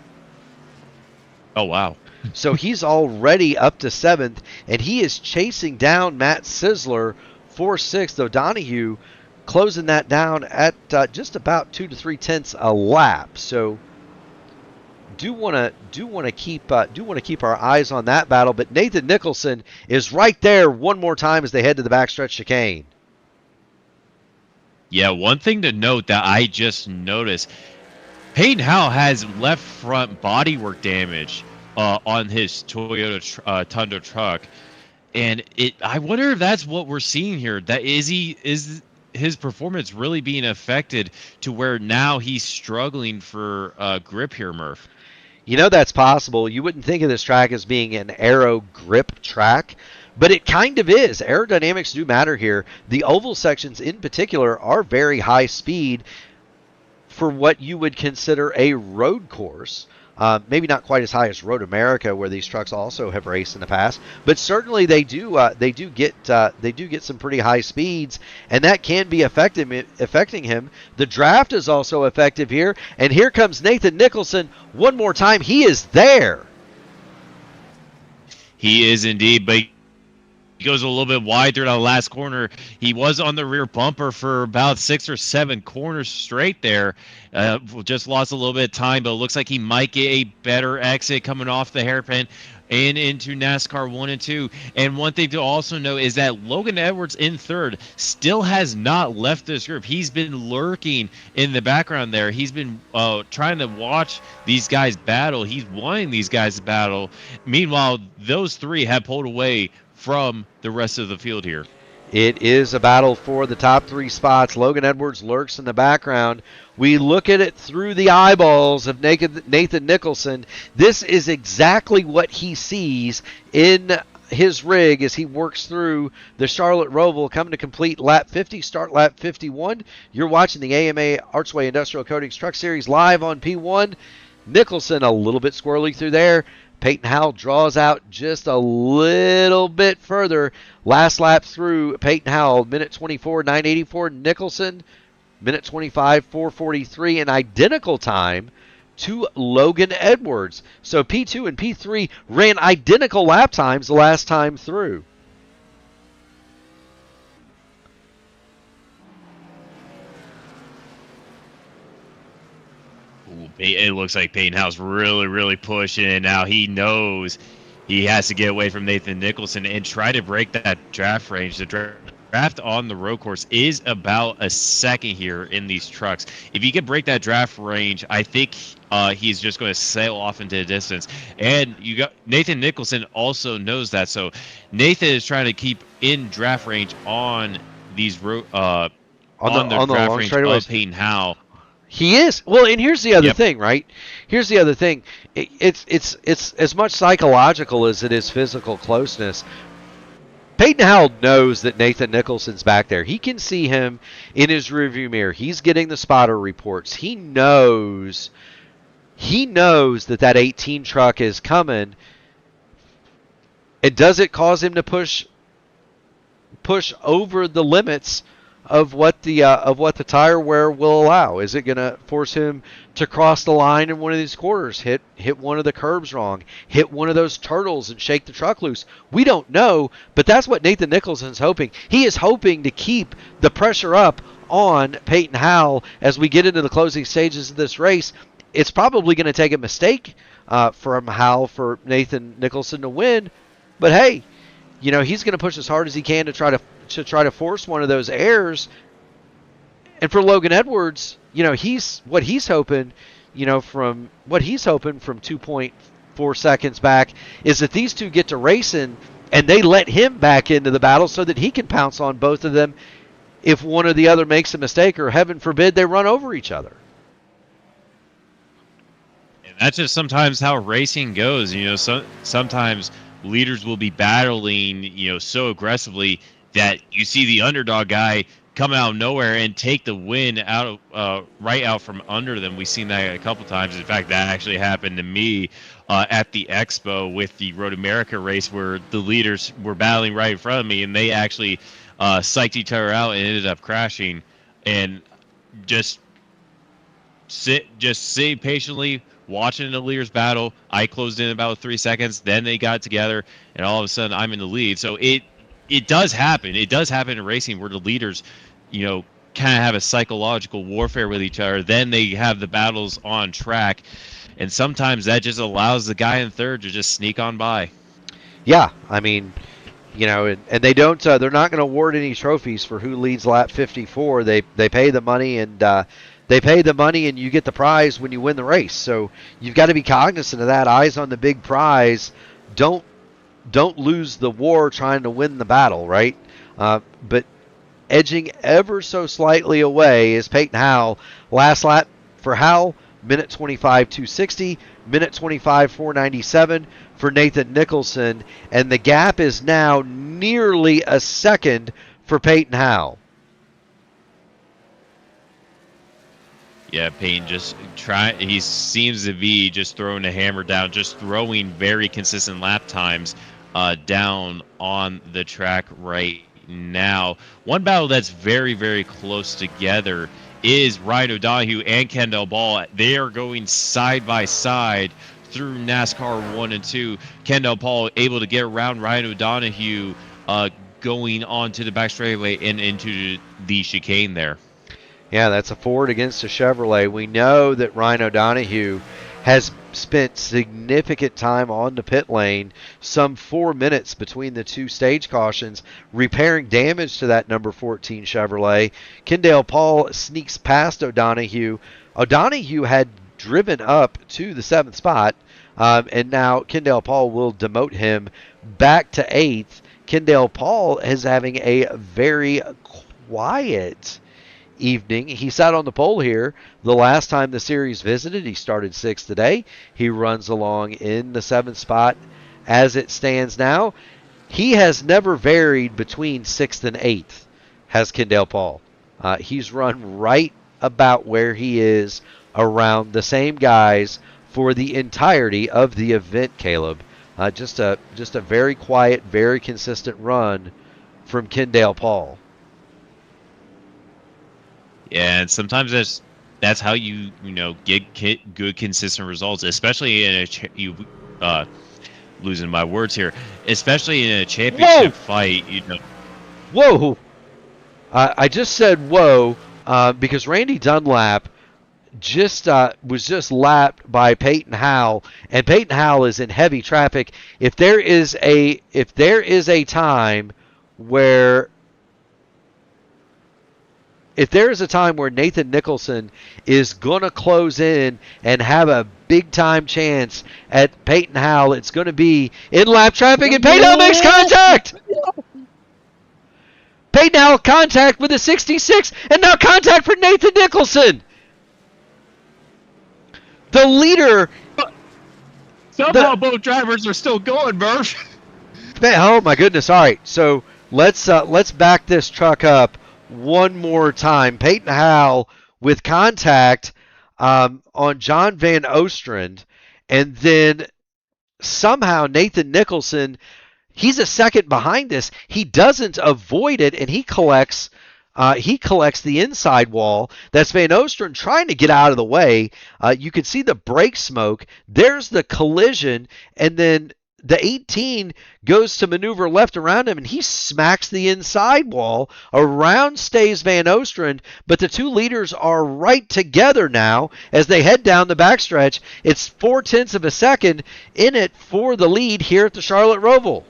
Oh, wow. So he's already up to 7th, and he is chasing down Matt Sisler for 6th. O'Donoghue closing that down at just about 2 to 3 tenths a lap. So do want to keep our eyes on that battle. But Nathan Nicholson is right there one more time as they head to the backstretch chicane. Yeah, one thing to note that I just noticed, Peyton Howell has left front bodywork damage on his Toyota Tundra truck, and I wonder if that's what we're seeing here. That is his performance really being affected to where now he's struggling for grip here, Murph? You know, that's possible. You wouldn't think of this track as being an aero grip track, but it kind of is. Aerodynamics do matter here. The oval sections in particular are very high speed for what you would consider a road course. Maybe not quite as high as Road America, where these trucks also have raced in the past, but certainly they do get some pretty high speeds, and that can be affecting him. The draft is also effective here, and here comes Nathan Nicholson one more time. He is there. He is indeed, but he goes a little bit wide through the last corner. He was on the rear bumper for about 6 or 7 corners straight there. Just lost a little bit of time, but it looks like he might get a better exit coming off the hairpin and into NASCAR 1 and 2. And one thing to also know is that Logan Edwards in third still has not left this group. He's been lurking in the background there. He's been trying to watch these guys battle. He's wanting these guys to battle. Meanwhile, those three have pulled away from the rest of the field here. It is a battle for the top 3 spots. Logan Edwards lurks in the background. We look at it through the eyeballs of Nathan Nicholson. This is exactly what he sees in his rig as he works through the Charlotte Roval, coming to complete lap 50, start lap 51. You're watching the AMA Archway Industrial Coatings Truck Series live on P1. Nicholson a little bit squirrely through there. Peyton Howell draws out just a little bit further. Last lap through, Peyton Howell, minute 24, 984. Nicholson, minute 25, 443, an identical time to Logan Edwards. So P2 and P3 ran identical lap times the last time through. It looks like Peyton Howell's really pushing, and now he knows he has to get away from Nathan Nicholson and try to break that draft range. The draft on the road course is about a second here in these trucks. If he can break that draft range, I think he's just going to sail off into the distance. And you got Nathan Nicholson also knows that, so Nathan is trying to keep in draft range on these on the draft range of Peyton Howell. He is. Well, and here's the other thing, right? Here's the other thing. It's as much psychological as it is physical closeness. Peyton Howell knows that Nathan Nicholson's back there. He can see him in his rearview mirror. He's getting the spotter reports. He knows that 18 truck is coming. And does it cause him to push over the limits of what the tire wear will allow? Is it going to force him to cross the line in one of these corners, hit one of the curbs wrong, hit one of those turtles and shake the truck loose? We don't know, but that's what Nathan Nicholson's hoping. He is hoping to keep the pressure up on Peyton Howell as we get into the closing stages of this race. It's probably going to take a mistake from Howell for Nathan Nicholson to win, but hey, you know, he's going to push as hard as he can to try to force one of those errors. And for Logan Edwards, you know, he's hoping from 2.4 seconds back is that these two get to racing and they let him back into the battle so that he can pounce on both of them if one or the other makes a mistake, or heaven forbid they run over each other. And that's just sometimes how racing goes. You know, sometimes leaders will be battling, you know, so aggressively that you see the underdog guy come out of nowhere and take the win right out from under them. We've seen that a couple times. In fact, that actually happened to me at the Expo with the Road America race, where the leaders were battling right in front of me, and they actually psyched each other out and ended up crashing. And just sit patiently watching the leaders battle. I closed in about 3 seconds. Then they got together, and all of a sudden I'm in the lead. So it does happen. It does happen in racing where the leaders, you know, kind of have a psychological warfare with each other. Then they have the battles on track, and sometimes that just allows the guy in third to just sneak on by. Yeah, I mean, and they don't. They're not going to award any trophies for who leads lap 54. They pay the money, and and you get the prize when you win the race. So you've got to be cognizant of that. Eyes on the big prize. Don't lose the war trying to win the battle, right? But edging ever so slightly away is Peyton Howell. Last lap for Howell, minute 25 260, minute 25 497 for Nathan Nicholson, and the gap is now nearly a second for Peyton Howell. Yeah, Peyton he seems to be just throwing the hammer down, just throwing very consistent lap times down on the track right now. One battle that's very, very close together is Ryan O'Donoghue and Kendall Ball. They are going side by side through NASCAR 1 and 2. Kendall Ball able to get around Ryan O'Donoghue going onto the back straightaway and into the chicane there. Yeah, that's a Ford against a Chevrolet. We know that Ryan O'Donoghue has spent significant time on the pit lane, some 4 minutes between the two stage cautions, repairing damage to that number 14 Chevrolet. Kendall Paul sneaks past O'Donoghue. O'Donoghue had driven up to the 7th spot, and now Kendall Paul will demote him back to 8th. Kendall Paul is having a very quiet evening. He sat on the pole here the last time the series visited. He started 6th today. He runs along in the 7th spot as it stands now. He has never varied between 6th and 8th, has Kendall Paul. He's run right about where he is around the same guys for the entirety of the event, Caleb. Just a very quiet, very consistent run from Kendall Paul. Yeah, and sometimes that's how you get good consistent results, especially in losing my words here, especially in a championship fight. Whoa! I just said whoa because Randy Dunlap was just lapped by Peyton Howell, and Peyton Howell is in heavy traffic. If there is a time where Nathan Nicholson is going to close in and have a big-time chance at Peyton Howell, it's going to be in lap traffic, and Peyton Howell makes contact! Peyton Howell contact with a 66, and now contact for Nathan Nicholson! The leader... Somehow both drivers are still going, Murph. Oh, my goodness. All right, so let's back this truck up one more time. Peyton Howell with contact on John Van Ostrand, and then somehow Nathan Nicholson, he's a second behind this. He doesn't avoid it, and he collects the inside wall. That's Van Ostrand trying to get out of the way. You can see the brake smoke. There's the collision, and then the 18 goes to maneuver left around him, and he smacks the inside wall. Around stays Van Ostrand, but the two leaders are right together now as they head down the backstretch. It's 0.4 of a second in it for the lead here at the Charlotte Roval.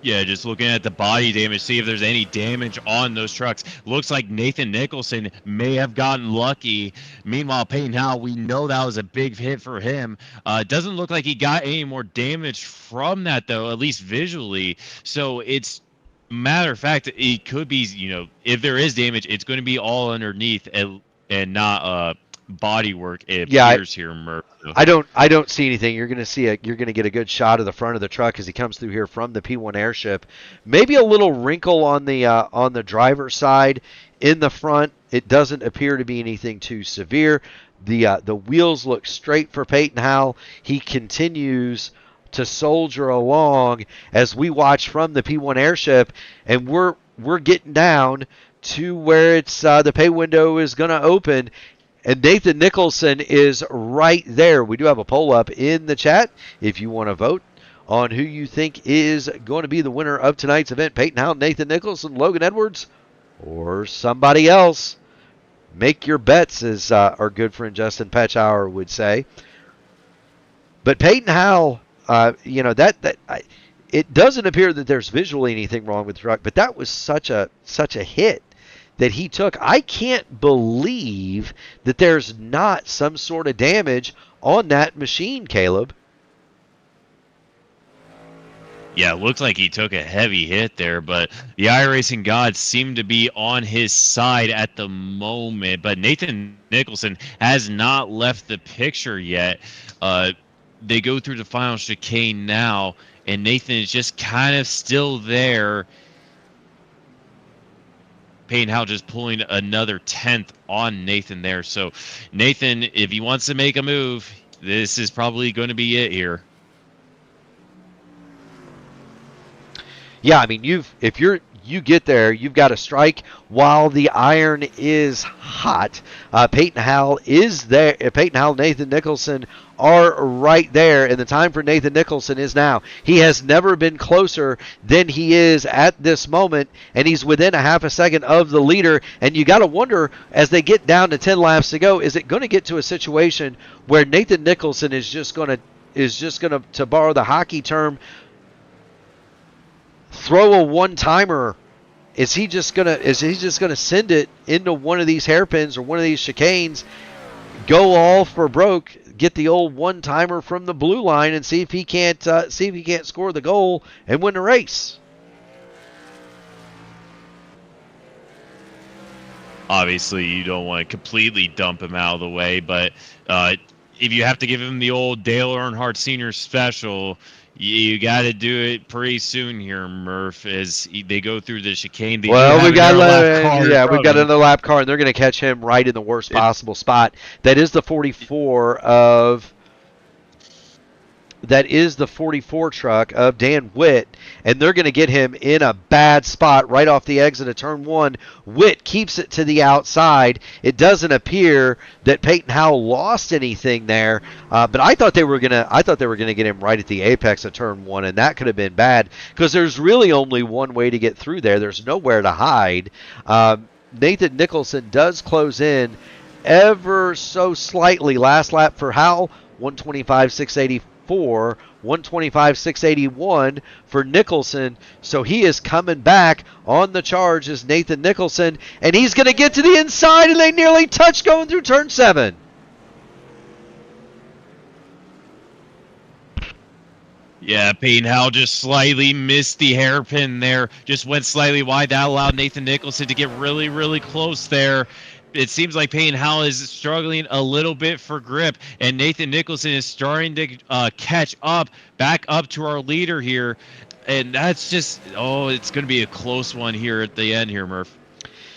Yeah, just looking at the body damage, see if there's any damage on those trucks. Looks like Nathan Nicholson may have gotten lucky. Meanwhile, Peyton Howell, we know that was a big hit for him. Doesn't look like he got any more damage from that, though, at least visually. So it's matter of fact, it could be, if there is damage, it's going to be all underneath and not body work. It appears here, Murph. I don't see anything. You're going to get a good shot of the front of the truck as he comes through here from the P1 airship. Maybe a little wrinkle on the driver's side in the front. It doesn't appear to be anything too severe. The wheels look straight for Peyton Howell. He continues to soldier along as we watch from the P1 airship, and we're getting down to where it's the pay window is going to open. And Nathan Nicholson is right there. We do have a poll up in the chat if you want to vote on who you think is going to be the winner of tonight's event. Peyton Howell, Nathan Nicholson, Logan Edwards, or somebody else. Make your bets, as our good friend Justin Petchauer would say. But Peyton Howell, it doesn't appear that there's visually anything wrong with the truck, but that was such a hit that he took. I can't believe that there's not some sort of damage on that machine, Caleb. Yeah, it looked like he took a heavy hit there, but the iRacing gods seem to be on his side at the moment. But Nathan Nicholson has not left the picture yet. They go through the final chicane now, and Nathan is just kind of still there. Peyton Howell just pulling another 10th on Nathan there. So Nathan, if he wants to make a move, this is probably going to be it here. Yeah, I mean, if you get there, you've got to strike while the iron is hot. Peyton Howell is there. Peyton Howell, Nathan Nicholson are right there, and the time for Nathan Nicholson is now. He has never been closer than he is at this moment, and he's within a half a second of the leader. And you got to wonder, as they get down to 10 laps to go, is it going to get to a situation where Nathan Nicholson is just going to borrow the hockey term, throw a one-timer? Is he just gonna send it into one of these hairpins or one of these chicanes, go all for broke, get the old one-timer from the blue line, and see if he can't score the goal and win the race? Obviously, you don't want to completely dump him out of the way, but if you have to give him the old Dale Earnhardt Sr. special, you got to do it pretty soon here, Murph, as they go through the chicane. We got another lap car, and they're going to catch him right in the worst possible spot. That is the 44 truck of Dan Witt, and they're going to get him in a bad spot right off the exit of turn 1. Witt keeps it to the outside. It doesn't appear that Peyton Howell lost anything there, but I thought they were going to get him right at the apex of turn 1, and that could have been bad because there's really only one way to get through there. There's nowhere to hide. Nathan Nicholson does close in ever so slightly. Last lap for Howell, 125.684. 125.681 for Nicholson. So he is coming back on the charge as Nathan Nicholson, and he's going to get to the inside, and they nearly touch going through turn 7. Yeah, Peyton Howell just slightly missed the hairpin there. Just went slightly wide. That allowed Nathan Nicholson to get really, really close there. It seems like Peyton Howell is struggling a little bit for grip, and Nathan Nicholson is starting to catch up, back up to our leader here. And that's just, it's going to be a close one here at the end here, Murph.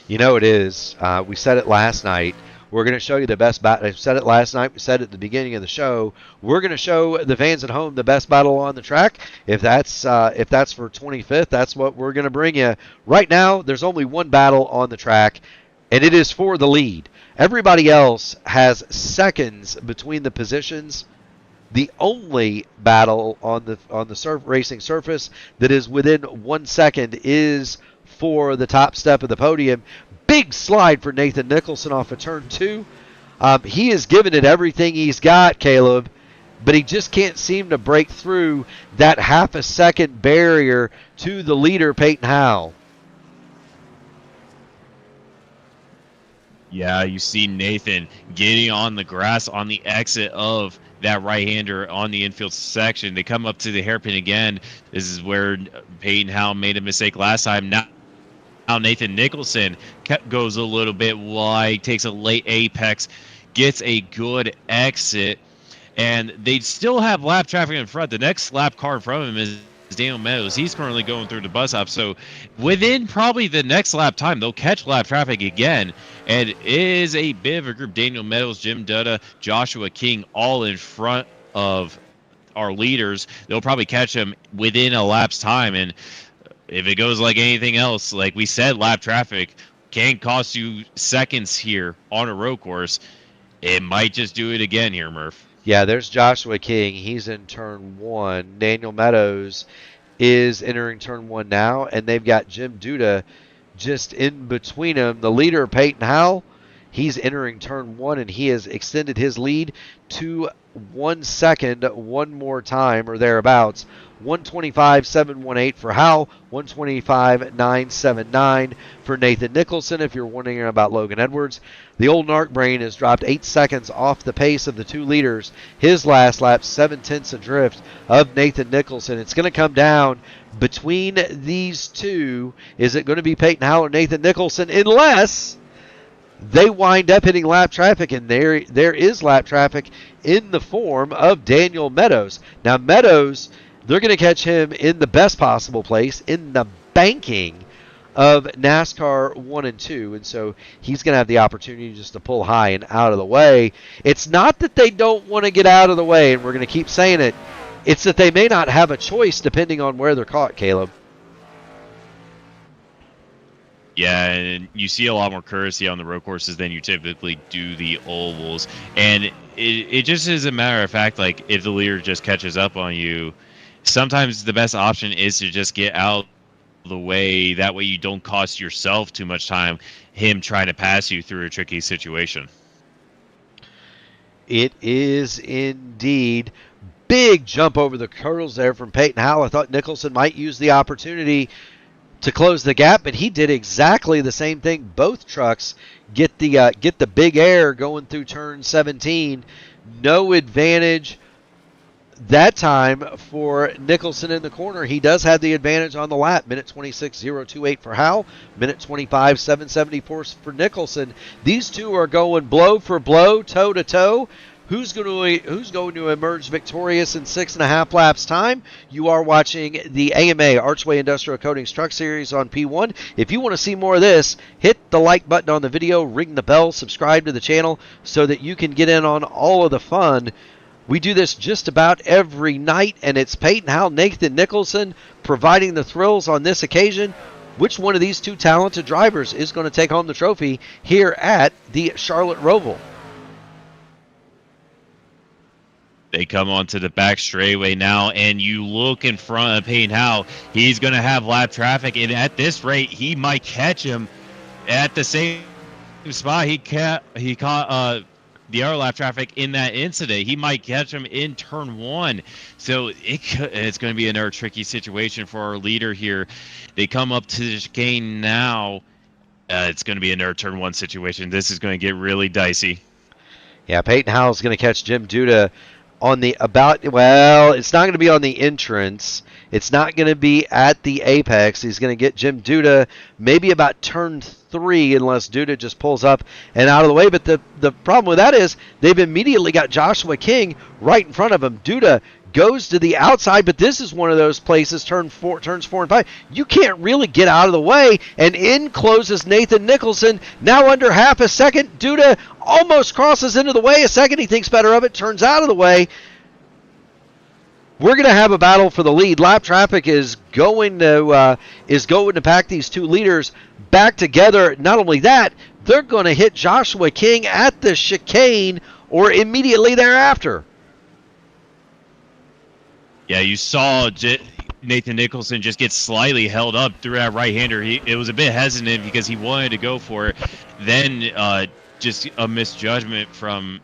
You know it is. We said it last night. We're going to show you the best battle. I said it last night. We said it at the beginning of the show. We're going to show the fans at home the best battle on the track. If that's for 25th, that's what we're going to bring you. Right now, there's only one battle on the track, and it is for the lead. Everybody else has seconds between the positions. The only battle on the racing surface that is within 1 second is for the top step of the podium. Big slide for Nathan Nicholson off of turn 2. He has given it everything he's got, Caleb, but he just can't seem to break through that half a second barrier to the leader, Peyton Howell. Yeah, you see Nathan getting on the grass on the exit of that right-hander on the infield section. They come up to the hairpin again. This is where Peyton Howell made a mistake last time. Now Nathan Nicholson goes a little bit wide, takes a late apex, gets a good exit, and they still have lap traffic in front. The next lap car in front of him is Daniel Meadows. He's currently going through the bus stop, so within probably the next lap time, they'll catch lap traffic again, and it is a bit of a group. Daniel Meadows, Jim Dutta, Joshua King, all in front of our leaders. They'll probably catch them within a lap's time, and if it goes like anything else, like we said, lap traffic can cost you seconds here on a road course. It might just do it again here, Murph. Yeah, there's Joshua King. He's in turn 1. Daniel Meadows is entering turn 1 now, and they've got Jim Duda just in between them. The leader, Peyton Howell, he's entering turn 1, and he has extended his lead to 1 second one more time or thereabouts. 125.718 for Howell, 125.979 for Nathan Nicholson. If you're wondering about Logan Edwards, the old narc brain has dropped 8 seconds off the pace of the 2 leaders. His last lap, 7/10 adrift of Nathan Nicholson. It's going to come down between these two. Is it going to be Peyton Howell or Nathan Nicholson? Unless they wind up hitting lap traffic, and there is lap traffic in the form of Daniel Meadows. Now, Meadows, they're going to catch him in the best possible place, in the banking of NASCAR 1 and 2, and so he's going to have the opportunity just to pull high and out of the way. It's not that they don't want to get out of the way, and we're going to keep saying it. It's that they may not have a choice depending on where they're caught, Caleb. Yeah, and you see a lot more courtesy on the road courses than you typically do the ovals. And it just is a matter of fact, like, if the leader just catches up on you, sometimes the best option is to just get out of the way. That way you don't cost yourself too much time, him trying to pass you through a tricky situation. It is indeed. Big jump over the hurdles there from Peyton Howell. I thought Nicholson might use the opportunity to close the gap, but he did exactly the same thing. Both trucks get the big air going through turn 17. No advantage that time for Nicholson in the corner. He does have the advantage on the lap. Minute 26.028 for Howell. Minute 25.774 for Nicholson. These two are going blow for blow, toe to toe. Who's going to emerge victorious in 6.5 laps time? You are watching the AMA Archway Industrial Coatings Truck Series on P1. If you want to see more of this, hit the like button on the video, ring the bell, subscribe to the channel so that you can get in on all of the fun. We do this just about every night, and it's Peyton Howell, Nathan Nicholson providing the thrills on this occasion. Which one of these two talented drivers is going to take home the trophy here at the Charlotte Roval? They come onto the back straightaway now, and you look in front of Peyton Howell. He's going to have lap traffic, and at this rate, he might catch him at the same spot he caught the other lap traffic in that incident. He might catch him in turn 1. So it's going to be another tricky situation for our leader here. They come up to the chicane now. It's going to be another turn 1 situation. This is going to get really dicey. Yeah, Peyton Howell's going to catch Jim Duda on the it's not going to be on the entrance. It's not going to be at the apex. He's going to get Jim Duda maybe about turn 3 unless Duda just pulls up and out of the way. But the problem with that is they've immediately got Joshua King right in front of him. Duda goes to the outside, but this is one of those places, turns 4 and 5. You can't really get out of the way, and in closes Nathan Nicholson. Now under half a second, Duda almost crosses into the way. A second, he thinks better of it, turns out of the way. We're going to have a battle for the lead. Lap traffic is going to pack these two leaders back together. Not only that, they're going to hit Joshua King at the chicane or immediately thereafter. Yeah, you saw Nathan Nicholson just get slightly held up through that right-hander. It was a bit hesitant because he wanted to go for it. Then just a misjudgment from,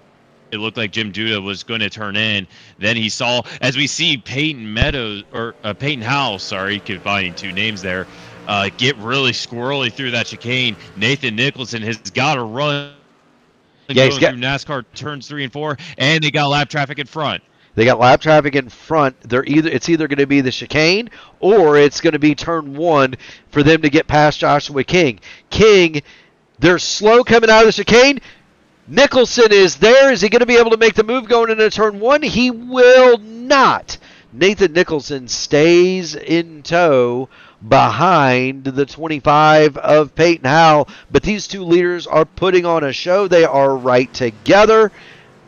it looked like Jim Duda was going to turn in. Then he saw, as we see Peyton Howell, combining two names there, get really squirrely through that chicane. Nathan Nicholson has got to run through NASCAR turns 3 and 4, and they got lap traffic in front. They got lap traffic in front. It's either going to be the chicane or it's going to be turn 1 for them to get past Joshua King. They're slow coming out of the chicane. Nicholson is there. Is he going to be able to make the move going into turn 1? He will not. Nathan Nicholson stays in tow behind the 25 of Peyton Howell. But these two leaders are putting on a show. They are right together.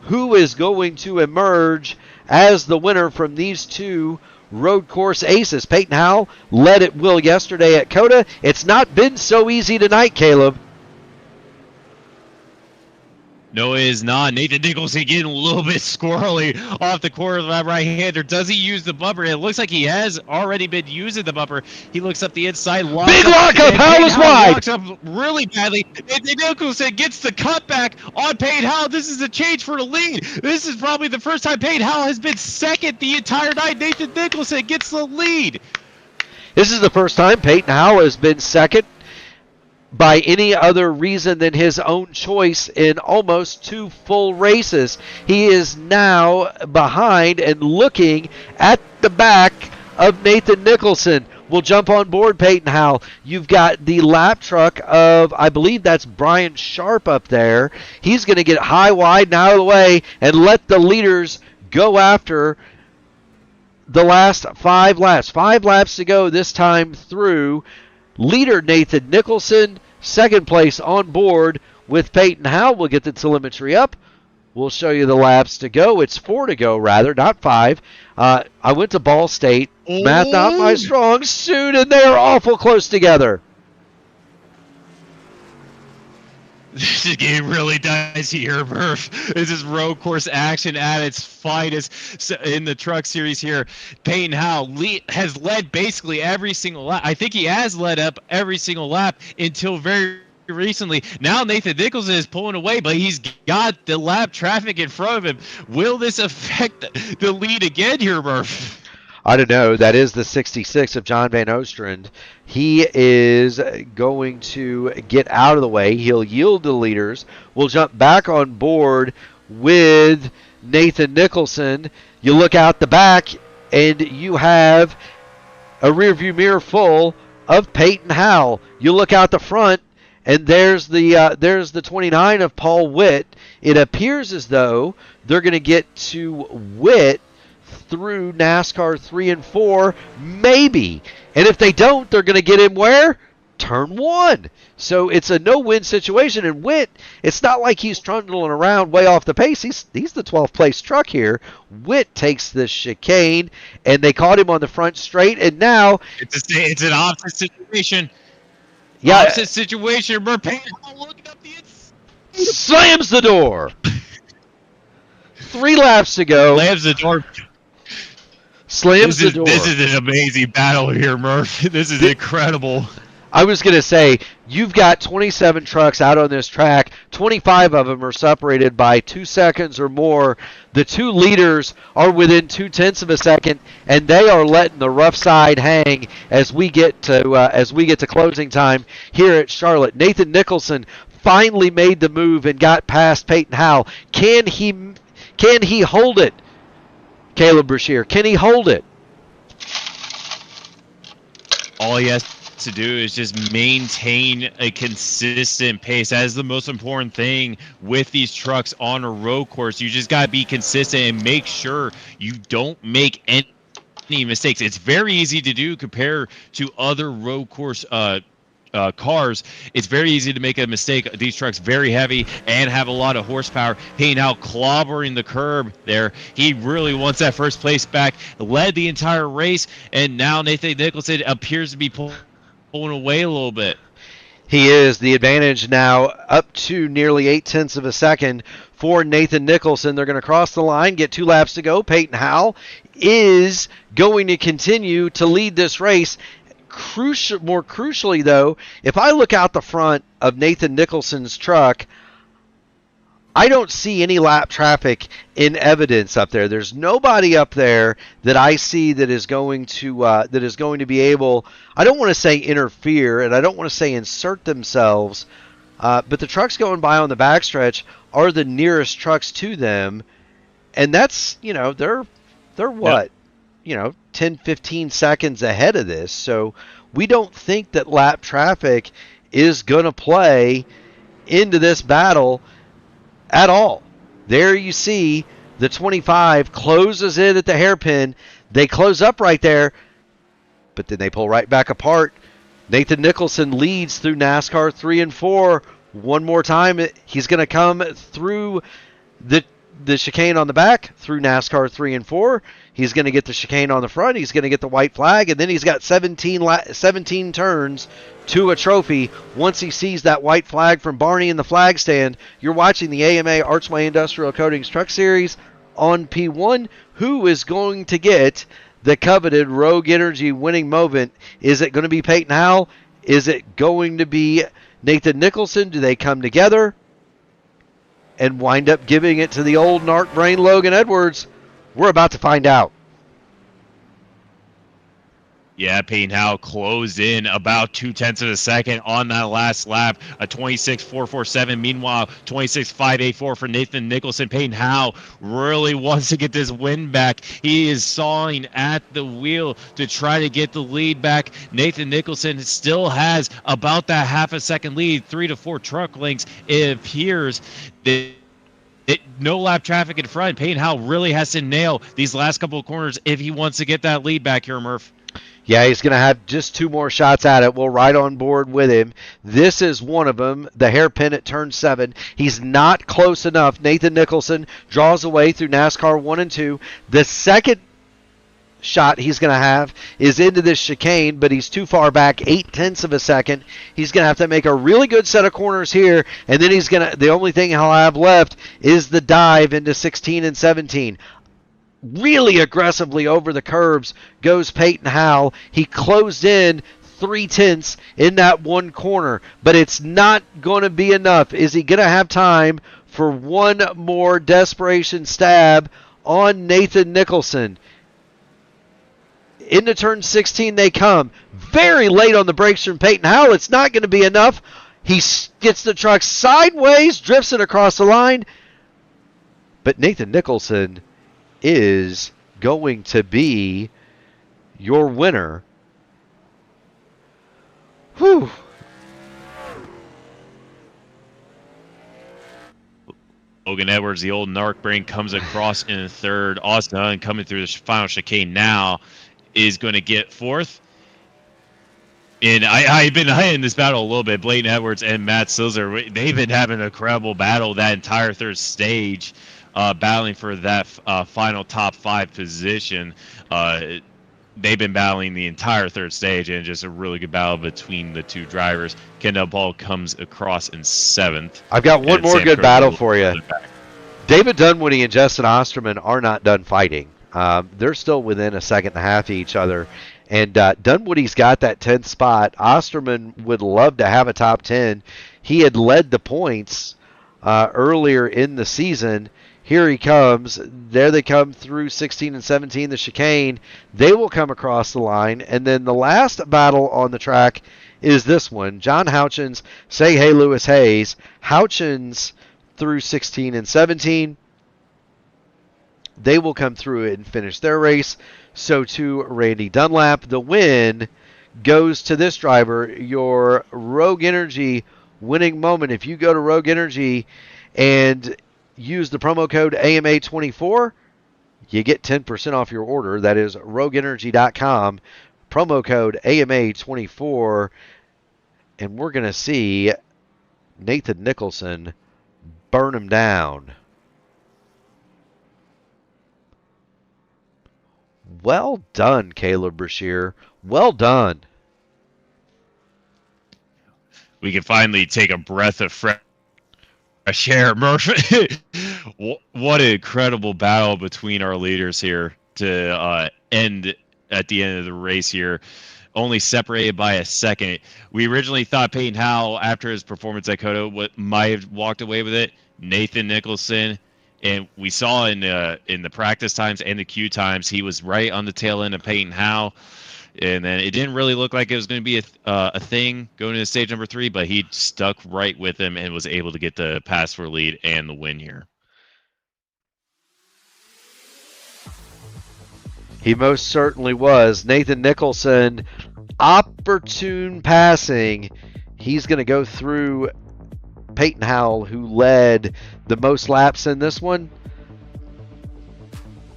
Who is going to emerge as the winner from these two road course aces? Peyton Howell led at will yesterday at COTA. It's not been so easy tonight, Caleb. No, it is not. Nathan Nicholson getting a little bit squirrely off the corner of that right-hander. Does he use the bumper? It looks like he has already been using the bumper. He looks up the inside. Big lockup. Howell is wide. Locks up really badly. Nathan Nicholson gets the cutback on Payne Howell. This is a change for the lead. This is probably the first time Payne Howell has been second the entire night. Nathan Nicholson gets the lead. This is the first time Peyton Howell has been second by any other reason than his own choice in almost 2 full races. He is now behind and looking at the back of Nathan Nicholson. We'll jump on board, Peyton Howell. You've got the lap truck of, I believe that's Brian Sharp up there. He's going to get high, wide, and out of the way and let the leaders go after the last 5 laps. 5 laps to go this time through. Leader Nathan Nicholson, second place on board with Peyton Howell. We'll get the telemetry up. We'll show you the laps to go. It's 4 to go, rather, not 5. I went to Ball State. Math not my strong suit, and they're awful close together. This is getting really dicey here, Murph. This is road course action at its finest in the truck series here. Payne Howell has led basically every single lap. I think he has led up every single lap until very recently. Now Nathan Nicholson is pulling away, but he's got the lap traffic in front of him. Will this affect the lead again here, Murph? I don't know. That is the 66 of John Van Ostrand. He is going to get out of the way. He'll yield to leaders. We'll jump back on board with Nathan Nicholson. You look out the back, and you have a rearview mirror full of Peyton Howell. You look out the front, and there's the 29 of Paul Witt. It appears as though they're going to get to Witt through NASCAR 3 and 4, maybe. And if they don't, they're going to get him where? Turn 1. So it's a no-win situation. And Witt, it's not like he's trundling around way off the pace. He's the 12th place truck here. Witt takes the chicane, and they caught him on the front straight. And now it's an opposite situation. Yeah, opposite situation. We're paying looking up the inside. Slams the door. 3 laps to go. Slams the door. Slams the door. This is an amazing battle here, Murph. This is incredible. I was going to say, you've got 27 trucks out on this track. 25 of them are separated by 2 seconds or more. The 2 leaders are within 0.2 of a second, and they are letting the rough side hang as we get to closing time here at Charlotte. Nathan Nicholson finally made the move and got past Peyton Howell. Can he hold it? Caleb Brashear, can he hold it? All he has to do is just maintain a consistent pace. That is the most important thing with these trucks on a road course. You just got to be consistent and make sure you don't make any mistakes. It's very easy to do compared to other road course cars. It's very easy to make a mistake. These trucks very heavy and have a lot of horsepower. Hey, now clobbering the curb there. He really wants that first place back. Led the entire race, and now Nathan Nicholson appears to be pulling away a little bit. He is. The advantage now up to nearly 0.8 of a second for Nathan Nicholson. They're going to cross the line, get 2 laps to go. Peyton Howell is going to continue to lead this race. More crucially, though, if I look out the front of Nathan Nicholson's truck, I don't see any lap traffic in evidence up there. There's nobody up there that I see that is going to be able, I don't want to say interfere, and I don't want to say insert themselves, but the trucks going by on the backstretch are the nearest trucks to them, and that's, they're what? 10, 15 seconds ahead of this. So we don't think that lap traffic is going to play into this battle at all. There you see the 25 closes in at the hairpin. They close up right there, but then they pull right back apart. Nathan Nicholson leads through NASCAR 3 and 4. One more time, he's going to come through the the chicane on the back through NASCAR 3 and 4. He's going to get the chicane on the front. He's going to get the white flag, and then he's got 17 turns to a trophy. Once he sees that white flag from Barney in the flag stand, you're watching the AMA Archway Industrial Coatings Truck Series on P1. Who is going to get the coveted Rogue Energy winning moment? Is it going to be Peyton Howell? Is it going to be Nathan Nicholson? Do they come together and wind up giving it to the old narc brain Logan Edwards? We're about to find out. Yeah, Peyton Howell closed in about 0.2 of a second on that last lap, a 26.447. Meanwhile, 26.584 for Nathan Nicholson. Peyton Howell really wants to get this win back. He is sawing at the wheel to try to get the lead back. Nathan Nicholson still has about that half a second lead, 3 to 4 truck lengths. It appears that no lap traffic in front. Peyton Howell really has to nail these last couple of corners if he wants to get that lead back here, Murph. Yeah, he's going to have just 2 more shots at it. We'll ride on board with him. This is one of them, the hairpin at turn 7. He's not close enough. Nathan Nicholson draws away through NASCAR 1 and 2. The second shot he's going to have is into this chicane, but he's too far back, 0.8 of a second. He's going to have to make a really good set of corners here, and then the only thing he'll have left is the dive into 16 and 17. Really aggressively over the curbs goes Peyton Howell. He closed in 0.3 in that one corner, but it's not going to be enough. Is he going to have time for one more desperation stab on Nathan Nicholson? Into turn 16 they come. Very late on the brakes from Peyton Howell. It's not going to be enough. He gets the truck sideways, drifts it across the line. But Nathan Nicholson is going to be your winner. Whew. Logan Edwards, the old narc brain, comes across in third. Austin Dunn coming through the final chicane now is going to get fourth. And I've been in this battle a little bit. Blaine Edwards and Matt Silzer, they've been having a incredible battle that entire third stage, battling for that final top 5 position. They've been battling the entire third stage, and just a really good battle between the 2 drivers. Kendall Ball comes across in 7th. I've got one more good battle for you. David Dunwoody and Justin Osterman are not done fighting. They're still within a second and a half of each other. And Dunwoody's got that 10th spot. Osterman would love to have a top 10. He had led the points earlier in the season. Here he comes. There they come through 16 and 17, the chicane. They will come across the line. And then the last battle on the track is this one. John Houchins, say hey Lewis Hayes. Houchins through 16 and 17. They will come through it and finish their race. So too Randy Dunlap. The win goes to this driver, your Rogue Energy winning moment. If you go to Rogue Energy and use the promo code AMA24, you get 10% off your order. That is rogueenergy.com. Promo code AMA24. And we're going to see Nathan Nicholson burn him down. Well done, Caleb Brashear. Well done. We can finally take a breath of fresh air. Murphy, what an incredible battle between our leaders here to end at the end of the race here. Only separated by a second. We originally thought Peyton Howell, after his performance at Coda, might have walked away with it. Nathan Nicholson. And we saw in the practice times and the Q times, he was right on the tail end of Peyton Howell. And then it didn't really look like it was going to be a thing going into stage number 3, but he stuck right with him and was able to get the pass for lead and the win here. He most certainly was. Nathan Nicholson, opportune passing. He's going to go through Peyton Howell, who led the most laps in this one,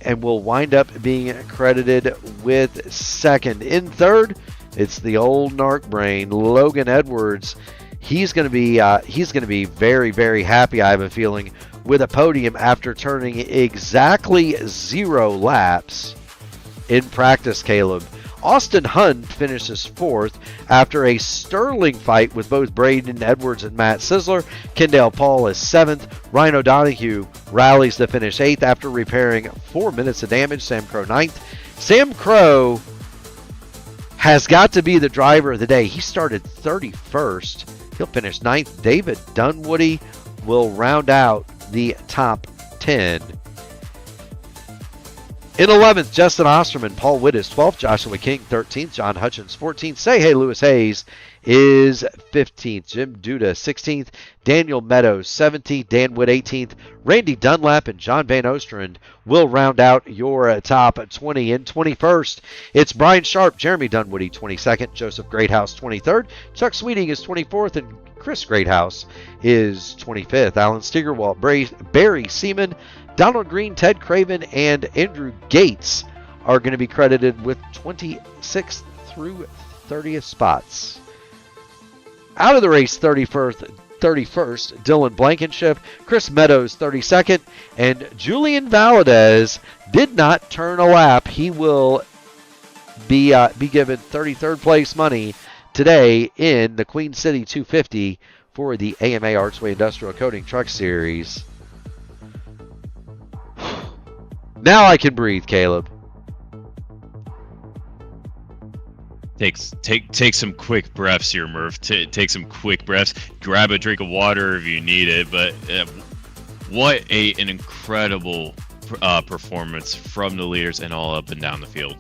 and will wind up being credited with second. In third, it's the old narc brain, Logan Edwards. He's going to be very, very happy, I have a feeling, with a podium after turning exactly 0 laps in practice, Caleb. Austin Hunt finishes 4th after a sterling fight with both Braden Edwards and Matt Sisler. Kendall Paul is 7th. Ryan O'Donoghue rallies to finish 8th after repairing 4 minutes of damage. Sam Crow 9th. Sam Crow has got to be the driver of the day. He started 31st. He'll finish 9th. David Dunwoody will round out the top 10. In 11th, Justin Osterman, Paul Witt is 12th, Joshua King 13th, John Hutchins 14th, Say Hey Lewis Hayes is 15th, Jim Duda 16th, Daniel Meadows 17th, Dan Witt 18th, Randy Dunlap and John Van Ostrand will round out your top 20. In 21st, it's Brian Sharp, Jeremy Dunwoody 22nd, Joseph Greathouse 23rd, Chuck Sweeting is 24th, and Chris Greathouse is 25th. Alan Steigerwalt, Barry Seaman, Donald Green, Ted Craven, and Andrew Gates are going to be credited with 26th through 30th spots. Out of the race, 31st, Dylan Blankenship, Chris Meadows, 32nd, and Julian Valadez did not turn a lap. He will be given 33rd place money today in the Queen City 250 for the AMA Archway Industrial Coating Truck Series. Now I can breathe, Caleb. Take some quick breaths here, Murph. Take some quick breaths. Grab a drink of water if you need it. But what an incredible performance from the leaders and all up and down the field.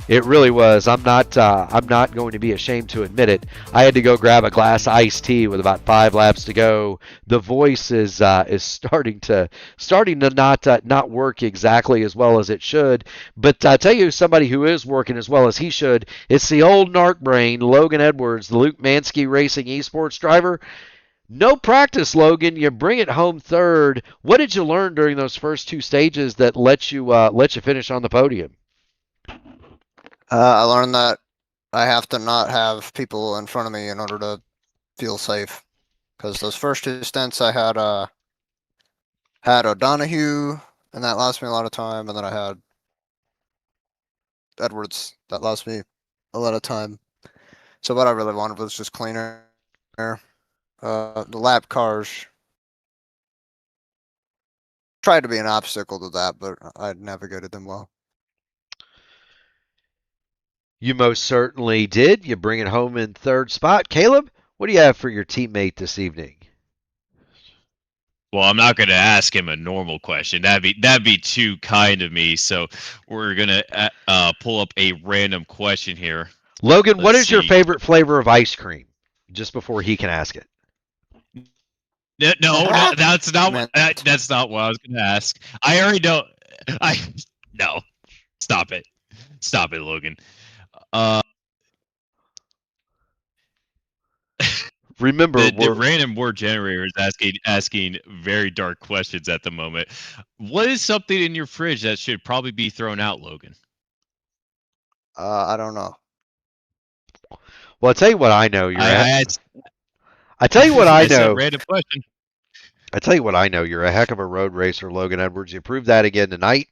It really was. I'm not going to be ashamed to admit it. I had to go grab a glass of iced tea with about 5 laps to go. The voice is starting to not work exactly as well as it should. But I tell you, somebody who is working as well as he should. It's the old narc brain, Logan Edwards, the Luke Mansky Racing Esports driver. No practice, Logan. You bring it home third. What did you learn during those first 2 stages that let you finish on the podium? I learned that I have to not have people in front of me in order to feel safe. Because those first 2 stints I had O'Donoghue, and that lasted me a lot of time, and then I had Edwards, that lasted me a lot of time. So what I really wanted was just cleaner. The lap cars tried to be an obstacle to that, but I navigated them well. You most certainly did. You bring it home in 3rd spot. Caleb, what do you have for your teammate this evening? Well, I'm not going to ask him a normal question. That'd be too kind of me. So we're going to pull up a random question here. Logan, what is your favorite flavor of ice cream? Just before he can ask it. No, that's not what I was going to ask. I already know. No. Stop it, Logan. Remember, the random word generator is asking very dark questions at the moment. What is something in your fridge that should probably be thrown out, Logan? I don't know. Well, I'll tell you what I know. I tell you what I I know. Random question. I tell you what I know. You're a heck of a road racer, Logan Edwards. You proved that again tonight.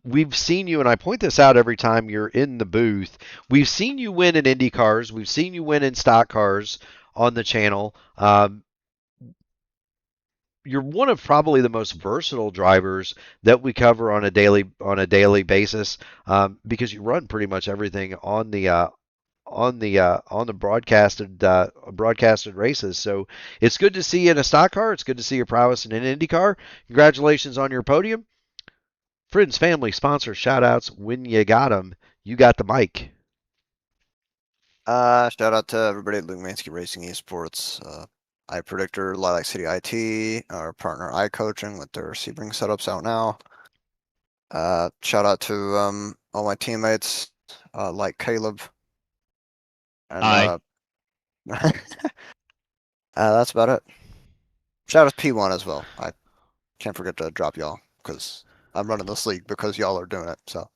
We've seen you, and I point this out every time you're in the booth. We've seen you win in Indy cars. We've seen you win in stock cars on the channel. You're one of probably the most versatile drivers that we cover on a daily basis because you run pretty much everything on the broadcasted races. So it's good to see you in a stock car. It's good to see your prowess in an Indy car. Congratulations on your podium. Friends, family, sponsors, shout outs. When you got them, you got the mic. Shout out to everybody at Luke Mansky Racing Esports, iPredictor, Lilac City IT, our partner iCoaching with their Sebring setups out now. Shout out to all my teammates like Caleb. And, that's about it. Shout out to P1 as well. I can't forget to drop y'all because I'm running this league because y'all are doing it. So.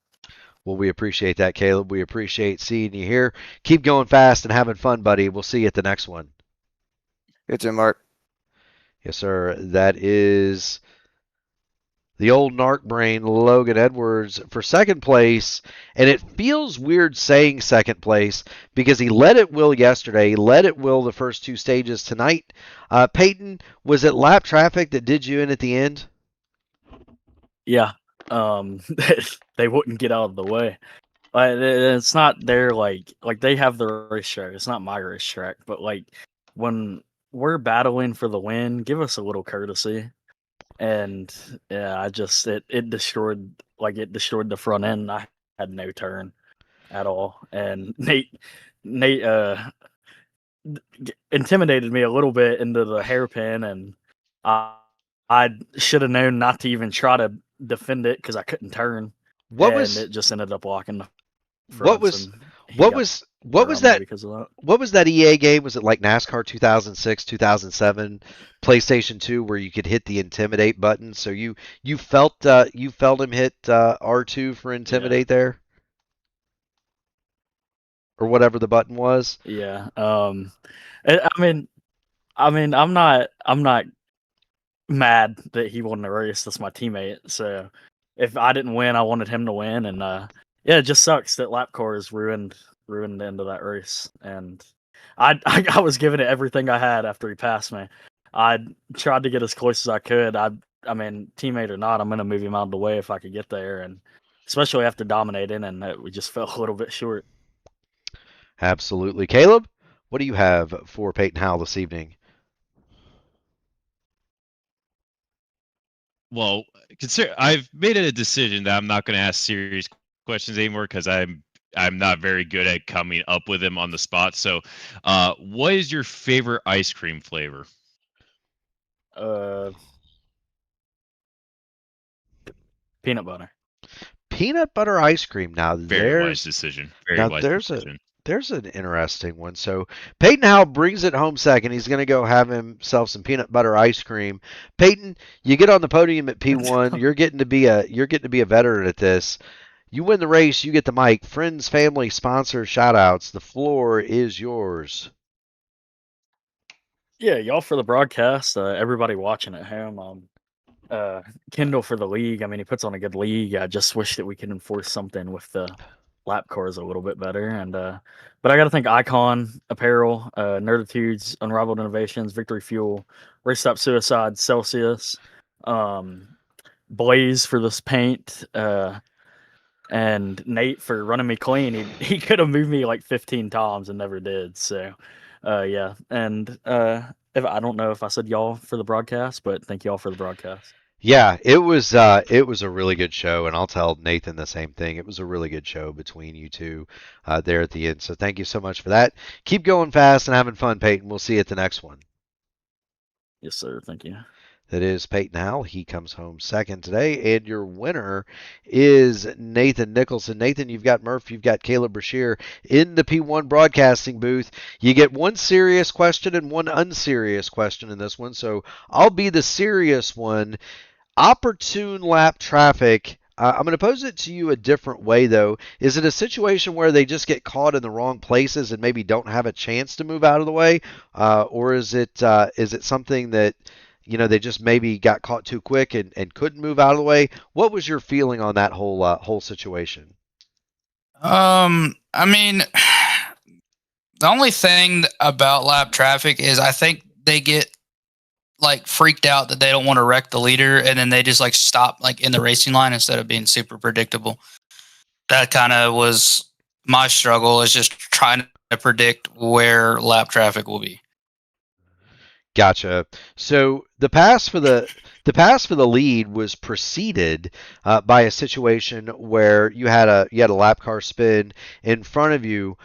Well, we appreciate that, Caleb. We appreciate seeing you here. Keep going fast and having fun, buddy. We'll see you at the next one. You too, Mark. Yes, sir. That is the old narc brain, Logan Edwards, for second place. And it feels weird saying second place because he let it will yesterday. He let it will the first two stages tonight. Peyton, was it lap traffic that did you in at the end? Yeah. They wouldn't get out of the way. It's not their like they have the racetrack. It's not my racetrack, but like when we're battling for the win, give us a little courtesy. And yeah, it destroyed the front end. I had no turn at all, and Nate intimidated me a little bit into the hairpin, and I should have known not to even try to defend it because I couldn't turn. It just ended up locking the fronts. What was that because of that? What was that EA game? Was it like NASCAR 2006, 2007, PlayStation 2, where you could hit the intimidate button? So you felt him hit R2 for intimidate there, or whatever the button was. Yeah. I mean, I'm not mad that he won the race. That's my teammate. So if I didn't win, I wanted him to win. And yeah, it just sucks that lap cars ruined the end of that race. And I was giving it everything I had after he passed me. I tried to get as close as I could. I mean, teammate or not, I'm gonna move him out of the way if I could get there, and especially after dominating, and we just fell a little bit short. Absolutely, Caleb. What do you have for Peyton Howell this evening? Well, consider I've made a decision that I'm not going to ask serious questions anymore because I'm not very good at coming up with them on the spot. So, what is your favorite ice cream flavor? Peanut butter. Peanut butter ice cream. Now Very wise decision. Very wise decision. There's an interesting one. So Peyton Howell brings it home second. He's going to go have himself some peanut butter ice cream. Peyton, you get on the podium at P1. You're getting to be a veteran at this. You win the race. You get the mic. Friends, family, sponsors, shout outs. The floor is yours. Yeah, y'all for the broadcast. Everybody watching at home. Kendall for the league. I mean, he puts on a good league. I just wish that we could enforce something with the lap cars a little bit better. And but I got to thank Icon Apparel, Nerditudes, Unrivaled Innovations, Victory Fuel, Race Stop Suicide, Celsius, Blaze for this paint, and Nate for running me clean. He could have moved me like 15 times and never did. So yeah, and if I don't know if I said y'all for the broadcast, but thank y'all for the broadcast. Yeah, it was a really good show, and I'll tell Nathan the same thing. It was a really good show between you two there at the end. So thank you so much for that. Keep going fast and having fun, Peyton. We'll see you at the next one. Yes, sir. Thank you. That is Peyton Howell. He comes home second today, and your winner is Nathan Nicholson. Nathan, you've got Murph, you've got Caleb Brashear in the P1 broadcasting booth. You get one serious question and one unserious question in this one, so I'll be the serious one. Opportune lap traffic. I'm going to pose it to you a different way, though. Is it a situation where they just get caught in the wrong places and maybe don't have a chance to move out of the way, or is it something that they just maybe got caught too quick and couldn't move out of the way? What was your feeling on that whole situation? I mean, the only thing about lap traffic is I think they get like freaked out that they don't want to wreck the leader, and then they just like stop like in the racing line instead of being super predictable. That kind of was my struggle, is just trying to predict where lap traffic will be. Gotcha. So the pass for the lead was preceded by a situation where you had a lap car spin in front of you.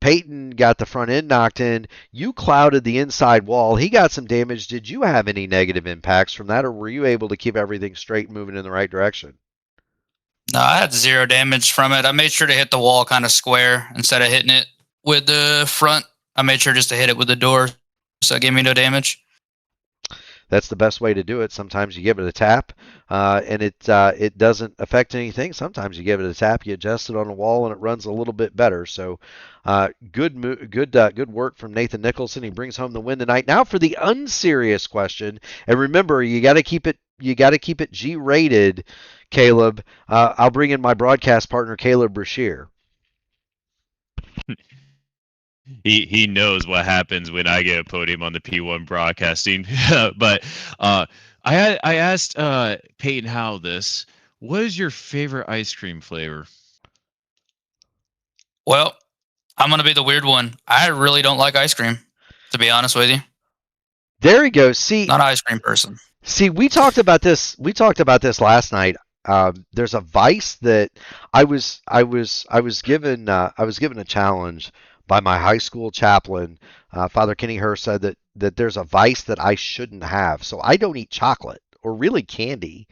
Peyton got the front end knocked in. You clouded the inside wall. He got some damage. Did you have any negative impacts from that, or were you able to keep everything straight and moving in the right direction? No, I had zero damage from it. I made sure to hit the wall kind of square instead of hitting it with the front. I made sure just to hit it with the door, so it gave me no damage. That's the best way to do it. Sometimes you give it a tap, and it doesn't affect anything. Sometimes you give it a tap, you adjust it on the wall, and it runs a little bit better. So, good work from Nathan Nicholson. He brings home the win tonight. Now for the unserious question, and remember, you got to keep it G-rated, Caleb. I'll bring in my broadcast partner, Caleb Brashear. He knows what happens when I get a podium on the P1 broadcasting. But I asked Peyton Howe this. What is your favorite ice cream flavor? Well, I'm going to be the weird one. I really don't like ice cream, to be honest with you. There he goes. See, Not an ice cream person. See, we talked about this. We talked about this last night. There's a vice that I was given a challenge by my high school chaplain. Father Kenny Hurst said that there's a vice that I shouldn't have. So I don't eat chocolate or really candy,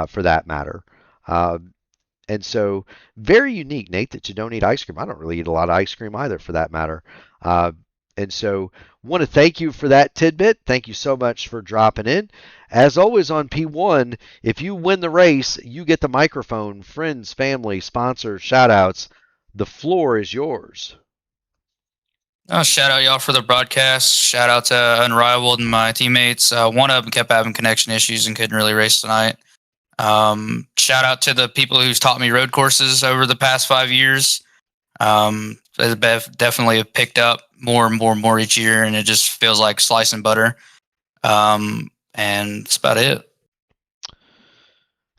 for that matter. And so very unique, Nate, that you don't eat ice cream. I don't really eat a lot of ice cream either, for that matter. And so want to thank you for that tidbit. Thank you so much for dropping in. As always on P1, if you win the race, you get the microphone. Friends, family, sponsors, shout-outs. The floor is yours. Shout out y'all for the broadcast. Shout out to Unrivaled and my teammates. One of them kept having connection issues and couldn't really race tonight. Shout out to the people who's taught me road courses over the past 5 years. Definitely have picked up more and more each year, and it just feels like slicing butter. And that's about it.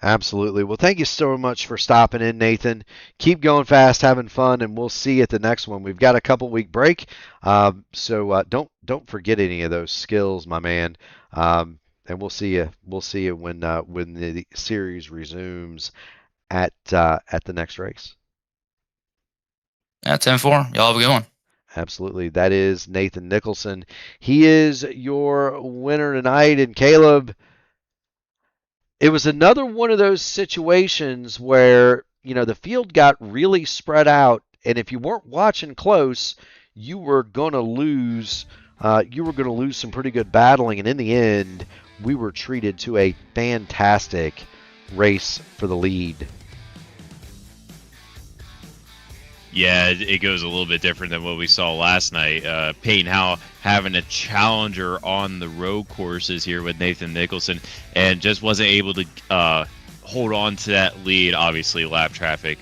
Absolutely. Well, thank you so much for stopping in, Nathan. Keep going fast, having fun, and we'll see you at the next one. We've got a couple-week break, so don't forget any of those skills, my man. And we'll see you. We'll see you when the series resumes at the next race. Yeah, 10-4. Y'all have a good one. Absolutely. That is Nathan Nicholson. He is your winner tonight. And Caleb, it was another one of those situations where, the field got really spread out. And if you weren't watching close, you were going to lose. You were going to lose some pretty good battling. And in the end, we were treated to a fantastic race for the lead. Yeah, it goes a little bit different than what we saw last night. Peyton Howe having a challenger on the road courses here with Nathan Nicholson, and just wasn't able to hold on to that lead. Obviously, lap traffic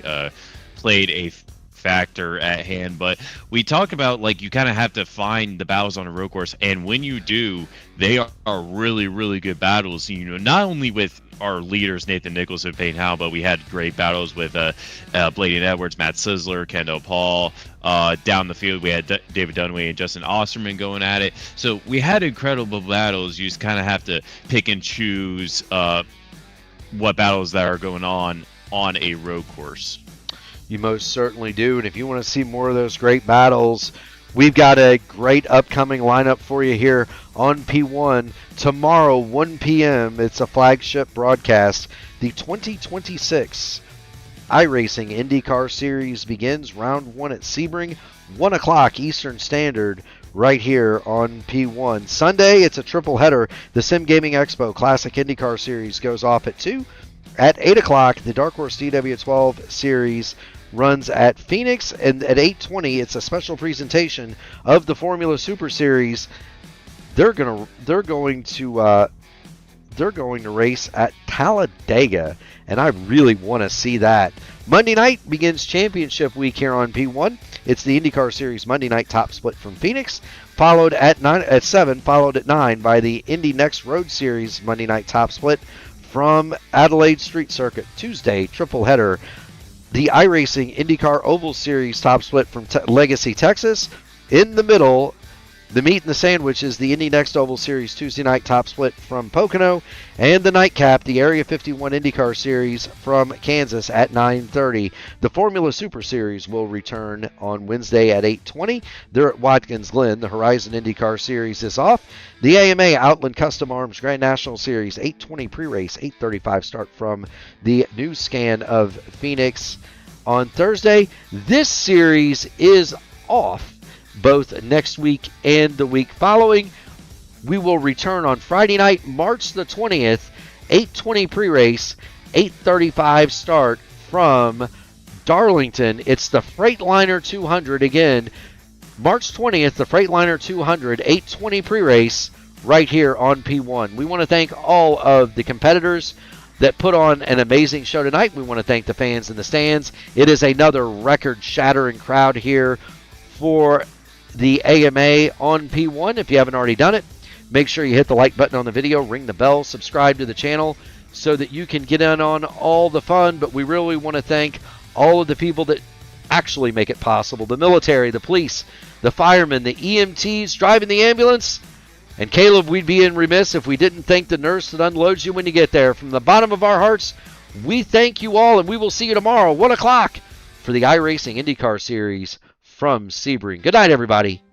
played a factor at hand, but we talk about, like, you kind of have to find the battles on a road course, and when you do, they are really, really good battles. Not only with our leaders, Nathan Nicholson, Peyton Howe, but we had great battles with Blading Edwards, Matt Sisler, Kendall Paul. Down the field, we had David Dunaway and Justin Osterman going at it. So we had incredible battles. You just kind of have to pick and choose what battles that are going on a road course. You most certainly do. And if you want to see more of those great battles, we've got a great upcoming lineup for you here on P1. Tomorrow, 1 p.m., it's a flagship broadcast. The 2026 iRacing IndyCar Series begins round 1 at Sebring, 1 o'clock Eastern Standard, right here on P1. Sunday, it's a triple header. The Sim Gaming Expo Classic IndyCar Series goes off at 2. At 8 o'clock, the Dark Horse DW12 Series runs at Phoenix, and at 8:20, it's a special presentation of the Formula Super Series. They're going to race at Talladega, and I really want to see that. Monday night begins championship week here on P1. It's the IndyCar Series Monday night top split from Phoenix, followed at 7, followed at 9 by the Indy Next Road Series Monday night top split from Adelaide Street Circuit. Tuesday, triple header. The iRacing IndyCar Oval Series top split from Legacy, Texas. In the middle, the meat and the sandwich is the Indy Next Oval Series Tuesday night top split from Pocono. And the nightcap, the Area 51 IndyCar Series from Kansas at 9:30. The Formula Super Series will return on Wednesday at 8:20. They're at Watkins Glen. The Horizon IndyCar Series is off. The AMA Outland Custom Arms Grand National Series 8:20 pre-race, 8:35 start from the new scan of Phoenix on Thursday. This series is off both next week and the week following. We will return on Friday night, March the 20th, 8:20 pre-race, 8:35 start from Darlington. It's the Freightliner 200 again. March 20th, the Freightliner 200, 8:20 pre-race right here on P1. We want to thank all of the competitors that put on an amazing show tonight. We want to thank the fans in the stands. It is another record-shattering crowd here for the AMA on P1. If you haven't already done it, make sure you hit the like button on the video, ring the bell, subscribe to the channel so that you can get in on all the fun. But we really want to thank all of the people that actually make it possible. The military, the police, the firemen, the EMTs driving the ambulance. And Caleb, we'd be remiss if we didn't thank the nurse that unloads you when you get there. From the bottom of our hearts, we thank you all, and we will see you tomorrow, 1 o'clock, for the iRacing IndyCar Series from Sebring. Good night, everybody.